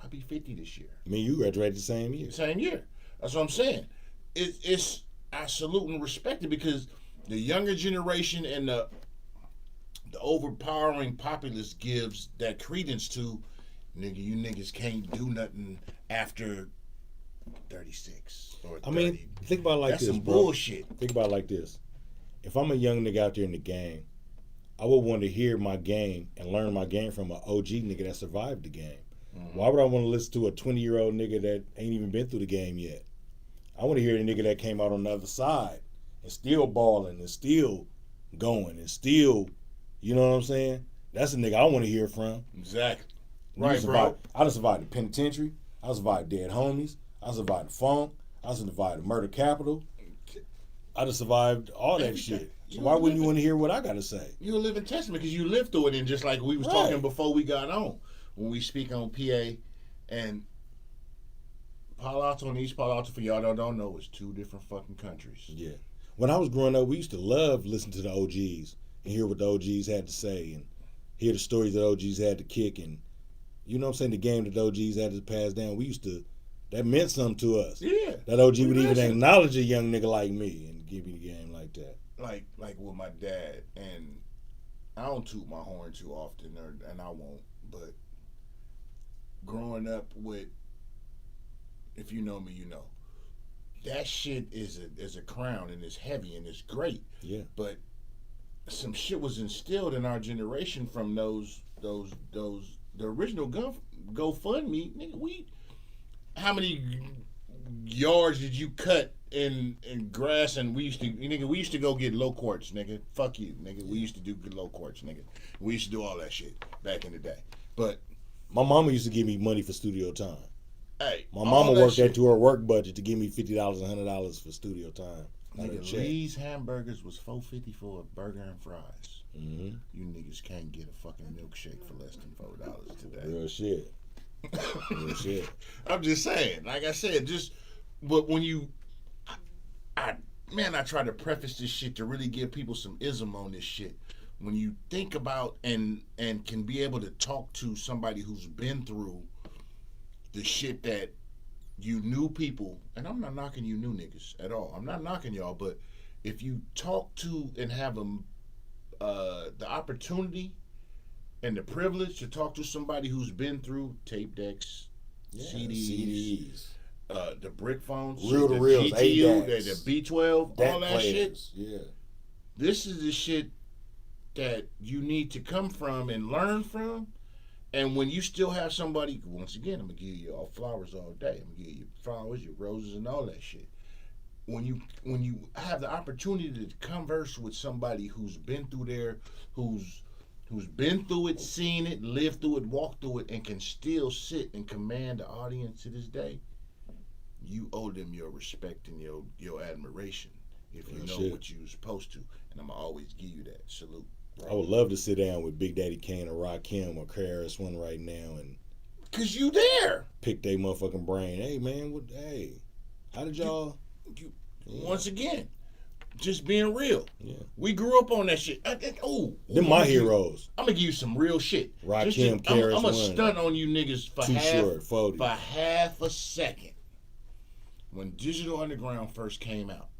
I'll be 50 this year. I mean, you graduated the same year. Same year. That's what I'm saying. It's I salute and respect it, because the younger generation and the overpowering populace gives that credence to, nigga, you niggas can't do nothing after 36 or 30. I mean, think about it like That's this, some bro. bullshit. Think about it like this. If I'm a young nigga out there in the game I would want to hear my game and learn my game from an OG nigga that survived the game. Why would I want to listen to a 20-year-old nigga that ain't even been through the game yet? I want to hear the nigga that came out on the other side and still balling and still going and still, you know what I'm saying? That's the nigga I want to hear from. Exactly. Right, bro. I done survived the penitentiary. I survived dead homies. I survived the funk. I survived the murder capital. I done survived all that shit. So why wouldn't you want to hear what I got to say? You're a living testament because you lived through it. And just like we was talking before we got on, when we speak on PA and Palo Alto and East Palo Alto, for y'all that don't know, it's two different fucking countries. Yeah. When I was growing up, we used to love listening to the OGs and hear what the OGs had to say and hear the stories that OGs had to kick and, you know what I'm saying, the game that the OGs had to pass down. We used to, that meant something to us. Yeah. That OG would even acknowledge a young nigga like me and give me the game like that. Like with my dad, and I don't toot my horn too often, and I won't, but growing up with, if you know me, you know, that shit is a crown and it's heavy and it's great. Yeah. But some shit was instilled in our generation from the original GoFundMe, nigga. How many yards did you cut in grass? And we used to go get low quartz, nigga. Fuck you, nigga. We used to do low quartz, nigga. We used to do all that shit back in the day. But my mama used to give me money for studio time. Hey, my mama worked that to her work budget to give me $50, $100 for studio time. Nigga, Lee's hamburgers was $4.50 for a burger and fries. Mm-hmm. You niggas can't get a fucking milkshake for less than $4 today. Real shit. Real shit. I'm just saying. Like I said, but when you, I try to preface this shit to really give people some ism on this shit. When you think about and can be able to talk to somebody who's been through the shit that you new people, and I'm not knocking you new niggas at all. I'm not knocking y'all, but if you talk to and have the opportunity and the privilege to talk to somebody who's been through tape decks, CDs, the brick phones, reel to reels, GTU, the B12, that all that players. shit. Yeah. This is the shit that you need to come from and learn from. And when you still have somebody, once again, I'm gonna give you all flowers all day. I'm gonna give you flowers, your roses, and all that shit. When you have the opportunity to converse with somebody who's been through there, who's been through it, seen it, lived through it, walked through it, and can still sit and command the audience to this day, you owe them your respect and your admiration if you know what you're supposed to. And I'm gonna always give you that salute. I would love to sit down with Big Daddy Kane or Rakim or KRS-One right now and cause you there. Pick their motherfucking brain. Hey man, how did y'all? Once again, just being real. Yeah. We grew up on that shit. Them my heroes. I'm gonna give you some real shit. Rakim, KRS-One. I'm gonna stunt on you niggas for half a second. When Digital Underground first came out,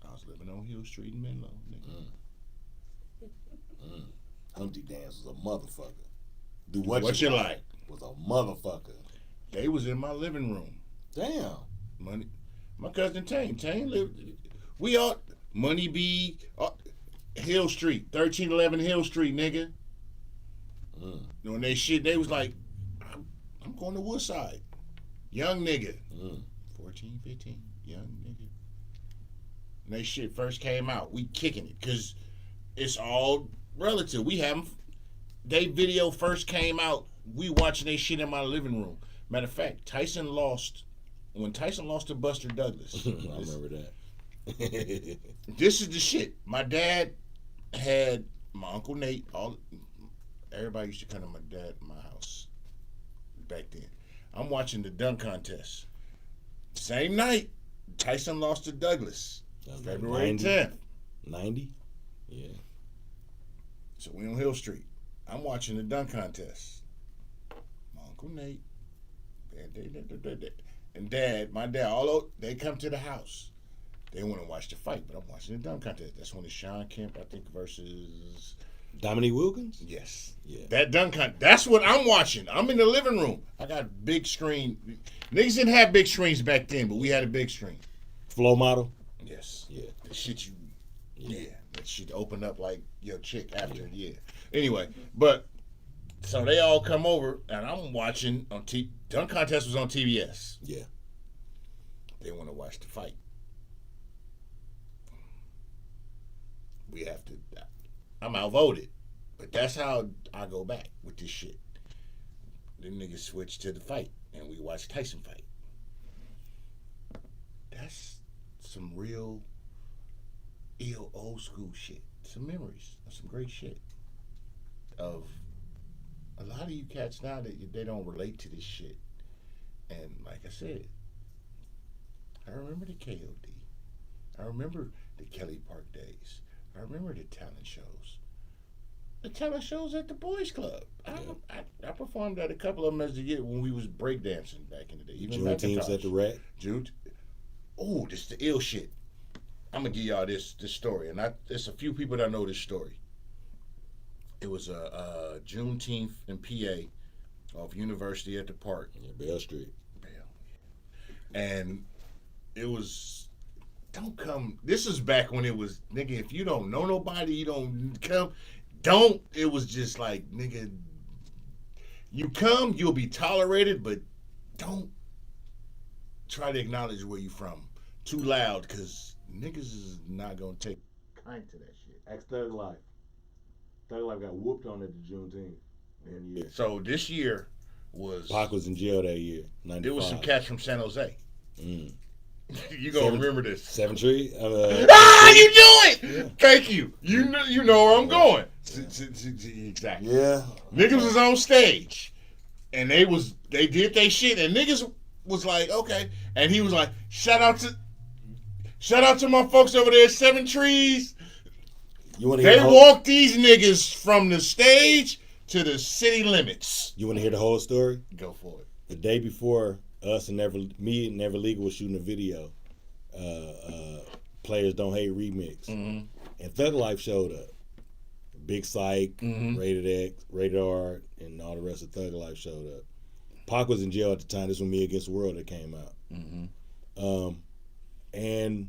I was living on Hill Street in Menlo, nigga. Humpty Dance was a motherfucker. Do what you like. Was a motherfucker. They was in my living room. Damn. My cousin Tane lived. We all Money B, Hill Street, 1311 Hill Street, nigga. When they shit, they was like, I'm going to Woodside. Young nigga. 14, 15, young nigga. When they shit first came out, we kicking it, because it's all relative. They video first came out, we watching they shit in my living room. Matter of fact, when Tyson lost to Buster Douglas. I remember that. This is the shit. My dad had my Uncle Nate, everybody used to come to my dad in my house back then. I'm watching the dunk contest. Same night, Tyson lost to Douglas. February 10th. 90? Yeah. So we on Hill Street. I'm watching the dunk contest. My Uncle Nate, and my dad, although they come to the house, they want to watch the fight, but I'm watching the dunk contest. That's when it's Sean Kemp, I think, versus Dominique Wilkins? Yes. Yeah. That dunk contest. That's what I'm watching. I'm in the living room. I got big screen. Niggas didn't have big screens back then, but we had a big screen. Flow model? Yes. Yeah. The shit you. Yeah. That shit opened up like your chick after, yeah. Anyway, but so they all come over, and I'm watching on Dunk Contest was on TBS. Yeah. They want to watch the fight. We have to. I'm outvoted, but that's how I go back with this shit. Them niggas switch to the fight, and we watch Tyson fight. That's some real ill old school shit. Some memories of some great shit. Of a lot of you cats now that they don't relate to this shit. And like I said, I remember the KOD. I remember the Kelly Park days. I remember the talent shows. The talent shows at the Boys Club. I performed at a couple of them as a year when we was breakdancing back in the day. Even Juneteenth at the Rack. Oh, this is the ill shit. I'm gonna give y'all this story, and there's a few people that know this story. It was a Juneteenth in PA off University at the Park. Yeah, Bell Street. And it was, don't come. This is back when it was, nigga, if you don't know nobody, you don't come. It was just like, nigga, you come, you'll be tolerated, but don't try to acknowledge where you from too loud, because niggas is not going to take kind to that shit. Ask Thug Life. Thug Life got whooped on at the Juneteenth. Yeah. So this year was... Pac was in jail that year, 95. There was some cats from San Jose. Mm. You gonna remember this. 7 Tree? You do it! Yeah. Thank you. You know where I'm going. Exactly. Yeah. Niggas was on stage, and they did their shit, and niggas was like, okay, and he was like, shout out to my folks over there at 7 Trees. They walked these niggas from the stage to the city limits. You want to hear the whole story? Go for it. The day before, me and Never Legal was shooting a video, Players Don't Hate remix, and Thug Life showed up. Big Psych, Rated X, Rated R, and all the rest of Thug Life showed up. Pac was in jail at the time. This was Me Against the World that came out. And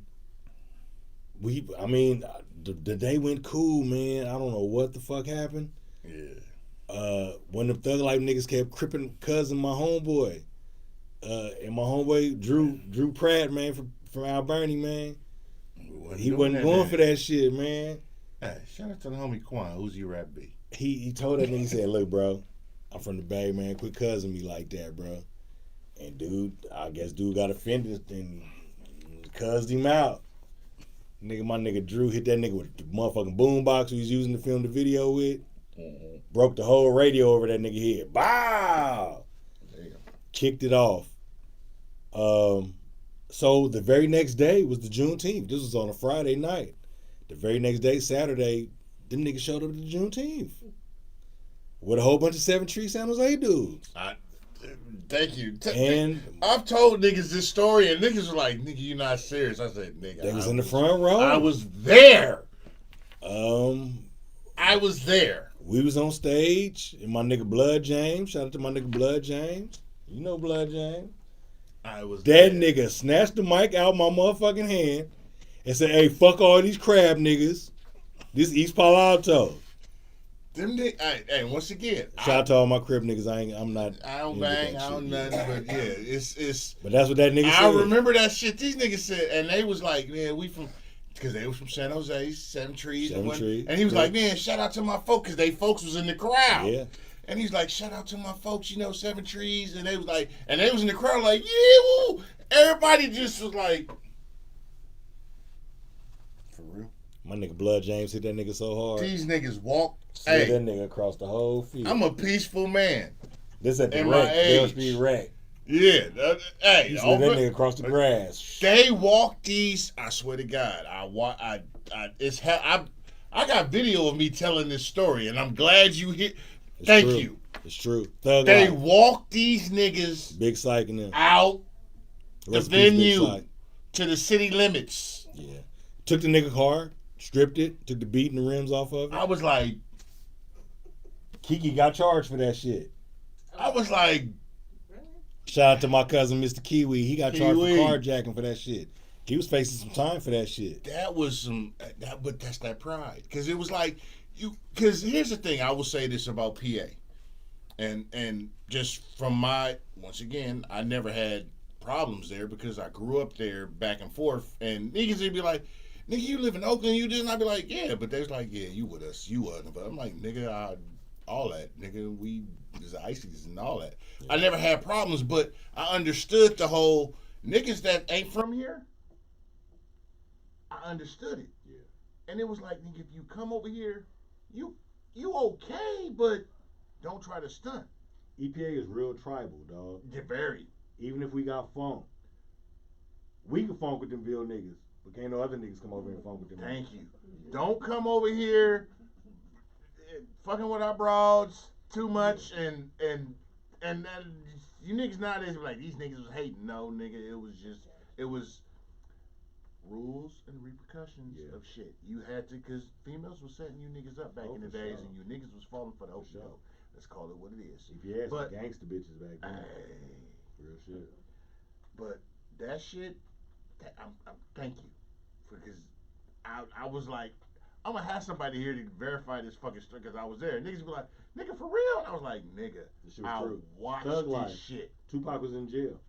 the day went cool, man. I don't know what the fuck happened. Yeah. When the Thug Life niggas kept cripping cousin my homeboy. And my homeboy Drew Pratt, man, from Alberni, man. He wasn't going for that shit, man. Hey, shout out to the homie Quan, who's your rap B. He told that nigga, he said, look, bro, I'm from the Bay, man. Quit cussing me like that, bro. And I guess dude got offended and cussed him out. My nigga Drew hit that nigga with the motherfucking boombox he was using to film the video with. Broke the whole radio over that nigga head. Bow! Damn. Kicked it off. So the very next day was the Juneteenth. This was on a Friday night. The very next day, Saturday, them niggas showed up at the Juneteenth with a whole bunch of 7 Tree San Jose dudes. Thank you. And I've told niggas this story, and niggas were like, "Nigga, you not serious?" I said, "Nigga, they was in the front row. I was there. I was there. We was on stage, and my nigga Blood James. Shout out to my nigga Blood James. You know Blood James. That there. Nigga snatched the mic out my motherfucking hand and said, "Hey, fuck all these crab niggas. This East Palo Alto." Them niggas, hey, once again, shout out to all my crib niggas. I don't bang, I don't nothing, but yeah, it's. But that's what that nigga said. I remember that shit. These niggas said, and they was like, man, because they was from San Jose, 7 Trees, and he was like, man, shout out to my folks, because they folks was in the crowd. Yeah. And he's like, shout out to my folks, 7 Trees, and they was like, and they was in the crowd like, yeah, woo. Everybody just was like, for real. My nigga Blood James hit that nigga so hard. These niggas walked. Hey, that nigga across the whole field. I'm a peaceful man. This at the Rack, Bell Street Rack. Yeah. Hey, he slid that nigga across the grass. They walked these. I swear to God, it's hell. I got video of me telling this story, and I'm glad you hit. Thank you. It's true. They walked these niggas. Big Psych and them out the venue to the city limits. Yeah. Took the nigga car, stripped it, took the beat and the rims off of it. I was like, Kiki got charged for that shit. I was like, shout out to my cousin Mr. Kiwi. He got charged for carjacking for that shit. He was facing some time for that shit. That was but that's that pride. Because it was like, because here's the thing, I will say this about PA. And just from once again, I never had problems there because I grew up there back and forth. And niggas would be like, nigga, you live in Oakland, you did? And I'd be like, yeah. But they was like, yeah, you with us, you wasn't. But I'm like, nigga, all that. Nigga, there's ices and all that. Yeah. I never had problems, but I understood the whole niggas that ain't from here. I understood it. Yeah. And it was like, nigga, if you come over here, you okay, but don't try to stunt. EPA is real tribal, dog. Yeah, very. Even if we got funk, we can funk with them Ville niggas, but can't no other niggas come over here and funk with them. Thank you. Don't come over here fucking with our broads too much and you niggas nowadays be like, these niggas was hating. No, nigga, it was rules and repercussions of shit. You had to, because females was setting you niggas up back in the days, and you niggas was falling for the okey-doke. Let's call it what it is. CPS was gangster bitches back then. Real shit. But that shit, thank you. Because I was like, I'm going to have somebody here to verify this fucking story, because I was there. Niggas be like, nigga, for real? And I was like, nigga, I watched this shit. Tupac was in jail.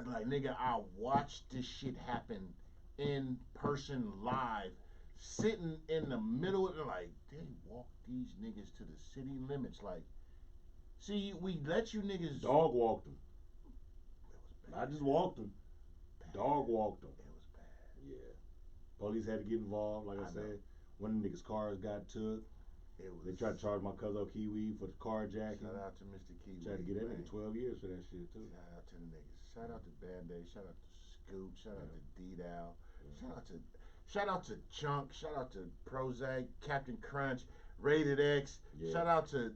Like, nigga, I watched this shit happen in person, live, sitting in the middle of it, like, they walked these niggas to the city limits. Like, see, we let you niggas dog walked them. I just walked them. Dog walked them. It was bad. Yeah. Police had to get involved. Like I said, one of the niggas' cars got took. They tried to charge my cousin Kiwi for the carjacking. Shout out to Mr. Kiwi. Tried to get that nigga 12 years for that shit too. Shout out to the niggas. Shout out to Band-Aid. Shout out to Scoop. Shout out to D-Dow. Shout out to Chunk. Shout out to Prozac, Captain Crunch, Rated X. Yeah. Shout out to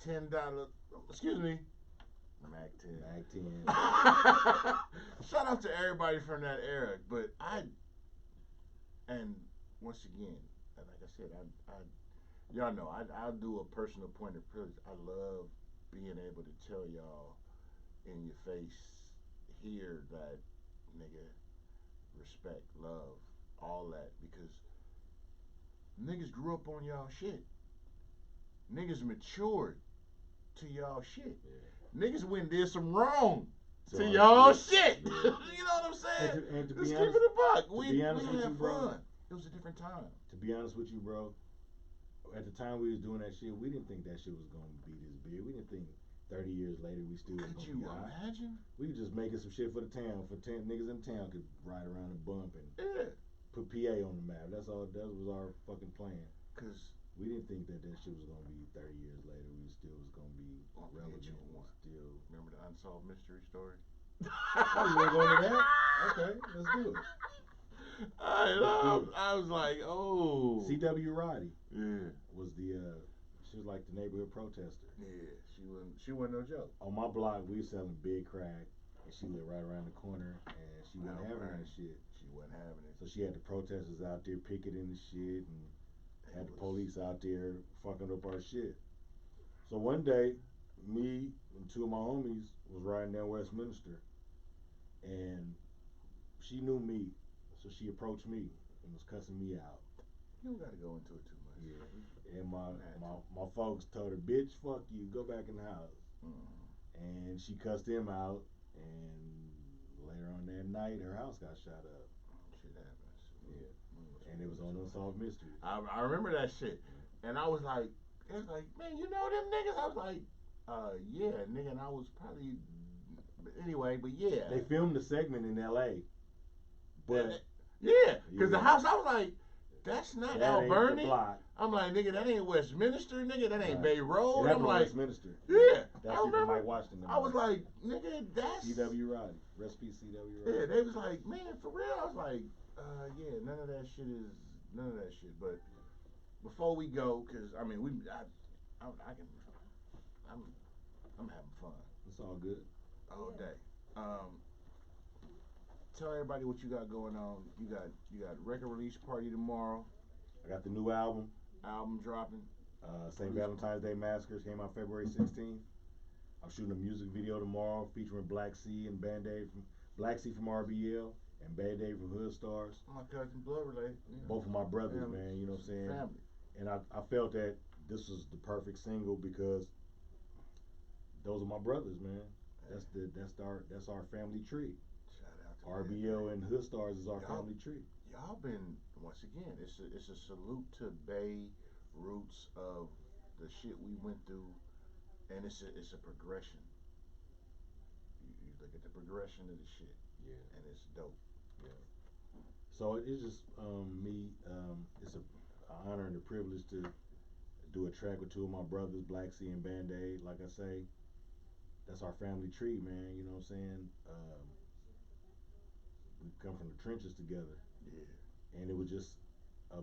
$10. Excuse me. Mac 10. Shout out to everybody from that era. But and once again, like I said, y'all know I'll do a personal point of privilege. I love being able to tell y'all in your face here that, nigga, respect, love, all that, because niggas grew up on y'all shit. Niggas matured to y'all shit. Yeah. Niggas went and did some wrong to y'all shit. Yeah. You know what I'm saying? And to Let's be keep honest, it a buck. We had fun. Bro, it was a different time. To be honest with you, bro, at the time we was doing that shit, we didn't think that shit was gonna be this big. We didn't think 30 years later we still was gonna be hot. Could you imagine? We were just making some shit for the town, for 10 niggas in town could ride around and bump and put PA on the map. That was our fucking plan. Cause we didn't think that shit was gonna be 30 years later. We still was gonna be relevant. Still, remember the unsolved mystery story? Oh, you wanna go into that? Okay, let's do it. I was like, oh. C.W. Roddy. Yeah. Was she was like the neighborhood protester. Yeah, she wasn't no joke. On my block, we was selling big crack, and she lived right around the corner, and she wasn't having that shit. She wasn't having it. So she had the protesters out there picketing the shit, and had the police out there fucking up our shit. So one day, me and two of my homies was riding down Westminster, and she knew me, so she approached me and was cussing me out. You don't gotta go into it too much. Yeah. And my folks told her, bitch, fuck you, go back in the house. And she cussed him out, and later on that night, her house got shot up. Shit happens. Yeah. And it was on Unsolved Mysteries. I remember that shit. And I was like, man, you know them niggas? I was like, yeah, nigga, and I was probably, anyway, but yeah. They filmed the segment in L.A. But yeah, because the house, I was like, that's not Alberni. I'm like, nigga, that ain't Westminster, nigga, that ain't Bay Road. I'm like, Westminster. Yeah. That's even Mike Washington. I was like, nigga, that's C.W. Roddy. Recipe C.W. Roddy. Yeah, they was like, man, for real? I was like, yeah, none of that shit. But before we go, because I mean, I'm having fun. It's all good. All day. Tell everybody what you got going on. You got record release party tomorrow. I got the new album. Album dropping. St. Valentine's Day Massacres came out February 16th. I'm shooting a music video tomorrow featuring Black C and Band-Aid Black C from RBL and Bad Day from Hood Stars. My cousin, blood related. You know. Both of my brothers, Family. man. You know what I'm saying? Family. And I felt that this was the perfect single because those are my brothers, man. That's our family tree. Shout out to RBL and Hood Stars is our family tree. Y'all been, once again, it's a salute to Bay roots of the shit we went through, and it's a progression. You look at the progression of the shit, and it's dope. Yeah. So it's just me. It's an honor and a privilege to do a track with two of my brothers, Black Sea and Band-Aid. Like I say, that's our family tree, man. You know what I'm saying? We come from the trenches together. Yeah. And it was just a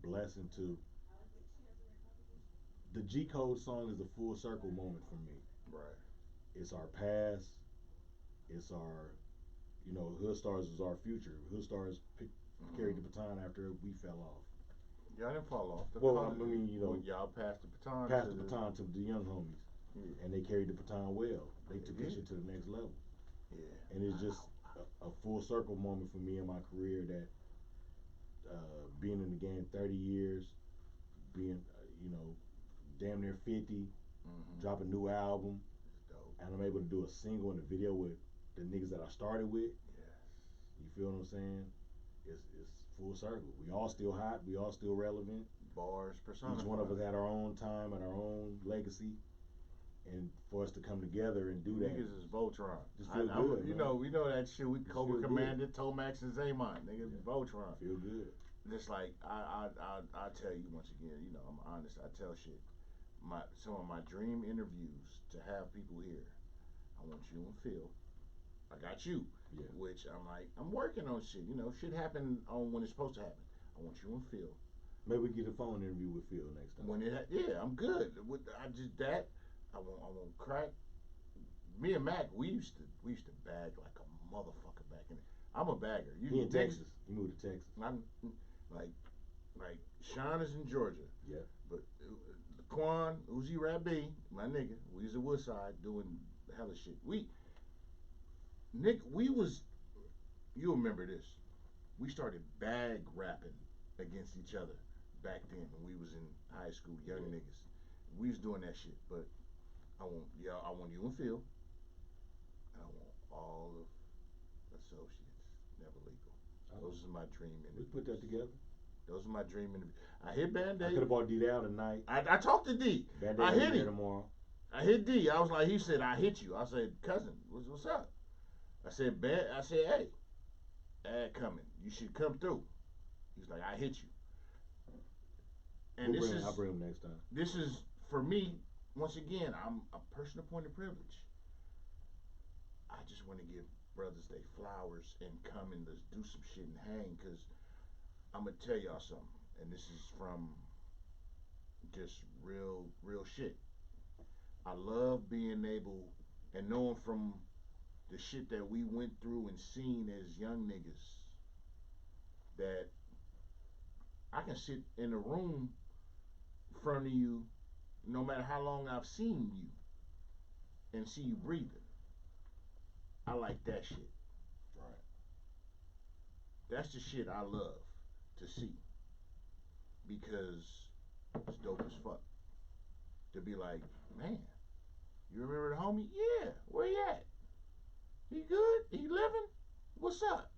blessing to. The G Code song is a full circle moment for me. Right. It's our past. It's our, Hood Stars is our future. Hood Stars carried the baton after we fell off. Y'all didn't fall off. I mean, y'all passed the baton. Passed the baton to the young homies. Yeah. And they carried the baton well. They took this shit to the next level. Yeah. And it's just a full circle moment for me in my career that being in the game 30 years, being, damn near 50, drop a new album, and I'm able to do a single and a video with the niggas that I started with. Yes. You feel what I'm saying? It's full circle. We all still hot. We all still relevant. Bars, personified. Each one of us had our own time and our own legacy. And for us to come together and do that. Niggas is Voltron. Just feel good. We know that shit. We Just Cobra feel Commander, Tomax, and Zaymon. Niggas Voltron. Feel good. Just like I tell you once again, I'm honest. I tell shit. Some of my dream interviews to have people here. I want you and Phil. I got you. Yeah. Which I'm working on shit. Shit happen on when it's supposed to happen. I want you and Phil. Maybe we get a phone interview with Phil next time. I'm good. I won't crack. Me and Mac, we used to bag like a motherfucker back in it. I'm a bagger. He in Texas. He moved to Texas. I'm like Sean is in Georgia. Yeah. But Quan, Uzi Rabi, my nigga, we was at Woodside doing hella shit. You remember this. We started bag rapping against each other back then when we was in high school, young niggas. We was doing that shit, but I want you and Phil, and I want all of associates, never legal. Those are my dream interviews. We put that together. Those are my dream interviews. I hit Band-Aid. I could have brought D down tonight. I talked to D. Band-Aid I hit him tomorrow. I hit D. I was like, he said, I hit you. I said, cousin, what's up? I said, hey, Ad coming. You should come through. He's like, I hit you. And I'll bring him next time. This is, for me, once again, I'm a person of point of privilege. I just want to give brothers their flowers and come and let's do some shit and hang, because I'm going to tell y'all something. And this is from just real shit. I love being able and knowing from the shit that we went through and seen as young niggas that I can sit in a room in front of you no matter how long I've seen you and see you breathing. I like that shit. Right. That's the shit I love to see, because it's dope as fuck to be like, man, you remember the homie? Yeah, where he at? He good? He living? What's up?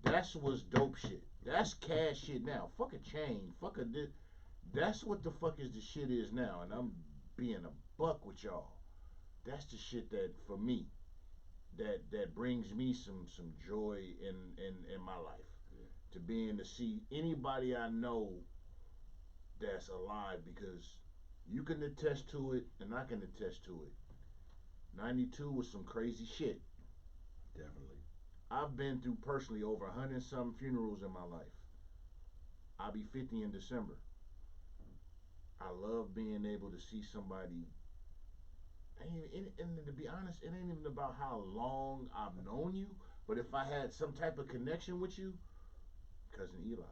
That's what's dope shit. That's cash shit now. Fuck a chain. Fuck a this. That's what the fuck is the shit is now. And I'm being a buck with y'all. That's the shit that, for me, that brings me some joy in my life. Yeah. To be able to see anybody I know that's alive, because you can attest to it and I can attest to it. 92 was some crazy shit. Definitely. I've been through personally over 100 and some funerals in my life. I'll be 50 in December. I love being able to see somebody. And to be honest, it ain't even about how long I've known you, but if I had some type of connection with you, cousin Eli,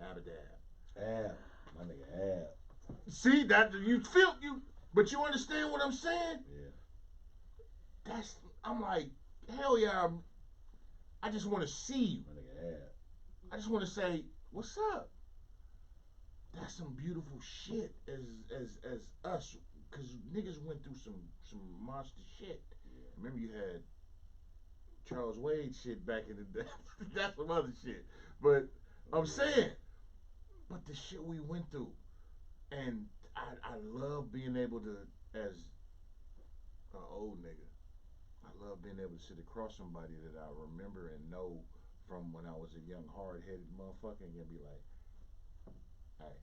Abadab. My nigga Ab. See that you feel you, but you understand what I'm saying? Yeah. I'm like, hell yeah. I just want to see you. I just want to say, what's up? That's some beautiful shit as us, cause niggas went through some monster shit. Yeah. Remember you had Charles Wade shit back in the day. That's some other shit. But I'm saying, but the shit we went through, and I love being able to, as an old nigga, I love being able to sit across somebody that I remember and know from when I was a young hard-headed motherfucker and be like, hey,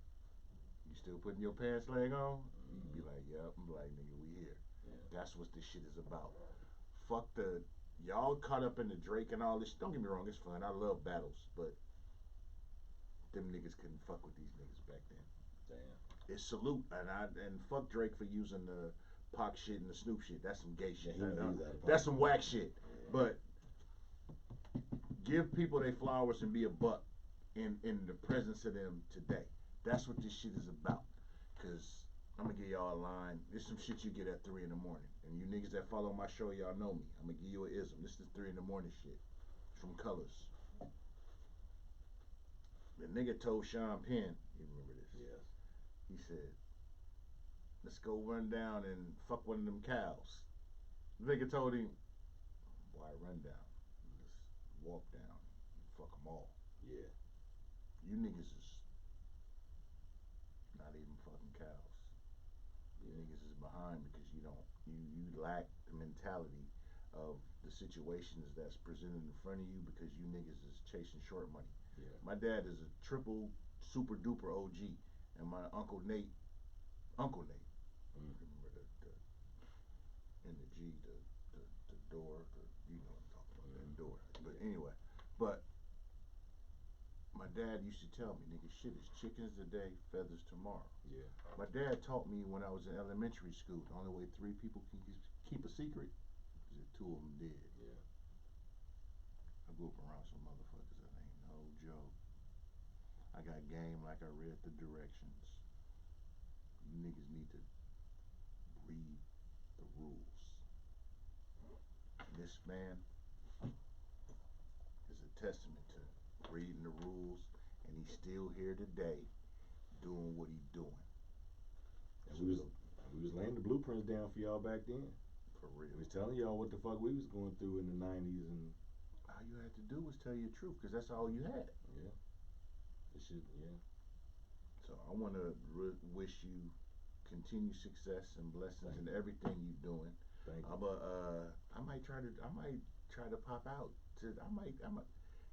you still putting your pants leg on? You'd be like, yep. I'm like, nigga, we here. Yeah. That's what this shit is about. Fuck the, y'all caught up in the Drake and all this. Don't get me wrong, it's fun. I love battles, but them niggas couldn't fuck with these niggas back then. Damn. It's salute, and fuck Drake for using the Pac shit and the Snoop shit. That's some gay shit. That's some whack shit. Yeah. But give people their flowers and be a buck in the presence of them today. That's what this shit is about. Cause I'm gonna give y'all a line. This is some shit you get at 3 in the morning. And you niggas that follow my show, y'all know me. I'm gonna give you an ism. This is 3 in the morning shit. From Colors. The nigga told Sean Penn, you remember this? Yes. He said, let's go run down and fuck one of them cows. The nigga told him, why run down? Let's walk down and fuck them all. Yeah. You niggas is not even fucking cows. You niggas is behind because you lack the mentality of the situations that's presented in front of you because you niggas is chasing short money. Yeah. My dad is a triple super duper OG, and my Uncle Nate, remember the in the G, the door, you know what I'm talking about, that door. But anyway, but my dad used to tell me, nigga, shit is chickens today, feathers tomorrow. Yeah. My dad taught me when I was in elementary school, the only way 3 people can keep a secret is if 2 of them did. Yeah. I grew up around some motherfuckers that ain't no joke. I got game like I read the directions. You niggas need to read the rules. And this man is a testament to reading the rules, and he's still here today doing what he's doing. And we was laying the blueprints down for y'all back then. For real. We was telling y'all what the fuck we was going through in the 90s, and all you had to do was tell you the truth, because that's all you had. Yeah. This shit, yeah. So I want to wish you continued success and blessings in everything you're doing. Thank you. I might try to pop out.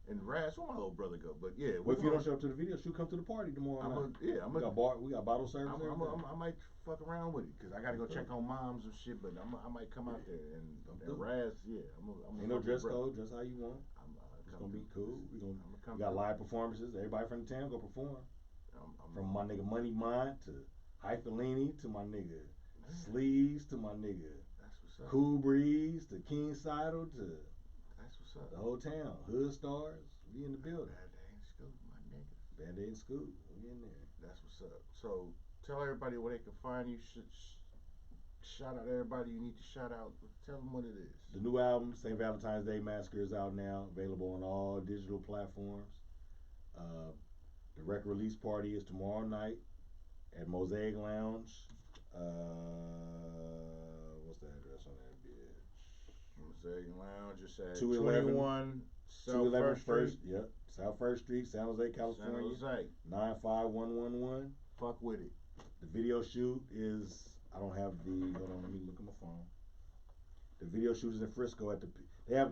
And Raz, where my little brother go? But yeah. Well, if you don't show up to the video shoot, come to the party tomorrow night. We got bottle service. I might fuck around with it because I gotta go check on moms and shit. But I might come out there and Raz, yeah. Ain't no dress code, dress how you want. It's gonna be cool. We got live performances. Everybody from the town go perform. From my nigga Money Mind to Hyphelini to my nigga Sleeves to my nigga Cool Breeze to King Seidel to the whole town. Hood Stars, we in the building. Bad Day in School, my niggas. Bad Day in School, we in there. That's what's up. So tell everybody where they can find you. Shout out everybody you need to shout out. Tell them what it is. The new album, St. Valentine's Day Massacre, is out now, available on all digital platforms. The record release party is tomorrow night at Mosaic Lounge. What's the address on that bitch? Mosaic Lounge, just at 211 South First Street. Yep, South First Street, San Jose, California. San Jose. 95111. Fuck with it. The video shoot is, I don't have hold on, let me look at my phone. The video shoot is in Frisco at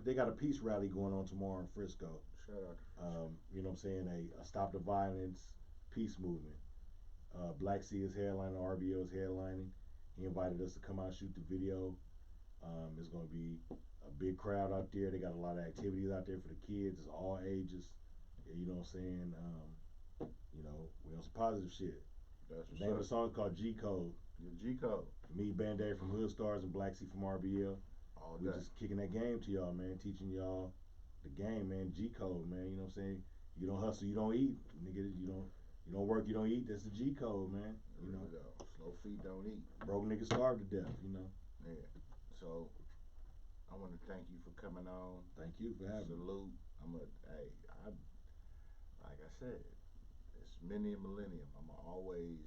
they got a peace rally going on tomorrow in Frisco. Shout out to Frisco. You know what I'm saying, a Stop the Violence peace movement. Black Sea is headlining, RBO is headlining. He invited us to come out and shoot the video. There's going to be a big crowd out there. They got a lot of activities out there for the kids. It's all ages. You know what I'm saying? You know, we on some positive shit. That's the name of the song is called G Code. The G Code. Me, Band-Aid from Hood Stars, and Black Sea from RBL. We just kicking that game to y'all, man. Teaching y'all the game, man. G Code, man. You know what I'm saying? You don't hustle, you don't eat. Nigga, you don't work, you don't eat. That's the G Code, man. You know? Slow feet don't eat. Broke niggas starve to death, you know? Yeah. So, I want to thank you for coming on. Thank you for having me. Salute. like I said, it's many a millennium. I'm always,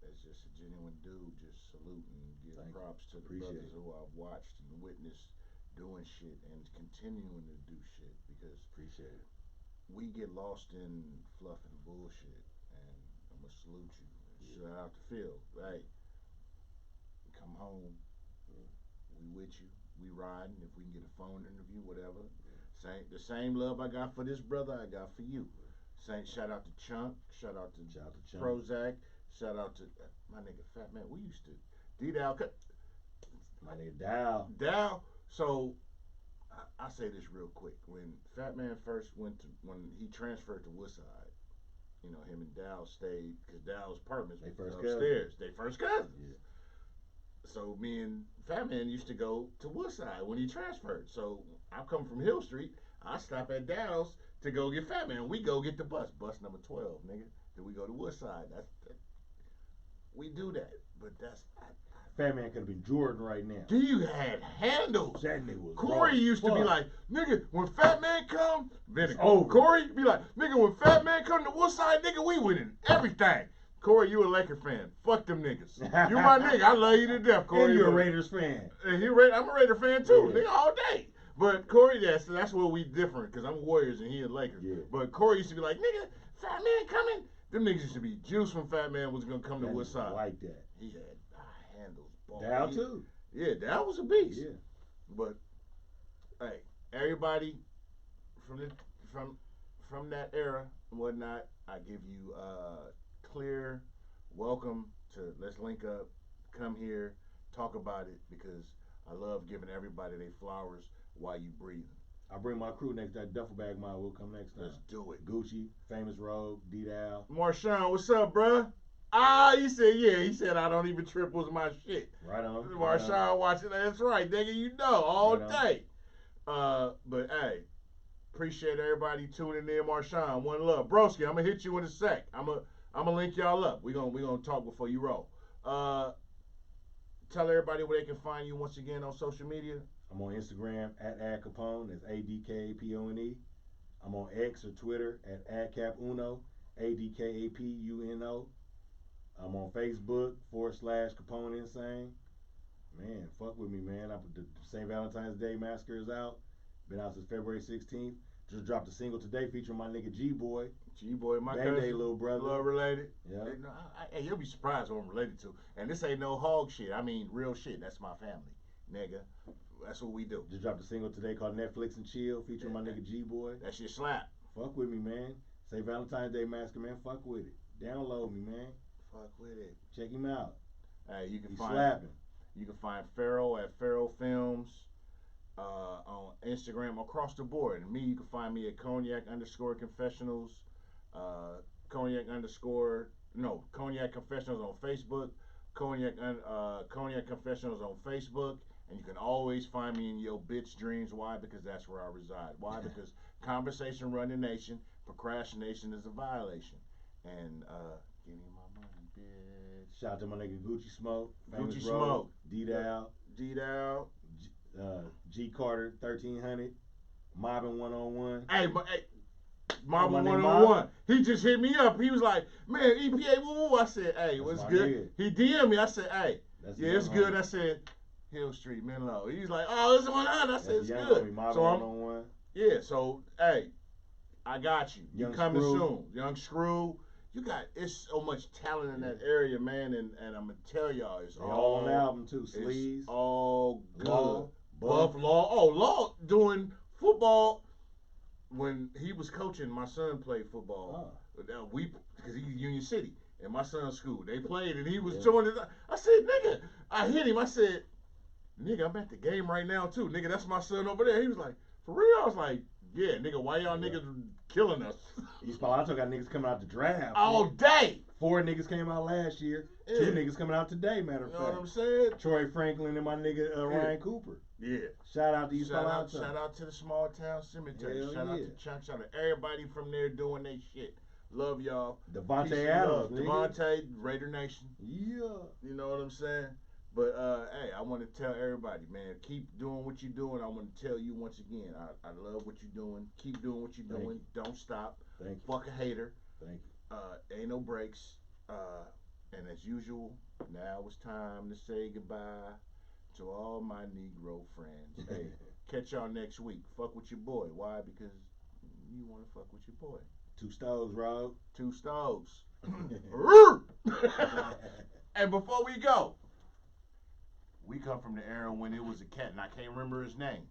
as just a genuine dude, just salute and give props to the brothers who I've watched and witnessed doing shit and continuing to do shit, because we get lost in fluff and bullshit, and I'm gonna salute you. Shout out to Phil. Hey, come home. We with you. We riding. If we can get a phone interview, whatever. The same love I got for this brother, I got for you. Shout out to Chunk. Shout out to Prozac. Shout out to my nigga Fat Man. We used to D-Dow. My nigga Dow. So I say this real quick. When Fat Man first when he transferred to Woodside, you know, him and Dow stayed, because Dow's apartments were upstairs. They first cousins. Yeah. So me and Fat Man used to go to Woodside when he transferred. So I come from Hill Street. I stop at Dow's to go get Fat Man. We go get the bus number 12, nigga. Then we go to Woodside. We do that, but that's. Fat Man could have been Jordan right now. You had handles. That nigga was Corey used to be like, nigga, when Fat Man come, Corey be like, nigga, when Fat Man come to Woodside, nigga, we winning everything. Corey, you a Laker fan. Fuck them niggas. You my nigga. I love you to death, Corey. And you're a Raiders fan. I'm a Raider fan too, nigga, all day. But Corey, that's where we different, because I'm Warriors and he a Lakers. Yeah. But Corey used to be like, nigga, Fat Man coming. Them niggas used to be juice when Fat Man was going to come to Woodside. Like that. He had handles. Dow too. Yeah, Dow was a beast. Yeah. But, hey, everybody from that era and whatnot, I give you clear welcome to let's link up, come here, talk about it, because I love giving everybody their flowers while you breathing. I'll bring my crew next. That duffel bag mine will come next time. Let's do it. Gucci, Famous Rogue, D-Dow. Marshawn, what's up, bruh? He said, yeah. He said, I don't even trip was my shit. Right on. Marshawn watching. That's right, nigga. You know, all day. But, hey, appreciate everybody tuning in. Marshawn, one love. Broski, I'm going to hit you in a sec. I'm gonna link y'all up. We're gonna talk before you roll. Tell everybody where they can find you once again on social media. I'm on Instagram at Kapone. That's ADKAPONE. I'm on X or Twitter at AdCapUno. ADKAPUNO. I'm on Facebook /Kapone Insane. Man, fuck with me, man. The St. Valentine's Day Massacre is out. Been out since February 16th. Just dropped a single today featuring my nigga G-Boy. G-Boy, my Band-Aid cousin, little brother. Love related. Yeah. Hey, you'll be surprised who I'm related to. And this ain't no hog shit. I mean real shit. That's my family, nigga. That's what we do. Just dropped a single today called Netflix and Chill featuring my nigga G-Boy. That shit slap. Fuck with me, man. Say Valentine's Day Massacre, man. Fuck with it. Download me, man. Fuck with it. Check him out. Hey, you can slapping. You can find Pharaoh at Pharaoh Films on Instagram across the board. And me, you can find me at Cognac_Confessionals. Cognac Confessionals on Facebook. Cognac Confessionals on Facebook. And you can always find me in your bitch dreams. Why? Because that's where I reside. Why? Because conversation run the nation. Procrastination is a violation. And give me my money, bitch. Shout out to my nigga Gucci Smoke. Gucci Smoke. D-Dow. G Carter 1300. Mobbing 101. Hey, Mobbing 101. He just hit me up. He was like, man, EPA, woo woo. I said, hey, what's good? Nigga. He DM'd me. I said, hey, it's good. I said, Hill Street, Menlo. He's like, oh, it's 100. I said, it's good. So I'm, yeah, so, hey, I got you. You coming soon. Young Screw. It's so much talent in that area, man, and I'm going to tell y'all, it's all on the album, too. Sleaze. It's all good. Buff Law. Oh, Law doing football. When he was coaching, my son played football. Because he's Union City. In my son's school. They played, and he was showing it. I said, nigga, I hit him. I said, nigga, I'm at the game right now, too. Nigga, that's my son over there. He was like, for real? I was like, yeah, nigga, why y'all niggas killing us? East Palo Alto got niggas coming out the draft. All day. 4 niggas came out last year. 2 niggas coming out today, matter of fact. You know what I'm saying? Troy Franklin and my nigga Ryan Cooper. Yeah. Shout out to East Palo Alto. Shout out to the small town cemetery. Shout out to Chuck. Shout out to everybody from there doing their shit. Love y'all. Devontae Adams. Devontae, Raider Nation. Yeah. You know what I'm saying? But hey, I want to tell everybody, man, keep doing what you're doing. I want to tell you once again, I love what you're doing. Keep doing what you're doing. Don't stop. Thank you. Fuck a hater. Thank you. Ain't no breaks. And as usual, now it's time to say goodbye to all my Negro friends. Hey, catch y'all next week. Fuck with your boy. Why? Because you want to fuck with your boy. 2 stoves, Rob. 2 stoves. And before we go, we come from the era when it was a cat, and I can't remember his name.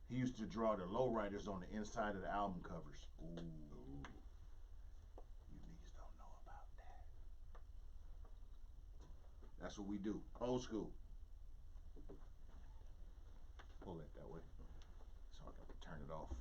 He used to draw the lowriders on the inside of the album covers. Ooh. You niggas don't know about that. That's what we do. Old school. Pull it that way. So I got to turn it off.